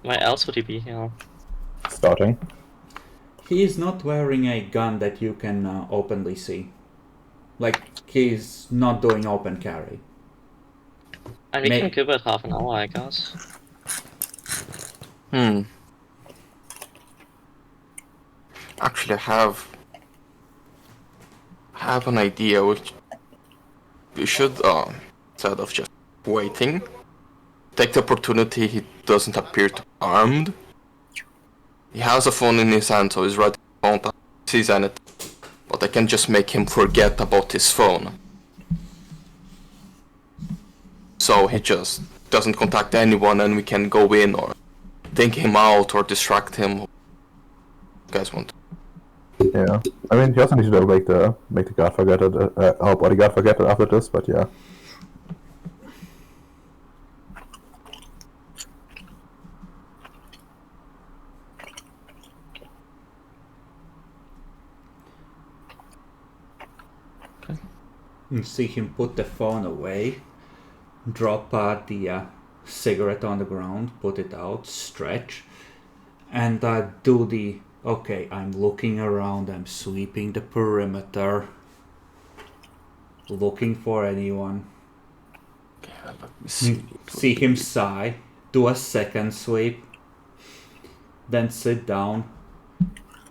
Why else would he be here? Starting. He is not wearing a gun that you can openly see. Like, he's not doing open carry. And we can give it half an hour, I guess. Actually, I have an idea. Which we should, instead of just waiting, take the opportunity he doesn't appear to be armed. He has a phone in his hand, so he's ready to contact, sees anything. But I can just make him forget about his phone. So he just doesn't contact anyone and we can go in or think him out or distract him. You guys want to? Yeah. I mean, he also needs to make the guard forget it, our bodyguard forget it after this, but yeah. You see him put the phone away, drop the cigarette on the ground, put it out, stretch, and do the, okay, I'm looking around, I'm sweeping the perimeter, looking for anyone. See him sigh, do a second sweep, then sit down,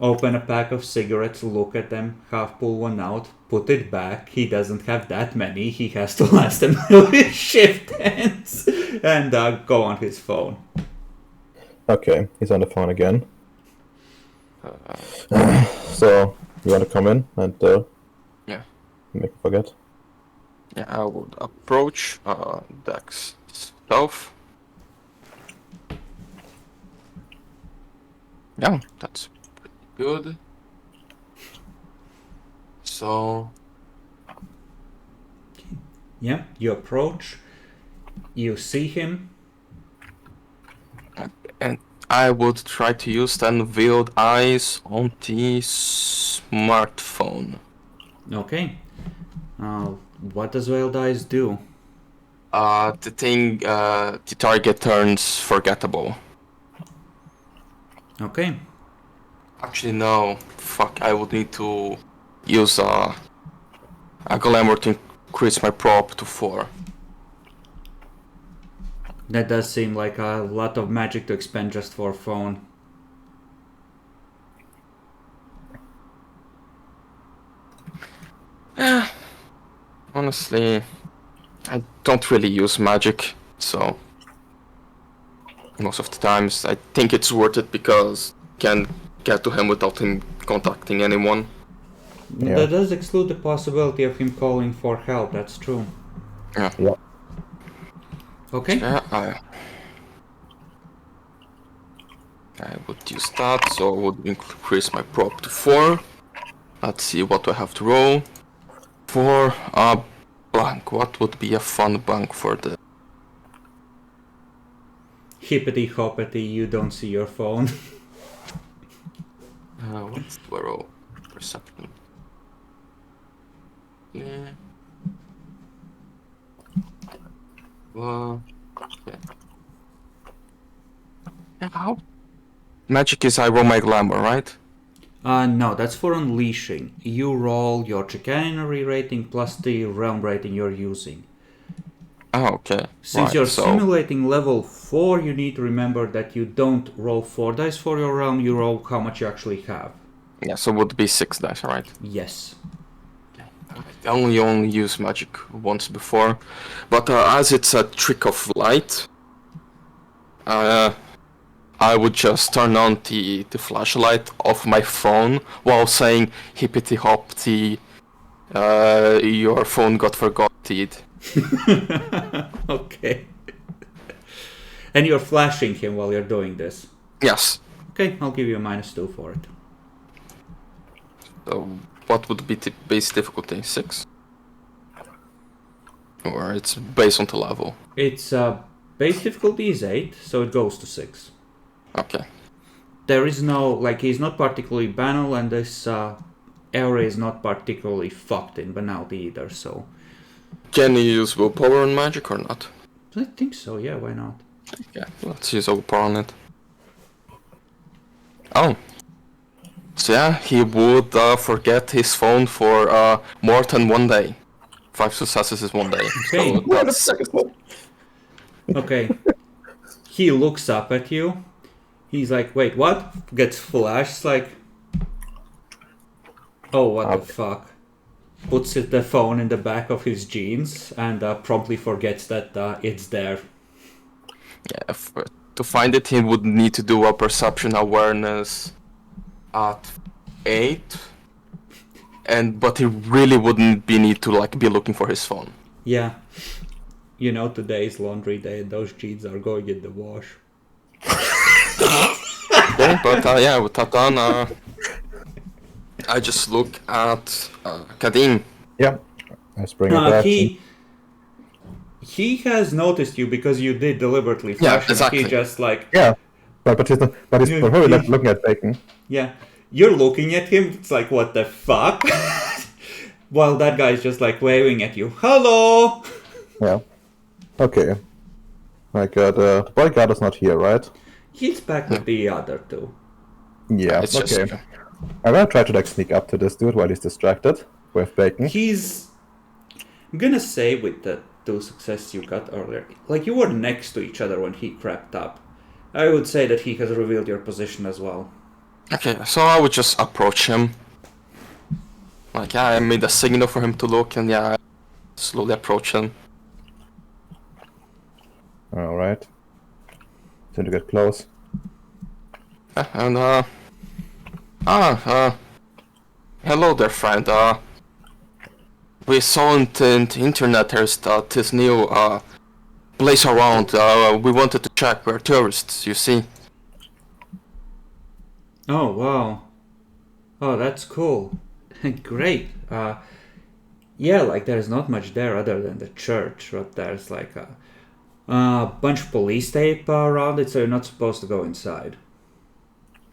open a pack of cigarettes, look at them, half pull one out, put it back. He doesn't have that many. He has to last them with his shift hands and go on his phone. Okay, he's on the phone again. So, you want to come in and Yeah. make him forget? Yeah, I would approach Dex stealth. Yeah, that's pretty good. So Yeah, you approach, you see him. and I would try to use then veiled eyes on the smartphone. Okay. What does Veiled Eyes do? The target turns forgettable. Okay. Actually, no. Fuck, I would need to use a glamour to increase my prop to 4. That does seem like a lot of magic to expend just for a phone. Honestly, I don't really use magic, so most of the times I think it's worth it because you can get to him without him contacting anyone. Yeah. That does exclude the possibility of him calling for help, that's true. Yeah. Yeah. Okay. Yeah, I would use that, so I would increase my prop to 4. Let's see what I have to roll. 4, blank. What would be a fun blank for the... Hippity hoppity, you don't see your phone. What's the roll? Perception. Yeah. Yeah. How? Magic is I roll my glamour, right? No, that's for unleashing. You roll your chicanery rating plus the realm rating you're using. Oh, okay. Since right, you're so... simulating level 4, you need to remember that you don't roll 4 dice for your realm, you roll how much you actually have. Yeah, so it would be 6 dice, right? Yes. I only used magic once before, but as it's a trick of light, I would just turn on the flashlight of my phone while saying hippity hoppity, your phone got forgotten. Okay. And you're flashing him while you're doing this. Yes. Okay, I'll give you a -2 for it. So what would be the base difficulty? 6? Or it's based on the level? It's base difficulty is 8, so it goes to 6. Okay. There is no, like, he's not particularly banal, and this area is not particularly fucked in banality either, so... Can you use willpower on magic or not? I think so, yeah, why not? Yeah, let's use willpower on it. Oh. So yeah, he would forget his phone for more than 1 day. 5 successes is 1 day. Okay. So that's... Okay. He looks up at you. He's like, wait, what? Gets flashed, like... Oh, what the fuck? Puts the phone in the back of his jeans and promptly forgets that it's there. Yeah, to find it, he would need to do a perception awareness at 8, but he really wouldn't need to be looking for his phone. Yeah. You know, today's laundry day and those jeans are going in the wash. Okay, but yeah, with that done, I just look at Kadim. Yeah. Let's bring it back. He has noticed you because you did deliberately flash him. Exactly. He just like... Yeah. But he's probably not looking at Bacon. Yeah. You're looking at him, it's like, what the fuck? While that guy's just like waving at you. Hello! Yeah. Okay. Like, the bodyguard is not here, right? He's back with the other two. Yeah, It's okay. just... I'm gonna try to like sneak up to this dude while he's distracted with Bacon. I'm gonna say with the 2 successes you got earlier, like you were next to each other when he crept up. I would say that he has revealed your position as well. Okay, so I would just approach him. Like, yeah, I made a signal for him to look, and yeah, I slowly approach him. Alright. Time to get close. And hello there, friend. We saw on the internet there's this new place around. We wanted to check. We're tourists, you see. Oh, wow. Oh, that's cool. Great. Yeah, like there's not much there other than the church, but there's like a bunch of police tape around it, so you're not supposed to go inside.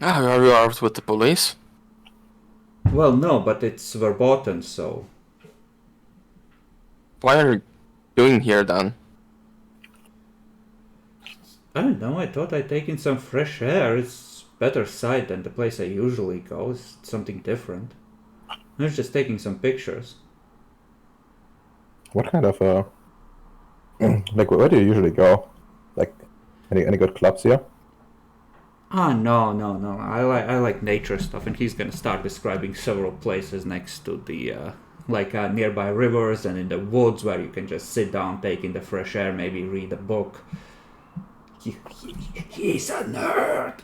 Are you armed with the police? Well, no, but it's verboten, so... Why are you doing here then? I don't know, I thought I'd take in some fresh air. It's better sight than the place I usually go. It's something different. I was just taking some pictures. What kind of like where do you usually go? Like any good clubs here? No. I like nature stuff, and he's gonna start describing several places next to the like nearby rivers and in the woods where you can just sit down, take in the fresh air, maybe read a book. He's a nerd.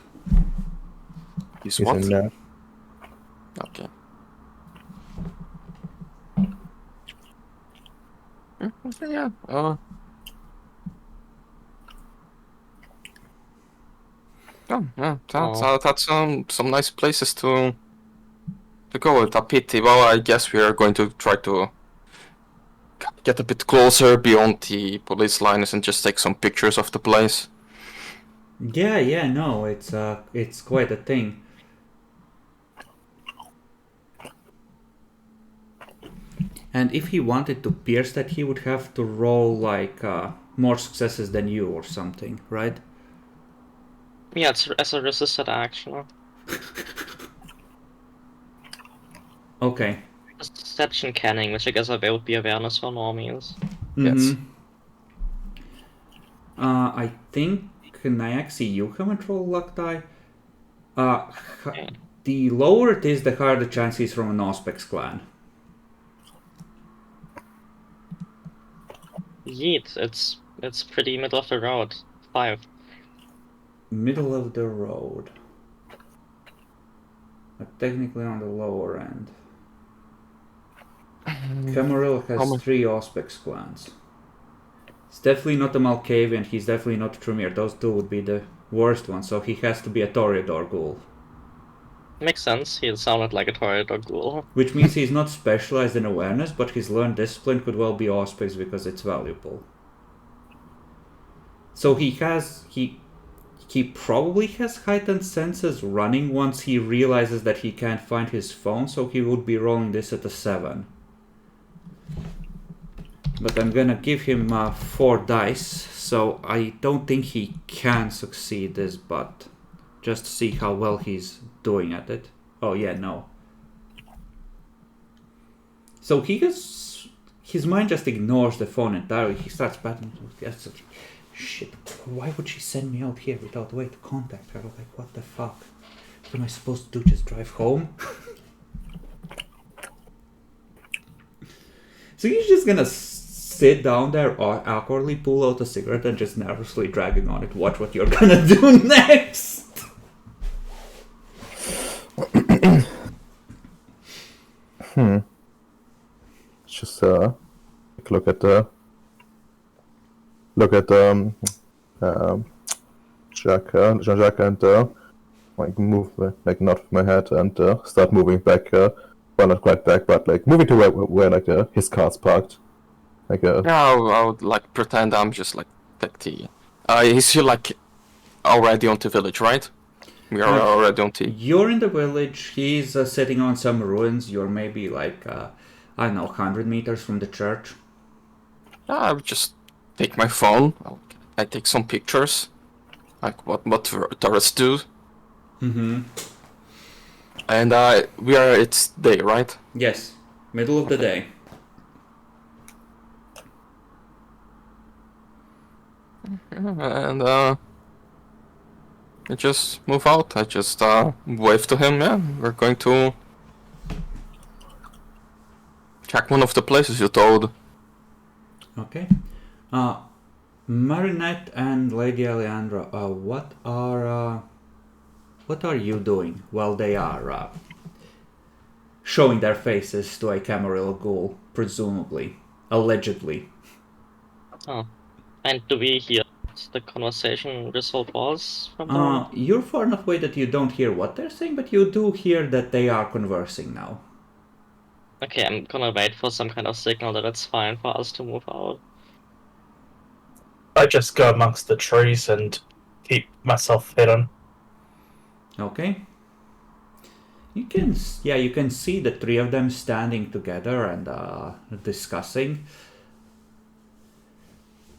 He's He's what? in there. Okay. Yeah. Yeah. That's some nice places to go. It's a pity. Well, I guess we are going to try to get a bit closer beyond the police lines and just take some pictures of the place. Yeah, no, it's quite a thing. And if he wanted to pierce that, he would have to roll like more successes than you or something, right? Yeah, it's as a resisted action. Okay. Deception canning, which I guess would be awareness for normies. Yes. I think Nyaxi, you haven't rolled luck die. Yeah. The lower it is, the higher the chance he's from an Auspex clan. Yeet, it's pretty middle of the road. 5. Middle of the road. But technically on the lower end. Camarilla has 3 Auspex clans. It's definitely not a Malkavian, he's definitely not a Tremere. Those two would be the worst ones, so he has to be a Toreador ghoul. Makes sense, he sounded like a Toreador ghoul. Which means he's not specialized in awareness, but his learned discipline could well be Auspex because it's valuable. So he probably has heightened senses running once he realizes that he can't find his phone, so he would be rolling this at a 7. But I'm gonna give him 4 dice, so I don't think he can succeed this, but just to see how well he's doing at it. Oh yeah, no. So his mind just ignores the phone entirely. He starts battling. Shit, why would she send me out here without a way to contact her? Like, what the fuck? What am I supposed to do? Just drive home? So he's just gonna sit down there, awkwardly pull out a cigarette and just nervously dragging on it. Watch what you're gonna do next! Just look at Jean-Jacques and like move like nod my head and start moving back. Well, not quite back, but like moving to where like his car's parked. Like Yeah, I would like pretend I'm just like the. Is he like already on the village, right? We are already on the. You're in the village. He's sitting on some ruins. You're maybe like I don't know, 100 meters from the church. I would just take my phone. I take some pictures, like what tourists do. Mm-hmm. And it's day, right? Yes, middle of the day. And I just move out. I just wave to him. Yeah, we're going to check one of the places you told. Okay. Marinette and Lady Alejandra, what are you doing while they are showing their faces to a Camarilla ghoul, presumably, allegedly? Oh. And do we hear what the conversation result was from them? You're far enough away that you don't hear what they're saying, but you do hear that they are conversing now. Okay, I'm gonna wait for some kind of signal that it's fine for us to move out. I just go amongst the trees and keep myself hidden. Okay. You can see the 3 of them standing together and discussing.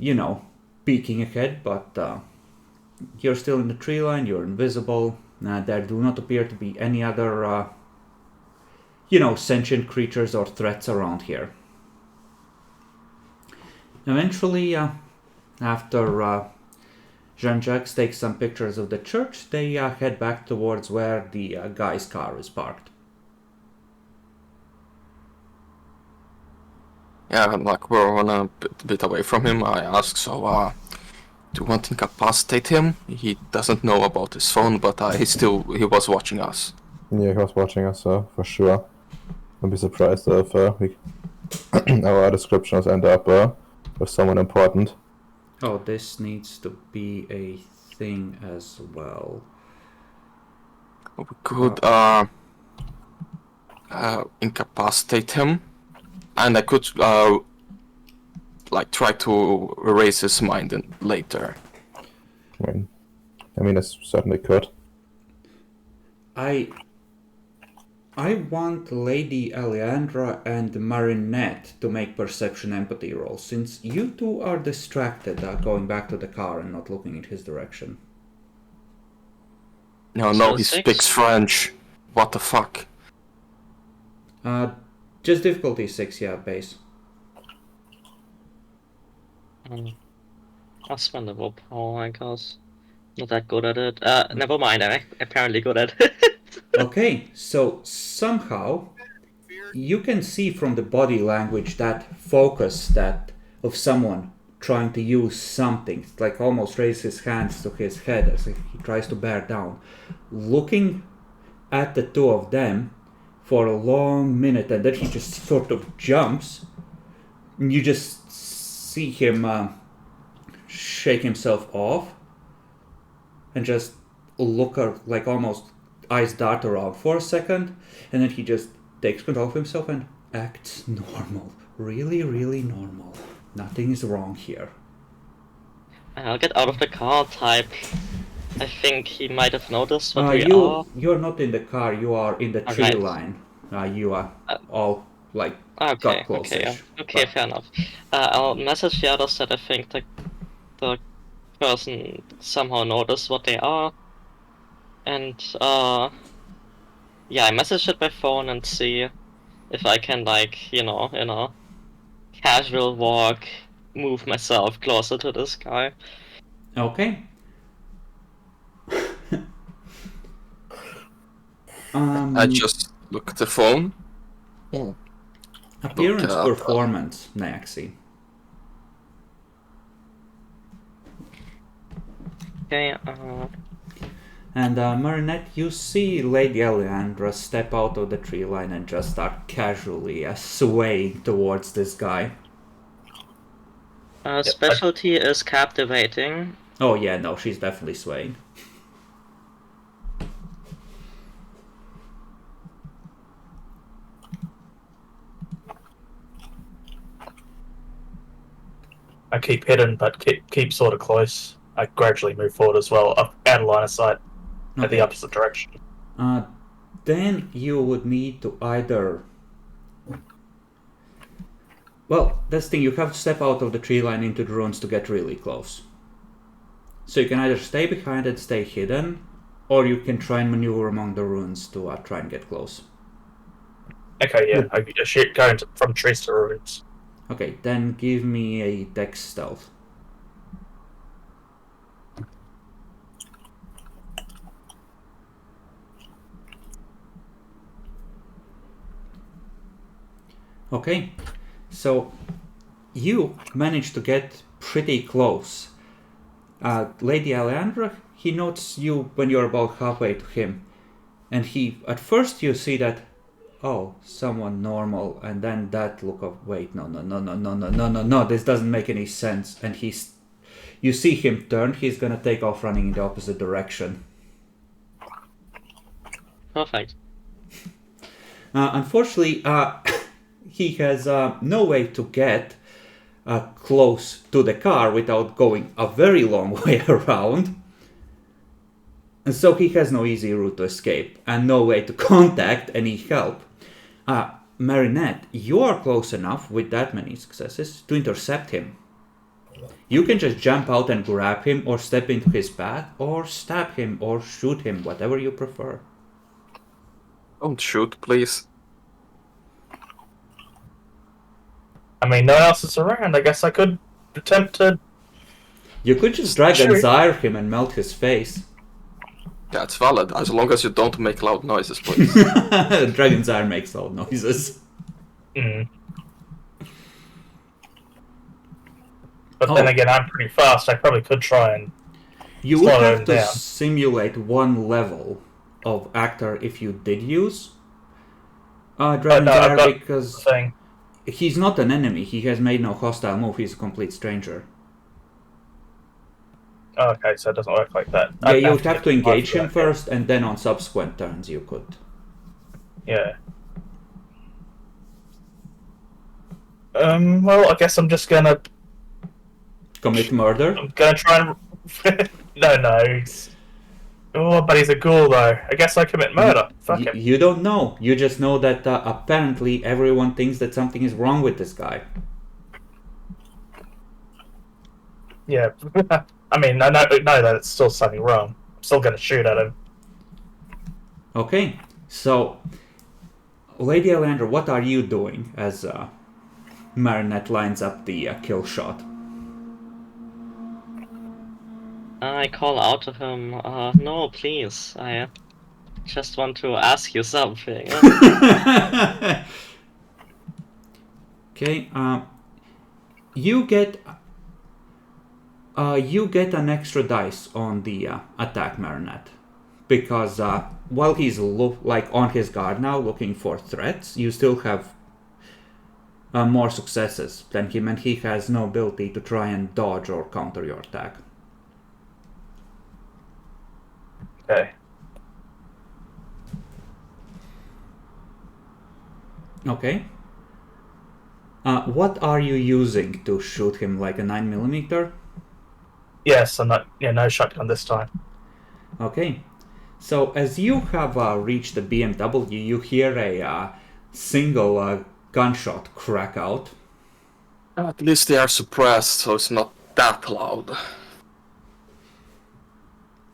You know, peeking ahead, but you're still in the tree line, you're invisible. There do not appear to be any other, sentient creatures or threats around here. Eventually, after Jean-Jacques takes some pictures of the church, they head back towards where the guy's car is parked. Yeah, like we're on a bit away from him. I ask, so do you want to incapacitate him? He doesn't know about his phone, but he was watching us. Yeah, he was watching us, for sure. Don't be surprised if our descriptions end up with someone important. Oh, this needs to be a thing as well. We could incapacitate him, and I could like try to erase his mind later. I mean, it certainly could. I want Lady Alejandra and Marinette to make perception empathy rolls, since you two are distracted going back to the car and not looking in his direction. No, So he 6? speaks French. What the fuck? Just difficulty 6, yeah, base. I'll spend a willpower, I guess. Not that good at it. Never mind, I'm apparently good at it. Okay, so somehow you can see from the body language that focus that of someone trying to use something, like almost raise his hands to his head as if he tries to bear down, looking at the two of them for a long minute, and then he just sort of jumps. You just see him shake himself off and just look like almost eyes dart around for a second, and then he just takes control of himself and acts normal. Really, really normal. Nothing is wrong here. I'll get out of the car, type. I think he might have noticed what we are. You're not in the car, you are in the tree Alright. line. You are all like Okay, got close-ish. okay, But- fair enough. I'll message the others that I think the person somehow noticed what they are. And, yeah, I message it by phone and see if I can, like, in a casual walk, move myself closer to this guy. Okay. I just look at the phone. Appearance Okay. performance, Naxi. Okay, And Marinette, you see Lady Alejandra step out of the tree line and just start casually swaying towards this guy. specialty is captivating. Oh yeah, no, she's definitely swaying. I keep hidden, but keep sort of close. I gradually move forward as well, up out of line of sight, at the Okay. opposite direction. Then you would need to either... Well, that's the thing, you have to step out of the tree line into the ruins to get really close. So you can either stay behind and stay hidden, or you can try and maneuver among the ruins to try and get close. Okay, yeah, I shoot going from trees to ruins. Okay, then give me a dex stealth. Okay, so you managed to get pretty close. Lady Alejandra, he notes you when you're about halfway to him, and at first you see that, oh, someone normal, and then that look of, wait, no, this doesn't make any sense, and you see him turn, he's gonna take off running in the opposite direction. Perfect. Unfortunately, he has no way to get close to the car without going a very long way around. And so he has no easy route to escape and no way to contact any help. Marinette, you are close enough with that many successes to intercept him. You can just jump out and grab him or step into his path or stab him or shoot him, whatever you prefer. Don't shoot, please. I mean, no one else is around. I guess I could attempt to. You could just Dragon Sure. Zyre him and melt his face. Yeah, it's valid, as long as you don't make loud noises, please. Dragon Zyre makes loud noises. Mm. But Oh. then again, I'm pretty fast. I probably could try and You would slow have him to down. simulate one level of actor if you did use But Dragon no, I've Gyre, got the because thing. he's not an enemy. He has made no hostile move. He's a complete stranger. Oh, okay, so it doesn't work like that. Yeah, I'd you would have get to the engage for him that, first, and then on subsequent turns you could. Yeah. Well, I guess I'm just gonna Commit murder? try and. No. Oh, but he's a ghoul though. I guess I commit murder. Fuck him. You don't know. You just know that apparently everyone thinks that something is wrong with this guy. Yeah. I mean, I know that it's still something wrong. I'm still gonna shoot at him. Okay, so Lady Aleandra, what are you doing as Marinette lines up the kill shot? I call out to him, no, please, I just want to ask you something. Okay, you get an extra dice on the attack, Marinette, because while he's on his guard now, looking for threats, you still have more successes than him, and he has no ability to try and dodge or counter your attack. Okay. Okay. What are you using to shoot him, like a 9mm? Yes, I'm not. Yeah, no shotgun this time. Okay. So as you have reached the BMW, you hear a single gunshot crack out. At least they are suppressed, so it's not that loud.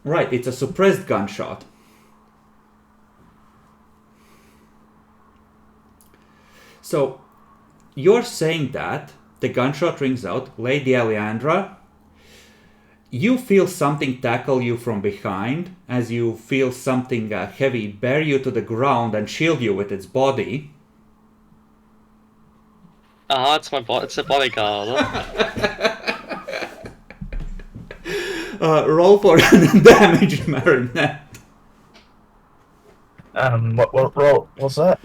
Right, it's a suppressed gunshot. So you're saying that the gunshot rings out, Lady Aleandra. You feel something tackle you from behind as you feel something heavy bear you to the ground and shield you with its body. It's it's a bodyguard. Roll for damage, Marinette. What roll was that?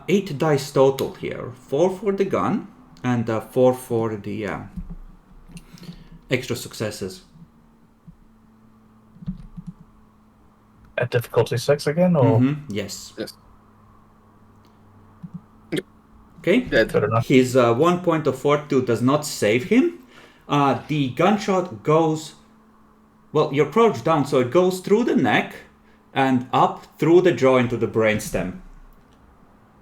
8 dice total here. 4 for the gun and 4 for the extra successes. At difficulty 6 again, or Yes. Yes. Okay. Dead. good enough? His 1 point of fortitude does not save him. The gunshot goes... Well, you're crouched down, so it goes through the neck and up through the jaw into the brainstem.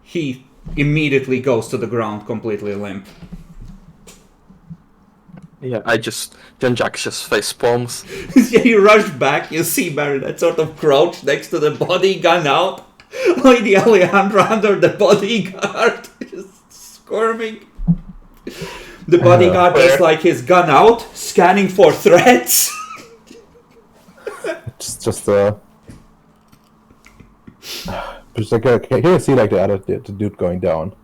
He immediately goes to the ground completely limp. Yeah, Jack just face palms. Yeah, you rush back, you see Marinette sort of crouched next to the body, gun out. Lady Aleandra under the bodyguard, just squirming. The bodyguard has like his gun out, scanning for threats. Just like can you see like the dude going down?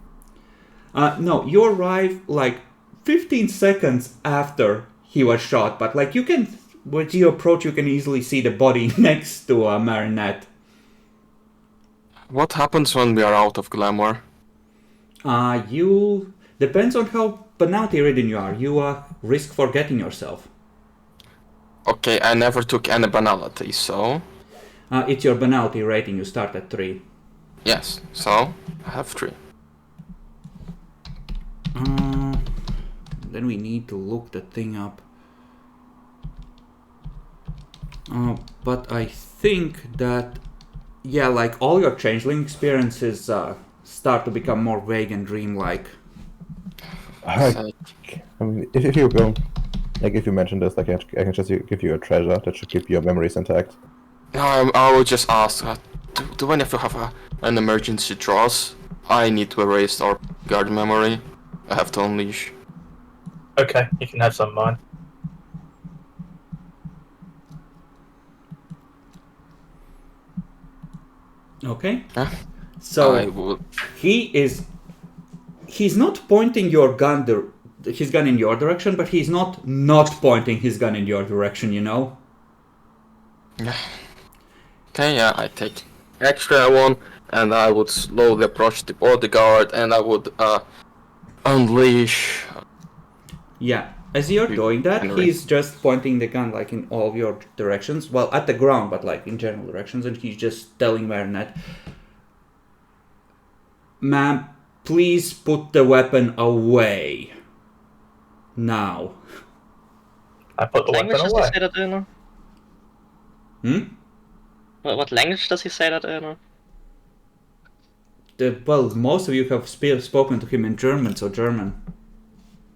No, you arrive like 15 seconds after he was shot, but like you can, when you approach, you can easily see the body next to Marinette. What happens when we are out of glamour? You depends on how penalty ridden you are. You risk forgetting yourself. Okay, I never took any banality, so... It's your banality rating. You start at 3. Yes, so I have 3. Then we need to look the thing up. But I think that, yeah, like all your Changeling experiences start to become more vague and dreamlike. I mean, if you go, like if you mention this, like I can just give you a treasure that should keep your memories intact. No, I will just ask, do I never have an emergency draws? I need to erase our guard memory. I have to unleash. Okay, you can have some of mine. Okay. Huh? So I will... he's not pointing your gun his gun in your direction, but he's not pointing his gun in your direction, you know? Okay, yeah, I take extra one, and I would slowly approach the bodyguard, and I would unleash. Yeah. As you're doing that, Henry. he's just pointing the gun like in all of your directions. Well, at the ground, but like in general directions, and he's just telling Marinette, "Ma'am, please put the weapon away. Now." I put the Language weapon does he away. say that in? What language does he say that in? Well, most of you have spoken to him in German, so German.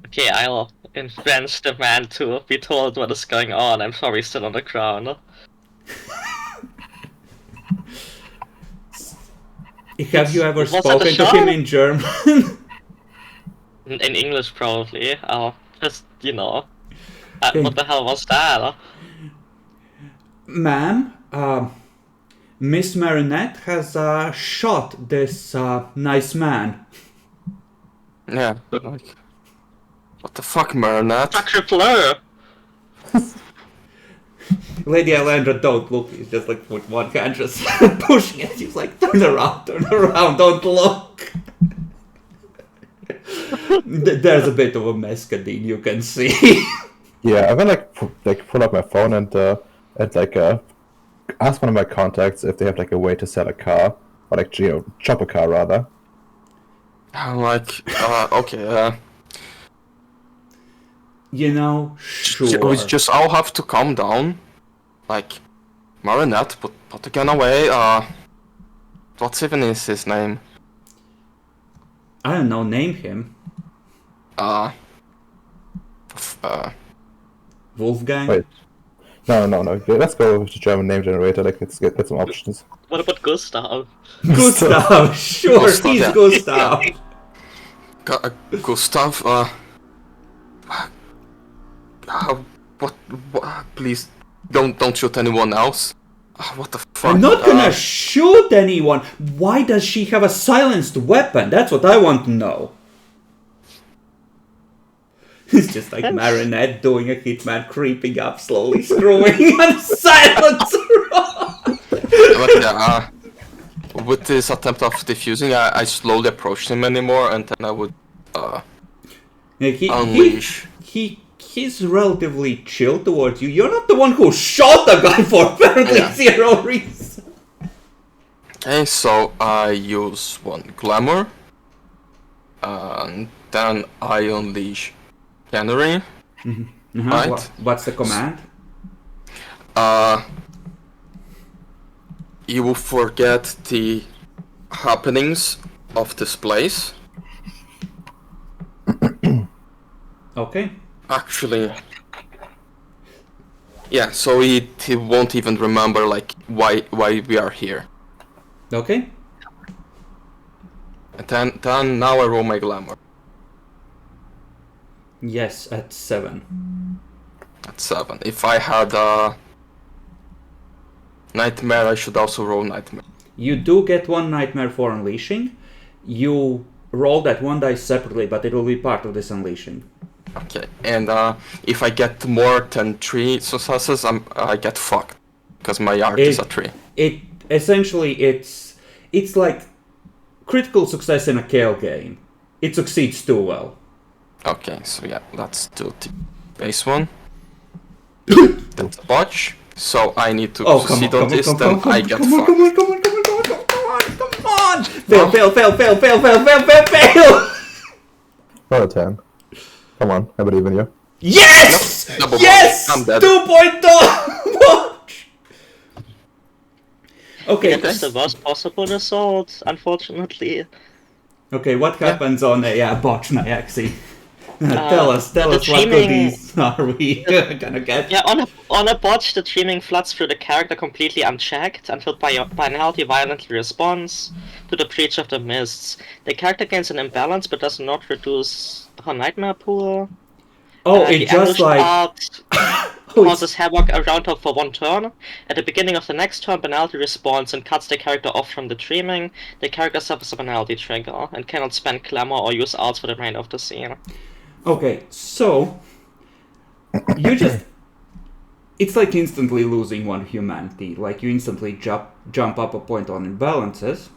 Okay, I'll influence the man to be told what is going on. I'm sorry, still on the ground. Have you ever Was it a spoken to shot? him in German? In English, probably. I'll just, Okay. what the hell was that? Ma'am, Miss Marinette has shot this nice man. Yeah, like, what the fuck, Marinette? Sacre bleu! Lady Alandra, don't look. He's just like with one hand just pushing it. She's like, turn around, don't look. There's a bit of a mescadine you can see. Yeah, I'm gonna pull up my phone and ask one of my contacts if they have like a way to sell a car, or like chop a car rather. I'm like, okay, You know, sure. we just all have to calm down. Like, Marinette, put the gun away. What's even is his name? I don't know, name him. Wolfgang? Wait. No. Let's go with the German name generator. Like, let's get some options. What about Gustav? Gustav, sure, Gustav, he's yeah. Gustav. Gustav, what, please, don't shoot anyone else. What the fuck? I'm not gonna shoot anyone. Why does she have a silenced weapon? That's what I want to know. It's just like Marinette doing a hitman creeping up, slowly screwing on silencer on. But yeah, with this attempt of defusing, I slowly approached him anymore, and then I would unleash. He's relatively chill towards you. You're not the one who shot the guy for apparently zero reason. Okay, so I use one glamour, and then I unleash Canary. Right. What's the command? You will forget the happenings of this place. Okay. Actually, yeah. So he won't even remember like why we are here. Okay. And then now I roll my glamour. Yes, at 7. At 7. If I had a nightmare, I should also roll nightmare. You do get one nightmare for unleashing. You roll that one dice separately, but it will be part of this unleashing. Okay, and if I get more than 3 successes, I get fucked because my art is a 3. It essentially it's like critical success in a Kale game. It succeeds too well. Okay, so yeah, let's do the base one. That's a botch. So I need to succeed on this, then I get fucked. Come on! Fail! Roll a 10. Come on, I believe in you. Yes! Nope, double Yes! botch. I'm dead. 2-point dodge! Okay. That's the worst possible result, unfortunately. Okay, what happens on a botch Nyaxi? Tell us the what dreaming- goodies are we gonna get? Yeah, on a botch, the dreaming floods through the character completely unchecked until finality violently responds to the breach of the mists. The character gains an imbalance but does not reduce her nightmare pool. Oh, The it just ambushed like art causes havoc around her for 1 turn. At the beginning of the next turn, penalty respawns and cuts the character off from the dreaming. The character suffers a penalty trigger and cannot spend glamour or use arts for the remainder of the scene. Okay, so you just it's like instantly losing one humanity. Like you instantly jump up a point on imbalances.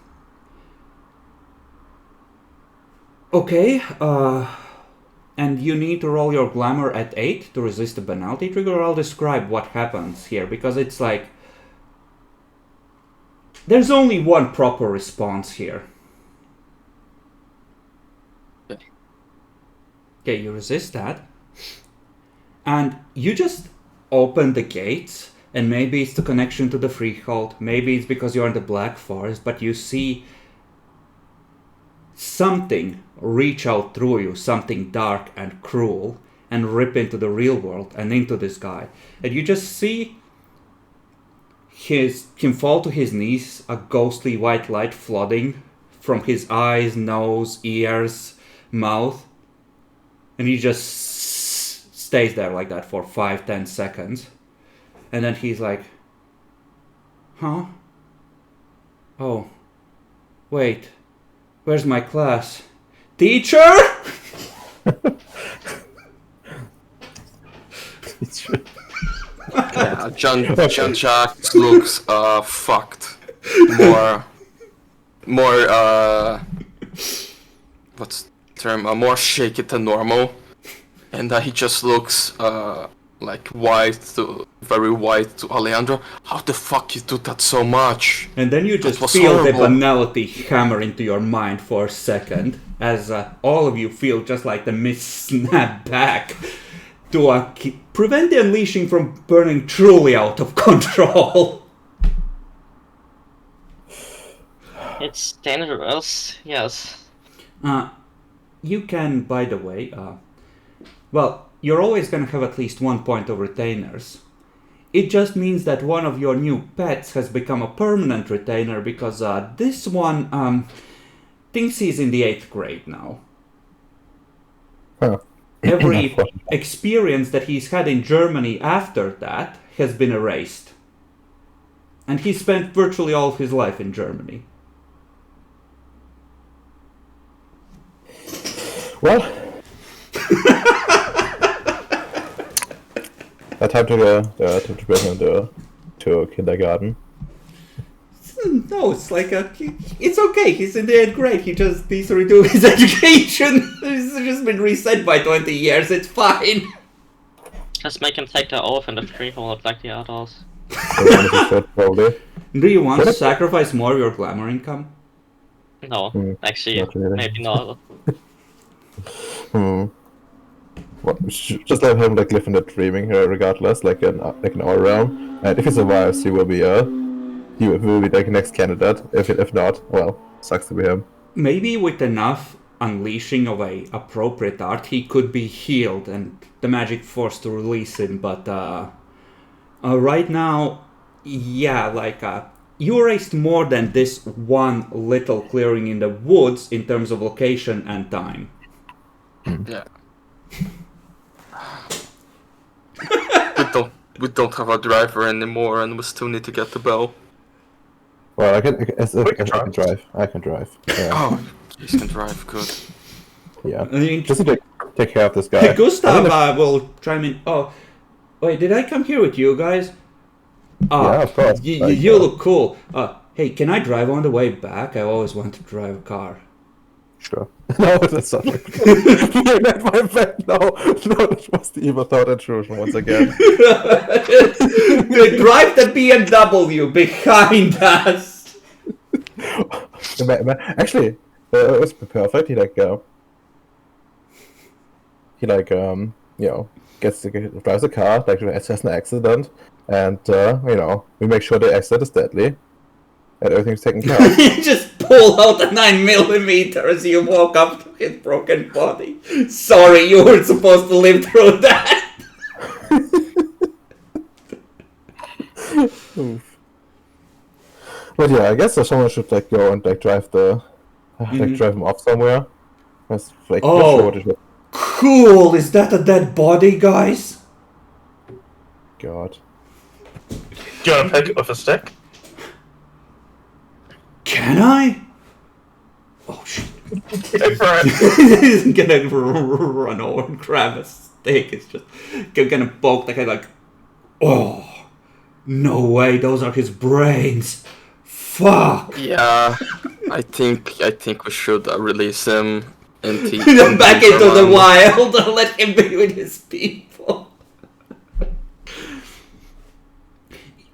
Okay, and you need to roll your glamour at 8 to resist the penalty trigger. I'll describe what happens here, because it's like there's only one proper response here. Okay, you resist that. And you just open the gates, and maybe it's the connection to the freehold, maybe it's because you're in the Black Forest, but you see something reach out through you, something dark and cruel, and rip into the real world and into this guy. And you just see him fall to his knees, a ghostly white light flooding from his eyes, nose, ears, mouth. And he just stays there like that for 5-10 seconds. And then he's like, huh? Oh, wait, where's my class? Teacher? Yeah, John Jack looks fucked. More what's the term? More shaky than normal, and he just looks like very white to Alejandro. How the fuck you do that so much? And then you just was feel horrible. the banality hammer into your mind for a second, as all of you feel just like the mist snap back to prevent the unleashing from burning truly out of control. It's dangerous, yes. You can, by the way, well, you're always going to have at least 1 point of retainers. It just means that one of your new pets has become a permanent retainer, because this one thinks he's in the 8th grade now. Huh. Every experience that he's had in Germany after that has been erased. And he spent virtually all of his life in Germany. Well, I time to bring him to kindergarten. No, it's like it's okay. He's in the 8th grade. He just needs to redo his education. It's just been reset by 20 years. It's fine. Just make him take the oath in the freehold like the adults. Probably. Do you want to sacrifice more of your glamour income? No, actually, not really. maybe not. Well, just let him like live in the dreaming regardless, like in our realm. And if he survives, he will be like next candidate. If not, well, sucks to be him. Maybe with enough unleashing of a appropriate art, he could be healed and the magic force to release him. But right now, yeah, like you erased more than this one little clearing in the woods in terms of location and time. Yeah. we don't have a driver anymore, and we still need to get the bell. Well, I can drive. I can drive. Yeah. Oh, you can drive. Good. Yeah. I mean, Just to take care of this guy. Gustav will chime in. Oh, wait, did I come here with you guys? Yeah, of course. You look cool. Hey, can I drive on the way back? I always want to drive a car. Sure. No, that's not like my friend. No, that was the evil thought intrusion once again. Drive the BMW behind us. Actually, it was perfect. He drives a car, like has an accident, and we make sure the accident is deadly, and everything's taken care of. You just pull out a 9mm as you walk up to his broken body. Sorry, you weren't supposed to live through that. Oof. But yeah, I guess someone should go and drive him off somewhere. That's Cool. Is that a dead body, guys? God. Do you want to pick it with a stick? Can I? Oh shit. He's gonna run over and grab a stick. It's just gonna poke the guy like, oh, no way, those are his brains. Fuck. Yeah, I think we should release him into Back into the wild and let him be with his people.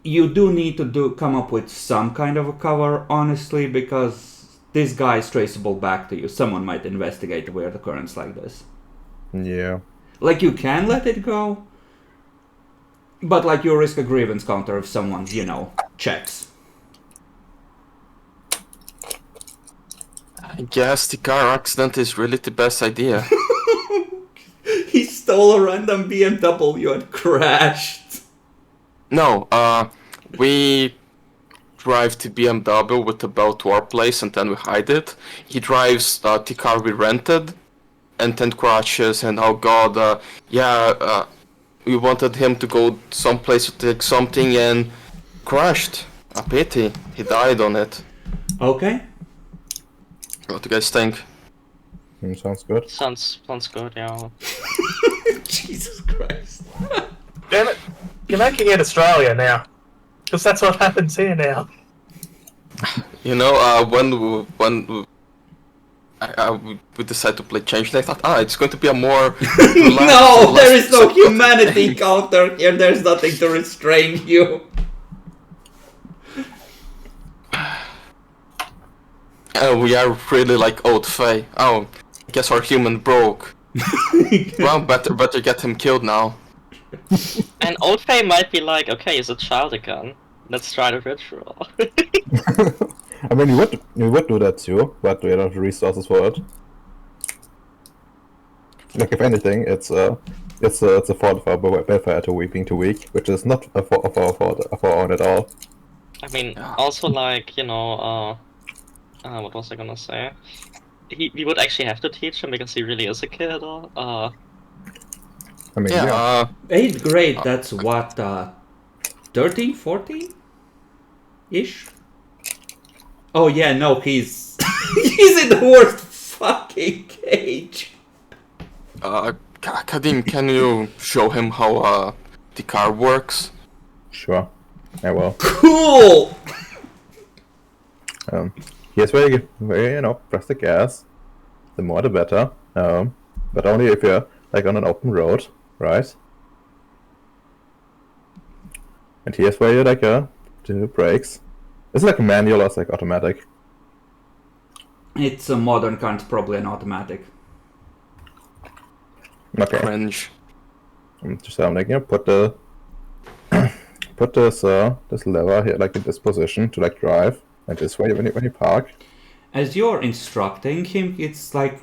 You do need to come up with some kind of a cover, honestly, because this guy is traceable back to you. Someone might investigate weird occurrence like this. Yeah. Like, you can let it go, but like you risk a grievance counter if someone, checks. I guess the car accident is really the best idea. He stole a random BMW and crashed. No, we drive the BMW with the belt to our place and then we hide it. He drives the car we rented and then crashes and oh god, we wanted him to go someplace to take something and crashed. A pity, he died on it. Okay. What do you guys think? Sounds good. Sounds good, yeah. Jesus Christ. Damn it! You're making it Australia now. Because that's what happens here now. You know, when we decided to play Changeling, I thought, it's going to be a more No, there is no humanity counter here. There's nothing to restrain you. We are really like old Faye. Oh, I guess our human broke. Well, better get him killed now. And Old Faye might be like, okay, he's a child again. Let's try the ritual. I mean, you would do that too, but we don't have the resources for it. Like, if anything, it's a fault of our welfare to week to week, which is not a fault of our own at all. I mean, also like, what was I gonna say? We would actually have to teach him because he really is a kid. I mean, 8th grade, that's what, 13, 14? Ish? Oh yeah, no, he's he's in the worst fucking cage. Kadim, can you show him how the car works? Sure, I will. Cool! Here's where you press the gas. The more the better. But only if you're like on an open road, right? And here's where you do the brakes. Is it like a manual or it's like automatic? It's a modern car, it's probably an automatic. Okay. Cringe. Just like put the put this lever here like in this position to like drive, and this way when you park. As you're instructing him, it's like,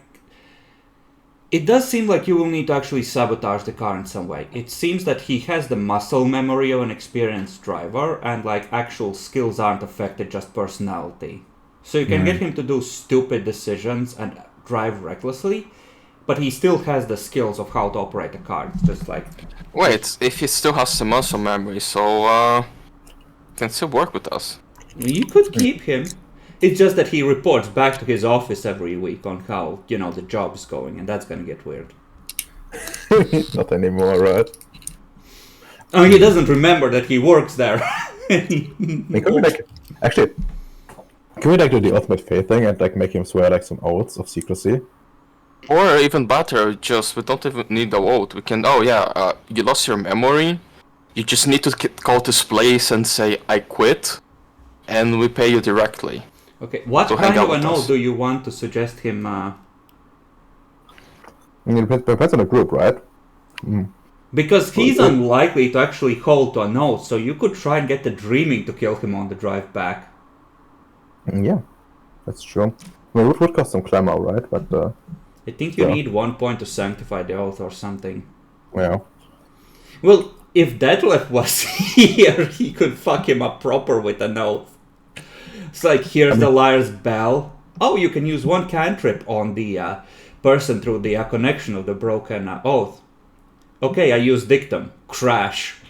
it does seem like you will need to actually sabotage the car in some way. It seems that he has the muscle memory of an experienced driver, and like actual skills aren't affected, just personality. So you can get him to do stupid decisions and drive recklessly, but he still has the skills of how to operate a car. It's just like... Wait, if he still has the muscle memory, so can still work with us. You could keep him. It's just that he reports back to his office every week on how, the job is going, and that's gonna get weird. Not anymore, right? Oh, he doesn't remember that he works there. Can we do the ultimate faith thing and like make him swear like some oaths of secrecy? Or even better, we don't even need the oath. We can, you lost your memory. You just need to call this place and say, I quit, and we pay you directly. Okay, what kind of an oath do you want to suggest him? I mean, it depends on the group, right? Because he's unlikely to actually hold to an oath, so you could try and get the Dreaming to kill him on the drive back. Yeah, that's true. I mean, it would cost some clamor, right? But I think you need 1 point to sanctify the oath or something. Yeah. Well, if Detlef was here, he could fuck him up proper with an oath. It's like, here's the liar's bell. Oh, you can use one cantrip on the person through the connection of the broken oath. Okay, I use dictum. Crash.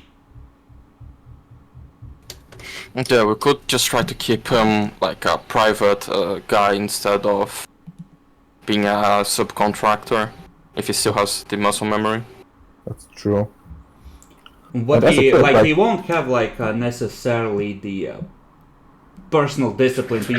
Yeah, we could just try to keep him like a private guy instead of being a subcontractor if he still has the muscle memory. That's true. What That's he a fair, he won't have necessarily the personal discipline to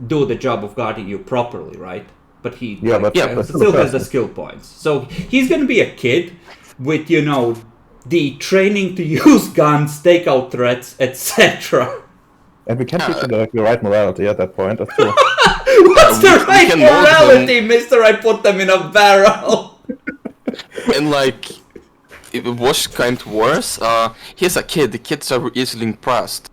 do the job of guarding you properly, right? But he but still has the skill points. So he's gonna be a kid with the training to use guns, take out threats, etc. And we can't teach him the right morality at that point. That's true. What's the we right can mold morality, Mister? I put them in a barrel. And like, if it was kind of worse, he's a kid. The kids are easily impressed.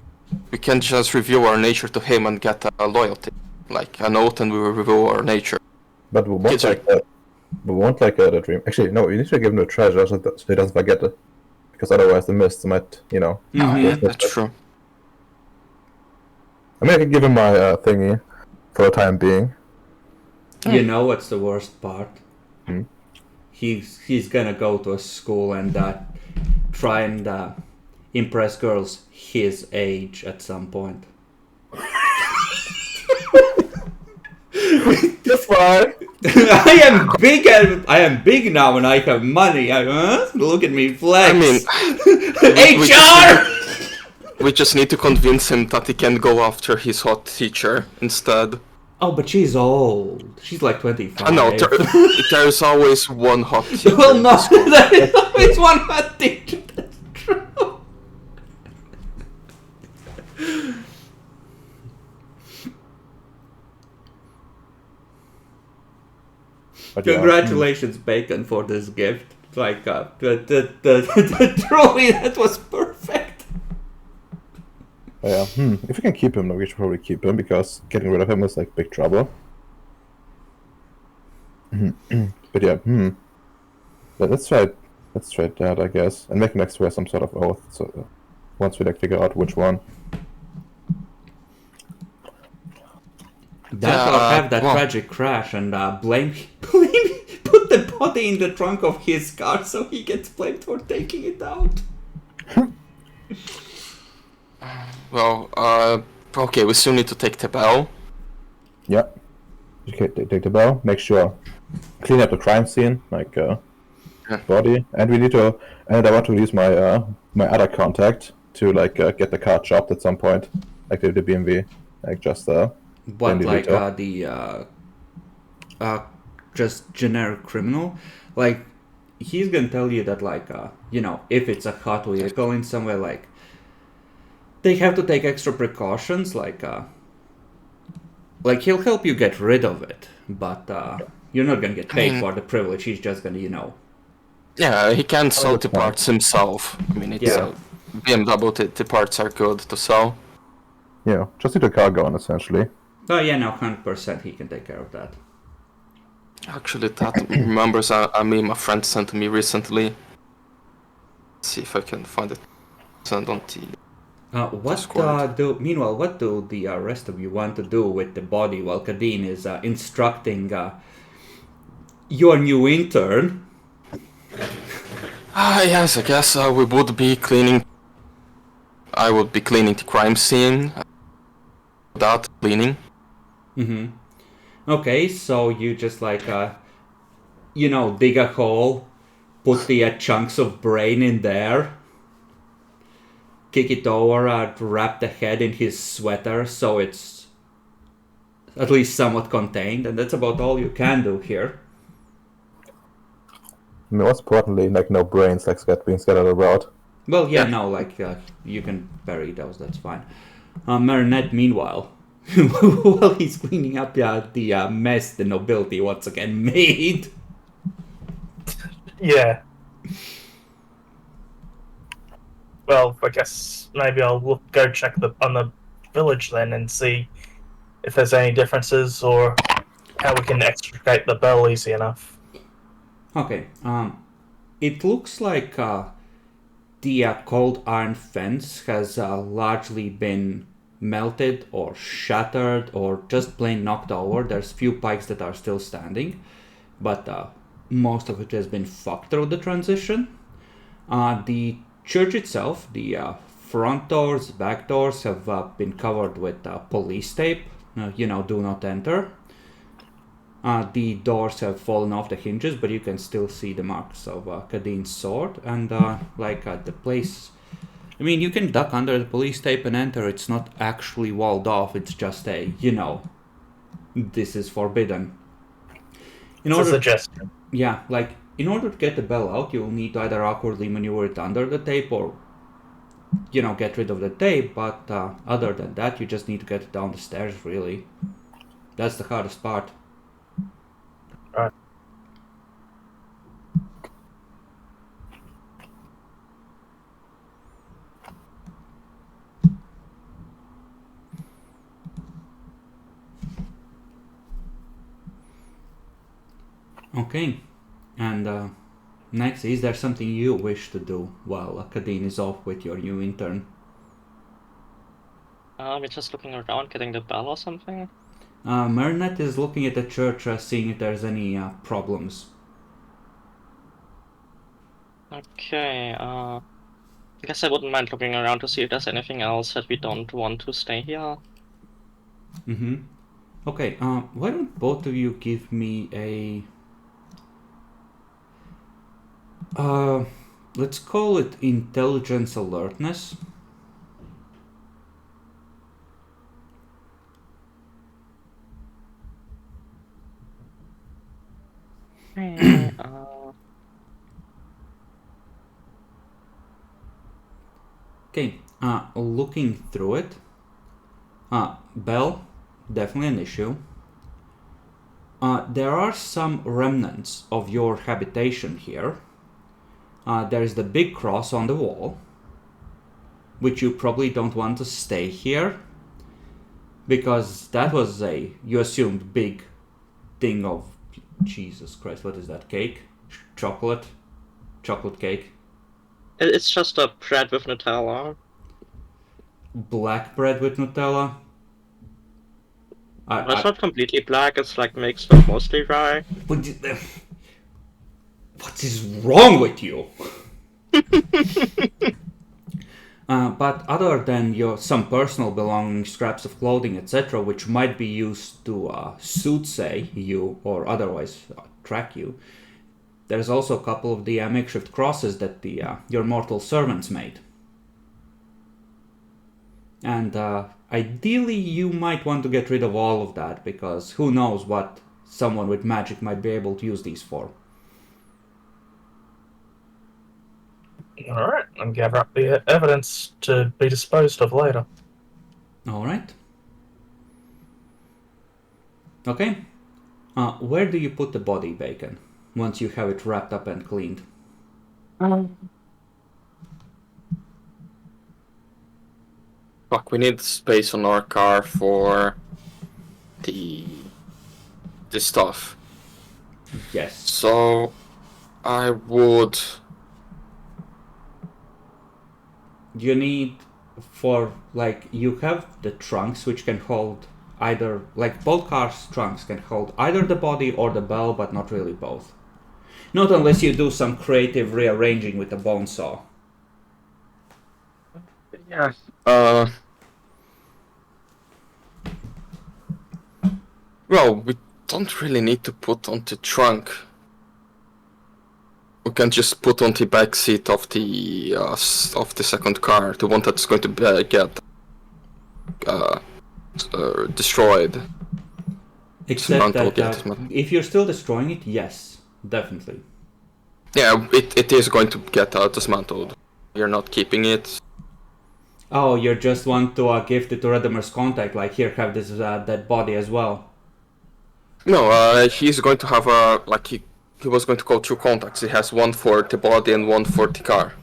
We can just reveal our nature to him and get a loyalty, like an oath, and we will reveal our nature. But we won't Kids like that. We won't like the dream. Actually, no. You need to give him the treasure so he doesn't forget it, because otherwise the mist might, Oh, yeah, that's true. I mean, I can give him my thingy for the time being. You know what's the worst part? Hmm? He's gonna go to a school and try and impress girls his age at some point. That's fine. I am big now and I have money. Look at me flex. I mean, HR. we just need to convince him that he can go after his hot teacher instead. Oh, but she's old. She's like 25. No, there's always one hot teacher. Well, no, there is always one hot teacher. That's true. But yeah. Congratulations, Bacon, for this gift. Like, truly, that was perfect. Yeah. If we can keep him, then we should probably keep him, because getting rid of him is like big trouble. But yeah. Let's try that, I guess, and make him like swear some sort of oath. So once we like figure out which one. That or have that tragic crash and blame, put the body in the trunk of his car so he gets blamed for taking it out. Well, okay, we still need to take the bell. Yeah. Okay, take the bell. Make sure clean up the crime scene, like body, and we need to. And I want to use my my other contact to like get the car chopped at some point, like the BMW, like just What, like just generic criminal? Like, he's gonna tell you that, like, if it's a hot vehicle in somewhere, like, they have to take extra precautions, like he'll help you get rid of it, but you're not gonna get paid for the privilege. He's just gonna, Yeah, he can sell the parts himself. I mean, it's BMW, the parts are good to sell. Yeah, just need the car going, essentially. Oh yeah, no, 100% he can take care of that. Actually, that remembers a meme a friend sent to me recently. Let's see if I can find it. Send on the Meanwhile, what do the rest of you want to do with the body while Kadeen is instructing your new intern? Yes, I guess we would be cleaning. I would be cleaning the crime scene. Without cleaning. Mm-hmm. Okay, so you just like, dig a hole, put the chunks of brain in there, kick it over, wrap the head in his sweater so it's at least somewhat contained, and that's about all you can do here. I mean, most importantly, like no brains like being scattered about. Well, yeah, no, like you can bury those, that's fine. Marinette, meanwhile, while he's cleaning up the mess the nobility once again made. Yeah. Well, I guess maybe I'll go check on the village then and see if there's any differences or how we can extricate the bell easy enough. Okay. It looks like the cold iron fence has largely been melted or shattered or just plain knocked over. There's few pikes that are still standing, but most of it has been fucked through the transition. The church itself, the front doors, back doors have been covered with police tape. Do not enter. The doors have fallen off the hinges, but you can still see the marks of Kadeen's sword. And the place... I mean, you can duck under the police tape and enter. It's not actually walled off. It's just a, this is forbidden. It's a suggestion. Yeah, in order to get the bell out, you'll need to either awkwardly maneuver it under the tape or, get rid of the tape. But other than that, you just need to get it down the stairs, really. That's the hardest part. Right. Okay, and next, is there something you wish to do while Kadeen is off with your new intern? We're just looking around, getting the bell or something. Mernet is looking at the church, seeing if there's any problems. Okay, I guess I wouldn't mind looking around to see if there's anything else that we don't want to stay here. Mm-hmm. Okay, why don't both of you give me a... let's call it intelligence alertness. Okay, looking through it. Bell, definitely an issue. There are some remnants of your habitation here. There is the big cross on the wall, which you probably don't want to stay here, because that was you assumed, big thing of, Jesus Christ, what is that, cake? Chocolate cake? It's just a bread with Nutella. Black bread with Nutella? It's not completely black, it's mixed with mostly rye. What is wrong with you? But other than some personal belongings, scraps of clothing, etc., which might be used to soothsay you or otherwise track you, there's also a couple of the makeshift crosses that your mortal servants made. And ideally, you might want to get rid of all of that, because who knows what someone with magic might be able to use these for. Alright, and gather up the evidence to be disposed of later. Alright. Okay. Where do you put the body, Bacon, once you have it wrapped up and cleaned? Fuck, we need space on our car for the stuff. Yes. So I would... You need you have the trunks which can hold either, both cars' trunks can hold either the body or the bell, but not really both. Not unless you do some creative rearranging with a bone saw. Yeah. Well, we don't really need to put on the trunk. We can just put on the back seat of the second car, the one that's going to get destroyed. Except that if you're still destroying it, yes, definitely. Yeah, it is going to get dismantled. You're not keeping it. Oh, you just want to gift it to Redimer's contact, here, have this dead body as well. No, he's going to have he was going to call two contacts. He has one for the body and one for the car.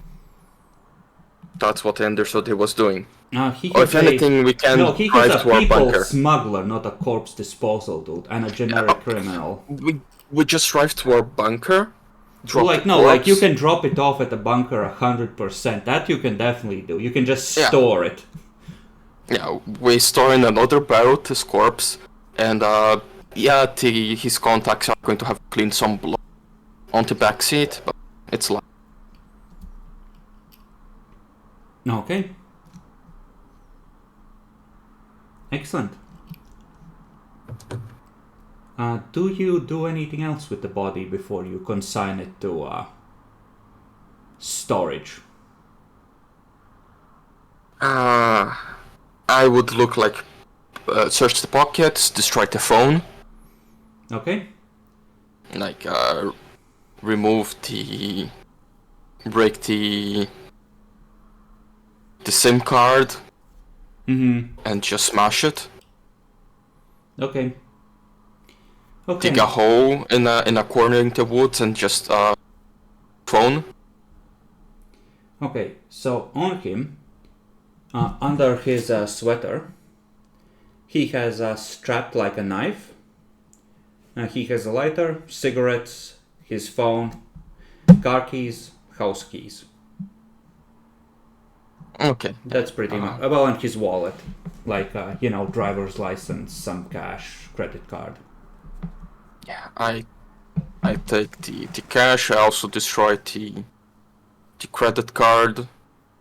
That's what I understood he was doing. Or if anything, we can drive to our bunker. No, he is a people smuggler, not a corpse disposal dude, and a generic criminal. We just drive to our bunker. You can drop it off at the bunker 100%. That you can definitely do. You can just store it. Yeah, we store in another barrel his corpse, and his contacts are going to have cleaned some blood on the back seat, but it's like... Okay. Excellent. Do you do anything else with the body before you consign it to storage? I would look like search the pockets, destroy the phone, Okay. like remove break the SIM card, and just smash it. Okay. Okay. Dig a hole in a corner in the woods and just phone. Okay, so on him, under his sweater, he has strapped like a knife. He has a lighter, cigarettes, his phone, car keys, house keys. Okay. That's pretty much. Well, and his wallet, like driver's license, some cash, credit card. Yeah, I take the cash. I also destroy the credit card.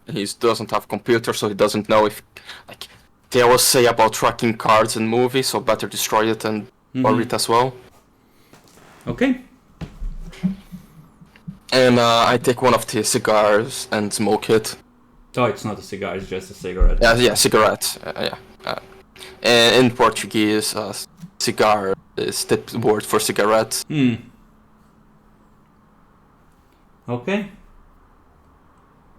He doesn't have computer, so he doesn't know if, like, they always say about tracking cards in movies, so better destroy it and bury it as well. Okay. And I take one of the cigars and smoke it. Oh, it's not a cigar; it's just a cigarette. Yeah, cigarette. And in Portuguese, cigar is the word for cigarette. Okay.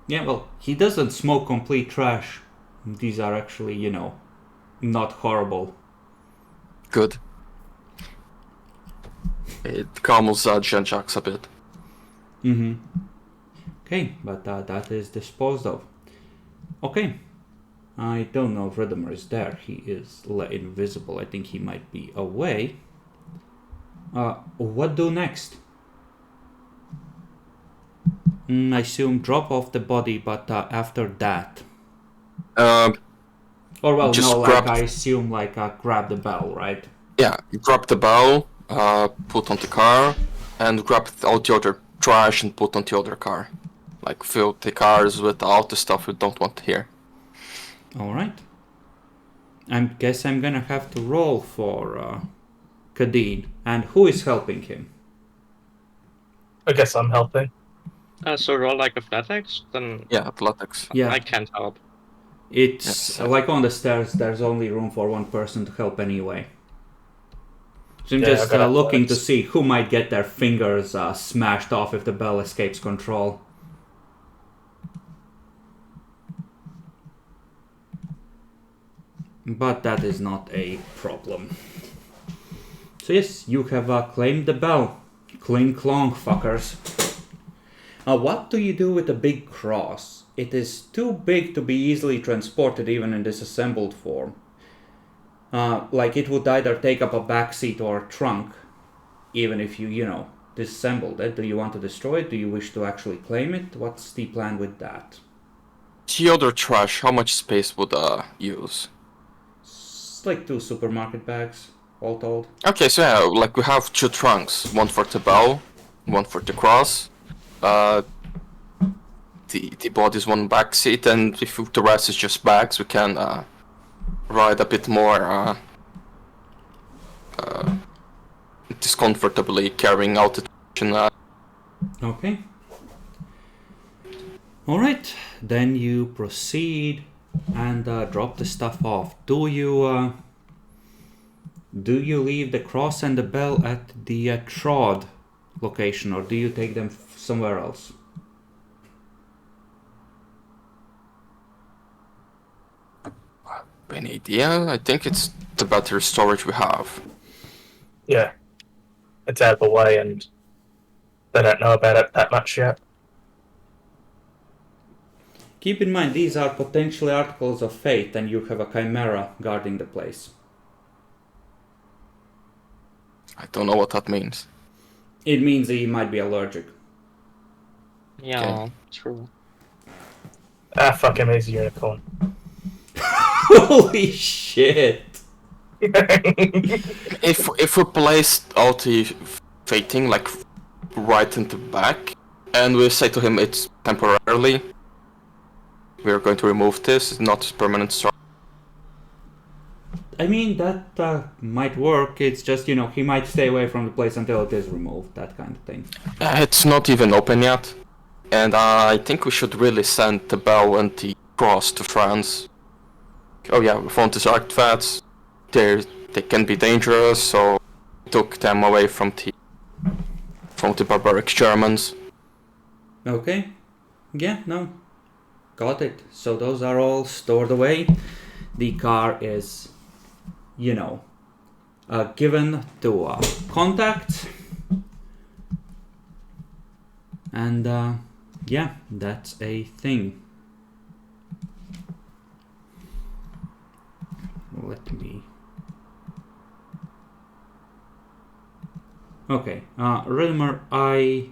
Yeah, well, he doesn't smoke complete trash. These are actually, not horrible. Good. It calms Jean-Jacques a bit. Okay, but that is disposed of. Okay. I don't know if Riddimer is there. He is invisible. I think he might be away. What do next? I assume drop off the body, but after that. Or I assume grab the bell, right? Yeah, grab the bell, put on the car, and grab all the other trash and put on the other car. Like, fill the cars with all the stuff we don't want here. Alright. I guess I'm gonna have to roll for Kadeen. And who is helping him? I guess I'm helping. So roll like athletics, then Yeah, athletics. Yeah. I can't help. It's like on the stairs, there's only room for one person to help anyway. So I'm just looking to see who might get their fingers smashed off if the bell escapes control. But that is not a problem. So yes, you have claimed the bell. Cling clong, fuckers. What do you do with a big cross? It is too big to be easily transported even in disassembled form. It would either take up a backseat or a trunk, even if you, disassembled it. Do you want to destroy it? Do you wish to actually claim it? What's the plan with that? The other trash, how much space would use? It's like 2 supermarket bags, all told. Okay, so yeah, we have 2 trunks. One for the bell, one for the cross. The body's one back seat, and if the rest is just bags, we can ride a bit more discomfortably carrying out the trash. Okay. Alright, then you proceed and drop the stuff off. Do you leave the cross and the bell at the Trod location, or do you take them somewhere else? Any idea? I think it's the better storage we have. Yeah. It's out of the way and they don't know about it that much yet. Keep in mind, these are potentially articles of faith, and you have a chimera guarding the place. I don't know what that means. It means he might be allergic. Yeah, true. Fuck him, he's a unicorn. Holy shit! If we place all the fating right in the back, and we say to him it's temporarily, we are going to remove this, it's not permanent storage. I mean, that might work. It's just, he might stay away from the place until it is removed, that kind of thing. It's not even open yet. And I think we should really send the bell and the cross to France. Oh yeah, we found these artifacts. They can be dangerous, so we took them away from the barbaric Germans. Okay. Yeah, no. Got it. So those are all stored away. The car is, given to contact. And, yeah, that's a thing. Let me... Okay, Ridmer, I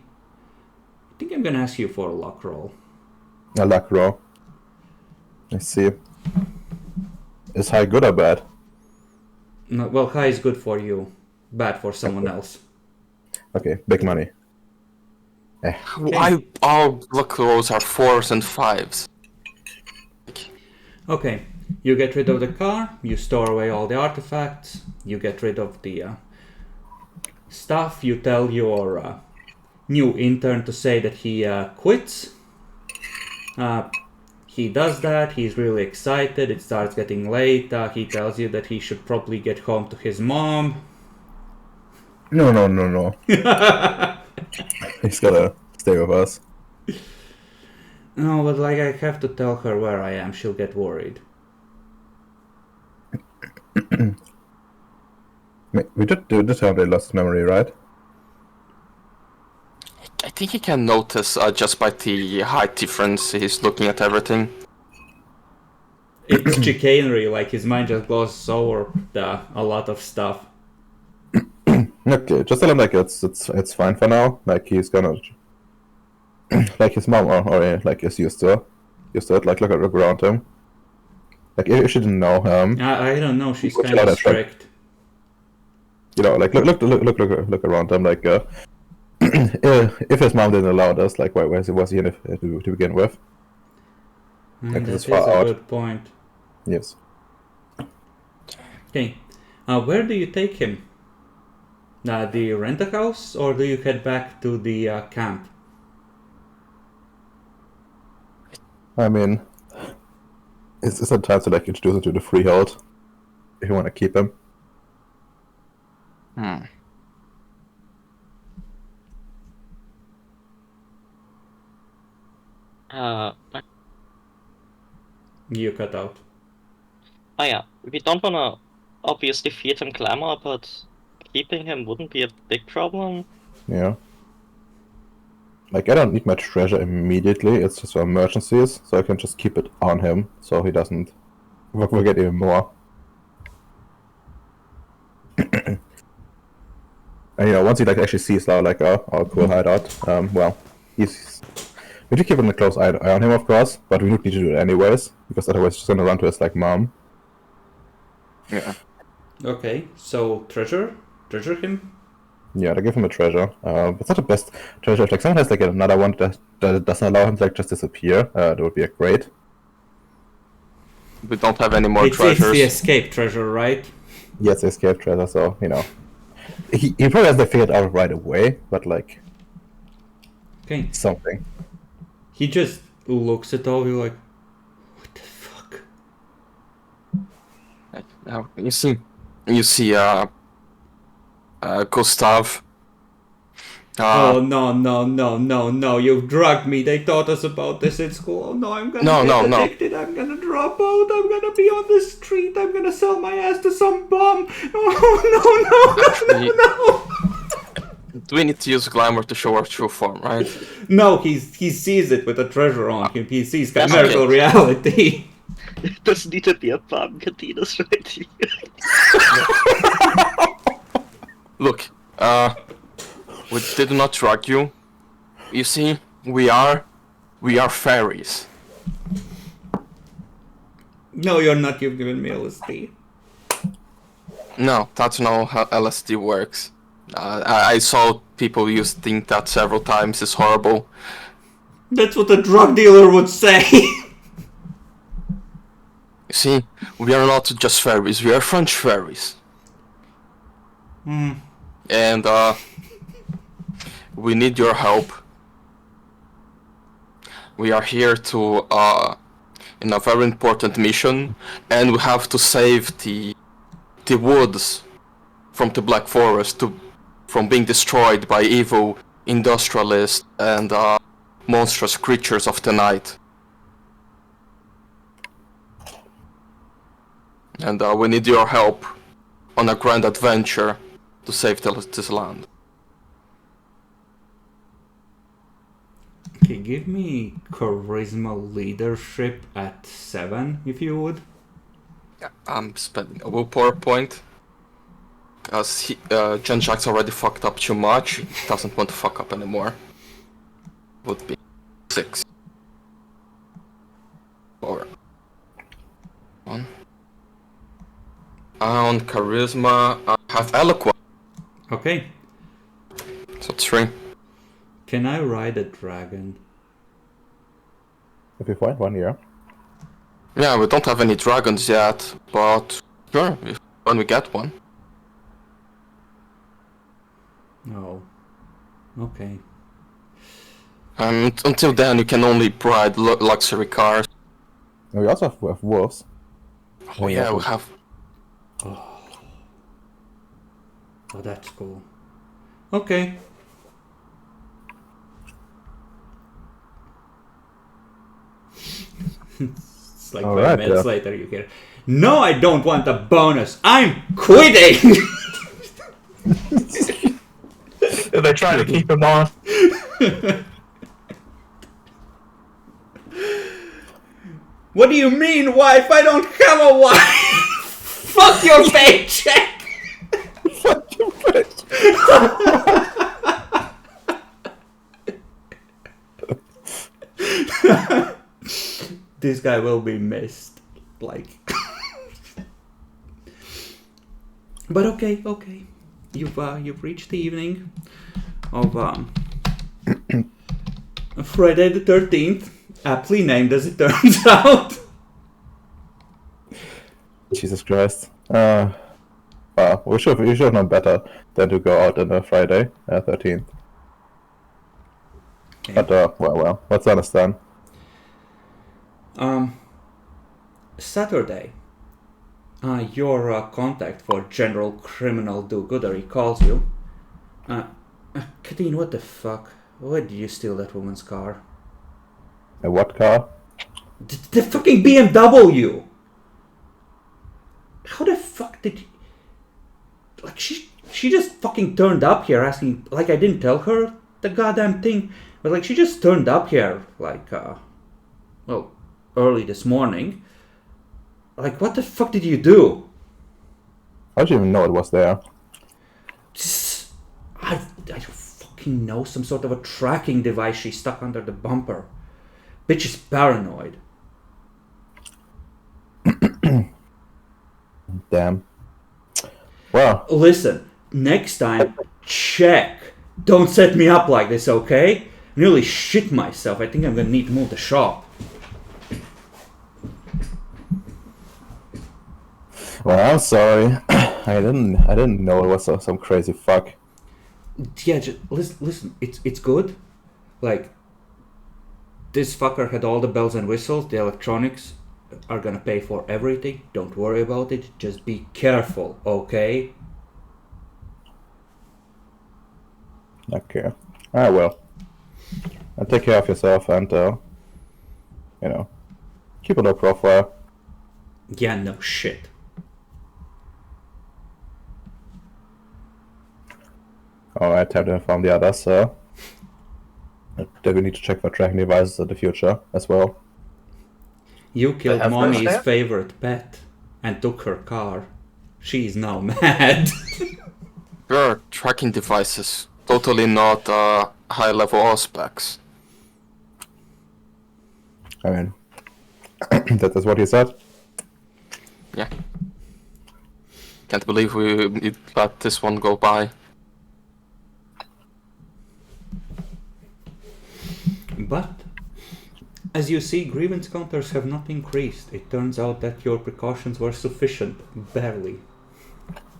think I'm gonna ask you for a luck roll. A luck roll. Let's see. Is high good or bad? No, well, high is good for you, bad for someone else. Okay, big money. Why all luck rolls are 4s and 5s? Okay, you get rid of the car, you store away all the artifacts, you get rid of the stuff, you tell your new intern to say that he quits. He does that, he's really excited, it starts getting late, he tells you that he should probably get home to his mom. No. He's gotta stay with us. No, but I have to tell her where I am, she'll get worried. We did have the lost memory, right? I think he can notice just by the height difference. He's looking at everything. It's chicanery, like his mind just glosses over a lot of stuff. Okay, just tell him like it's fine for now. Like he's gonna, like his mom or like is used to it. Like look around him. Like if she didn't know him. I don't know. She's Look kind at of that, right? strict. Like look around him. Like if his mom didn't allow this, like why was he in it to begin with? Like, That this is is far a out. good point. Yes. Okay, where do you take him? Do you rent a house or do you head back to the camp? I mean, it's a time to like introduce him to the freehold if you want to keep him. You cut out. Oh yeah, we don't wanna obviously feed him glamour, but keeping him wouldn't be a big problem. Yeah. Like I don't need much treasure immediately. It's just for emergencies, so I can just keep it on him so he doesn't forget even more. And once he like actually sees our cool hideout, well, we do keep a close eye on him, of course, but we don't need to do it anyways because otherwise he's gonna run to his like mom. Yeah. Okay, so treasure him. Yeah, they give him a treasure. It's not the best treasure. If like someone has like another one that doesn't allow him to like just disappear, that would be great. We don't have any more It's treasures. the escape treasure, right? Yes, escape treasure. So he probably has to figure it out right away, but like Okay. something. He just looks at all you like, what the fuck? Now you see Gustav. Oh no! You've drugged me. They taught us about this in school. Oh no! I'm gonna get addicted. I'm gonna drop out. I'm gonna be on the street. I'm gonna sell my ass to some bum. Oh no! Do we need to use glamour to show our true form, right? No, he sees it with a treasure on him. He sees That's chimerical okay. reality. It doesn't need to be a bomb, Cantinas, right here. Look, we did not drug you. You see, we are fairies. No, you're not. You've given me LSD. No, that's not how LSD works. I saw people think that several times. It's horrible. That's what a drug dealer would say. See, we are not just fairies, we are French fairies. Hmm. And we need your help. We are here to in a very important mission, and we have to save the woods from the Black Forest from being destroyed by evil industrialists and monstrous creatures of the night. And we need your help on a grand adventure to save this land. Okay, give me charisma leadership at 7, if you would. Yeah, I'm spending a willpower point. Because Jean-Jacques already fucked up too much. He doesn't want to fuck up anymore. Would be 6. Or 1. On charisma, I have eloquence. Okay. So 3. Can I ride a dragon? If you find one, yeah. Yeah, we don't have any dragons yet, but sure, when we get one. No. Okay. Until then, you can only ride luxury cars. And we also have wolves. Oh yeah, we have. Oh, that's cool. Okay. It's like 5 minutes later you hear, "No, I don't want a bonus. I'm quitting." They're trying to keep him on. What do you mean, wife? I don't have a wife. Fuck your paycheck. Fuck your paycheck. This guy will be missed. Like. But okay. You've reached the evening of Friday the 13th, aptly named as it turns out. Jesus Christ. We should have known better than to go out on a Friday, 13th. Okay. But, well, let's understand. Saturday. Your contact for General Criminal Do-Goodery calls you. Kadeen, what the fuck? Why did you steal that woman's car? A what car? The fucking BMW! How the fuck did you... Like, she just fucking turned up here asking... Like, I didn't tell her the goddamn thing. But, like, she just turned up here, like, well, early this morning. Like, what the fuck did you do? How did you even know it was there? I don't fucking know. Some sort of a tracking device she stuck under the bumper. Bitch is paranoid. Damn. Well, Listen, next time, check. Don't set me up like this, okay? I nearly shit myself. I think I'm gonna need to move the shop. I'm sorry. I didn't know it was some crazy fuck. Yeah, just listen. It's good. Like, this fucker had all the bells and whistles. The electronics are gonna pay for everything. Don't worry about it. Just be careful, okay? Okay. I will. And take care of yourself and, keep a low profile. Yeah, no shit. Alright, time to inform the others, that we need to check for tracking devices in the future as well. You killed have mommy's first favorite pet and took her car. She's now mad. Sure, tracking devices. Totally not high-level specs. I mean, that is what he said. Yeah. Can't believe we let this one go by. But As you see, grievance counters have not increased. It turns out that your precautions were sufficient. Barely.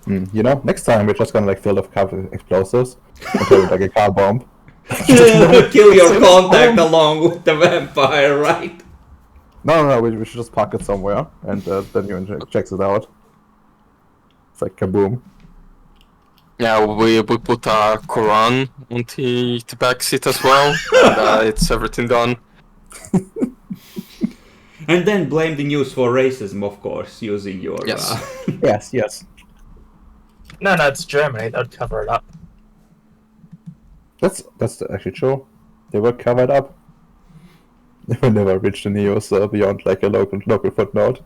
You know, next time we're just gonna like fill the car with explosives and throw it like a car bomb. Kill your contact along with the vampire, right? No, we should just park it somewhere and then you checks it out. It's like kaboom. Yeah, we put a Quran on the back seat as well, and it's everything done. And then blame the news for racism, of course, using your... Yes. Yes. No, it's Germany. They'd cover it up. That's actually true. They were covered up. They will never reach the news beyond like a local footnote.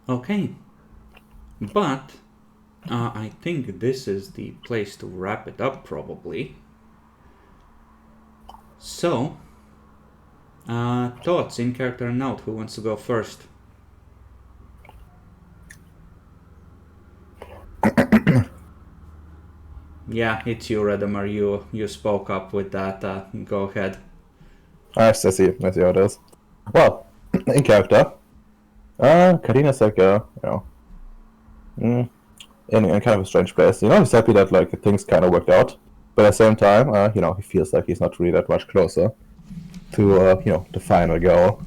Okay. But I think this is the place to wrap it up, probably. So, thoughts in character and out. Who wants to go first? Yeah, it's you, Redemar. You spoke up with that. Go ahead. I see how it is. Well, in character, Karina's like in kind of a strange place. You know, he's happy that like things kind of worked out, but at the same time, he feels like he's not really that much closer to the final goal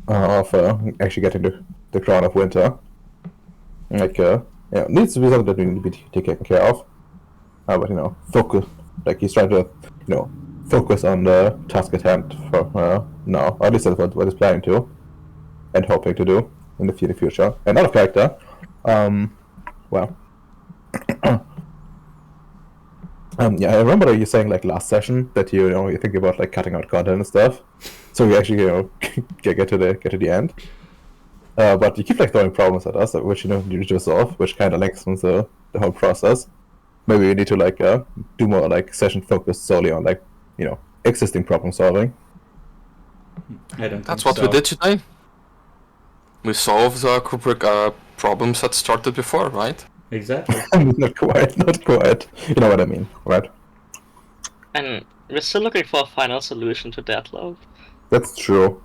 of actually getting the crown of winter. Like needs to be something that we need to be taken care of. But focus. Like he's trying to focus on the task at hand for now. Or at least that's what he's planning to and hoping to do in the future. And out of character, well. I remember you saying like last session that you think about like cutting out content and stuff, so we actually get to the end. But you keep like throwing problems at us, which you need to resolve, which kind of lengthens the whole process. Maybe we need to like do more like session focused solely on like existing problem solving. I don't. That's what we did today. We solved the problems that started before, right? Exactly. Not quite. You know what I mean, right? And we're still looking for a final solution to Deathloop. That's true.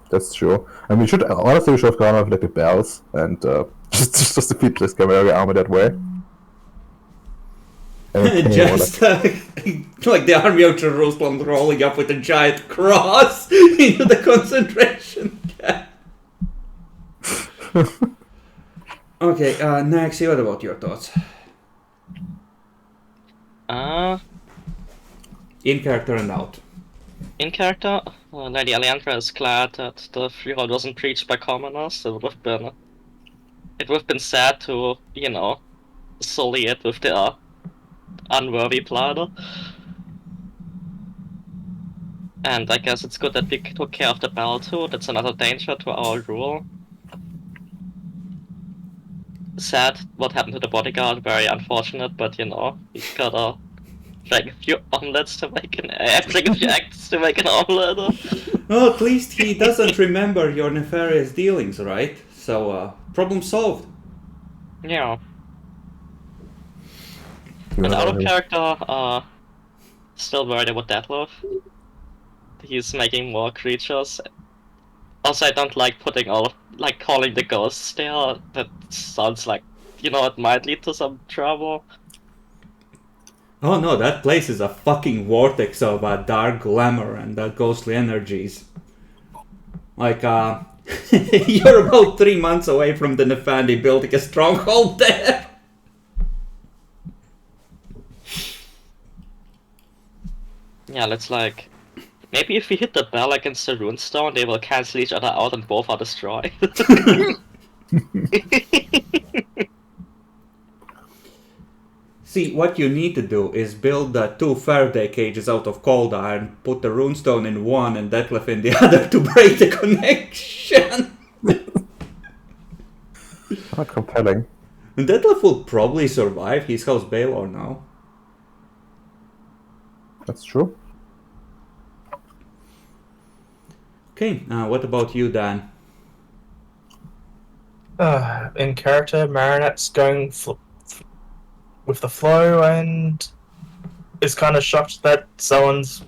And we should have gone off like the bells and just defeat this Chimera army that way. Just like the army of Jerusalem rolling up with a giant cross into the concentration camp. Okay, Naxi, what about your thoughts? In character and out. In character, Lady Alejandra is glad that the freehold wasn't breached by commoners. It would have been sad to, sully it with the unworthy planner. And I guess it's good that we took care of the bell too. That's another danger to our rule. Sad what happened to the bodyguard, very unfortunate, but he gotta drag a few omelets to make drag a few eggs to make an omelet. Well, at least he doesn't remember your nefarious dealings, right? So, problem solved. Yeah. And out of character, still worried about Deathloop. He's making more creatures. Also, I don't like calling the ghosts there. That sounds like, it might lead to some trouble. Oh no, that place is a fucking vortex of dark glamour and ghostly energies. Like, you're about 3 months away from the Nefandi building a stronghold there. Yeah, let's maybe if we hit the bell against the runestone, they will cancel each other out and both are destroyed. See, what you need to do is build 2 Faraday cages out of cold iron, put the runestone in one and Detlef in the other to break the connection. How compelling. And Detlef will probably survive. He's House Baylor now. That's true. Okay, what about you, Dan? In character, Marinette's going with the flow and is kind of shocked that someone's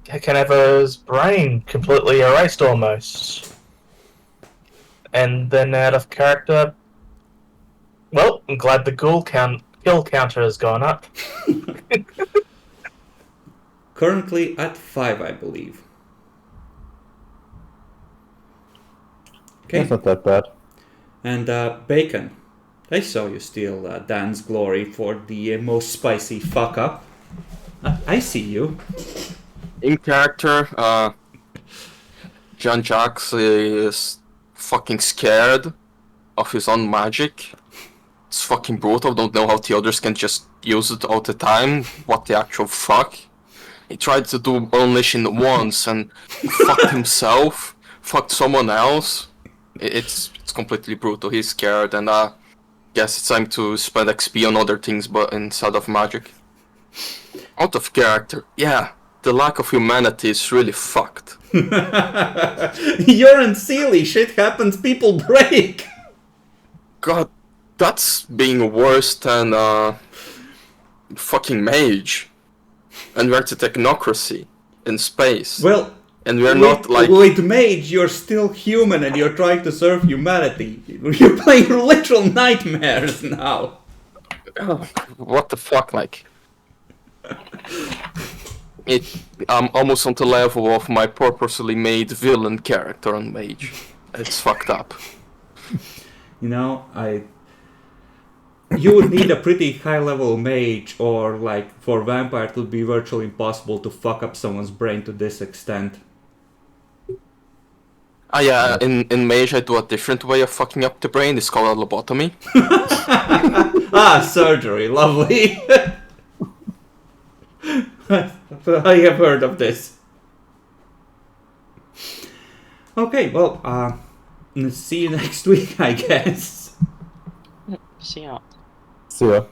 can have his brain completely erased almost. And then out of character, well, I'm glad the kill counter has gone up. Currently at 5, I believe. Okay. That's not that bad. And Bacon, I saw you steal Dan's glory for the most spicy fuck up. I see you. In character, Jean-Jacques is fucking scared of his own magic. It's fucking brutal. Don't know how the others can just use it all the time. What the actual fuck? He tried to do Unleashing once and fucked himself, fucked someone else. It's completely brutal. He's scared, and guess it's time to spend XP on other things, but instead of magic. Out of character, yeah. The lack of humanity is really fucked. You're in Sealy. Shit happens. People break. God, that's being worse than fucking mage. And we're to technocracy in space. Well, and we're not like... With Mage, you're still human and you're trying to serve humanity. You're playing literal nightmares now. Oh, what the fuck, like... I'm almost on the level of my purposely made villain character on Mage. It's fucked up. You know, you would need a pretty high level mage, or like for vampire it would be virtually impossible to fuck up someone's brain to this extent. Yeah, in Mage I do a different way of fucking up the brain. It's called a lobotomy. Surgery, lovely. I have heard of this. Okay, well, see you next week, I guess. See ya. See ya.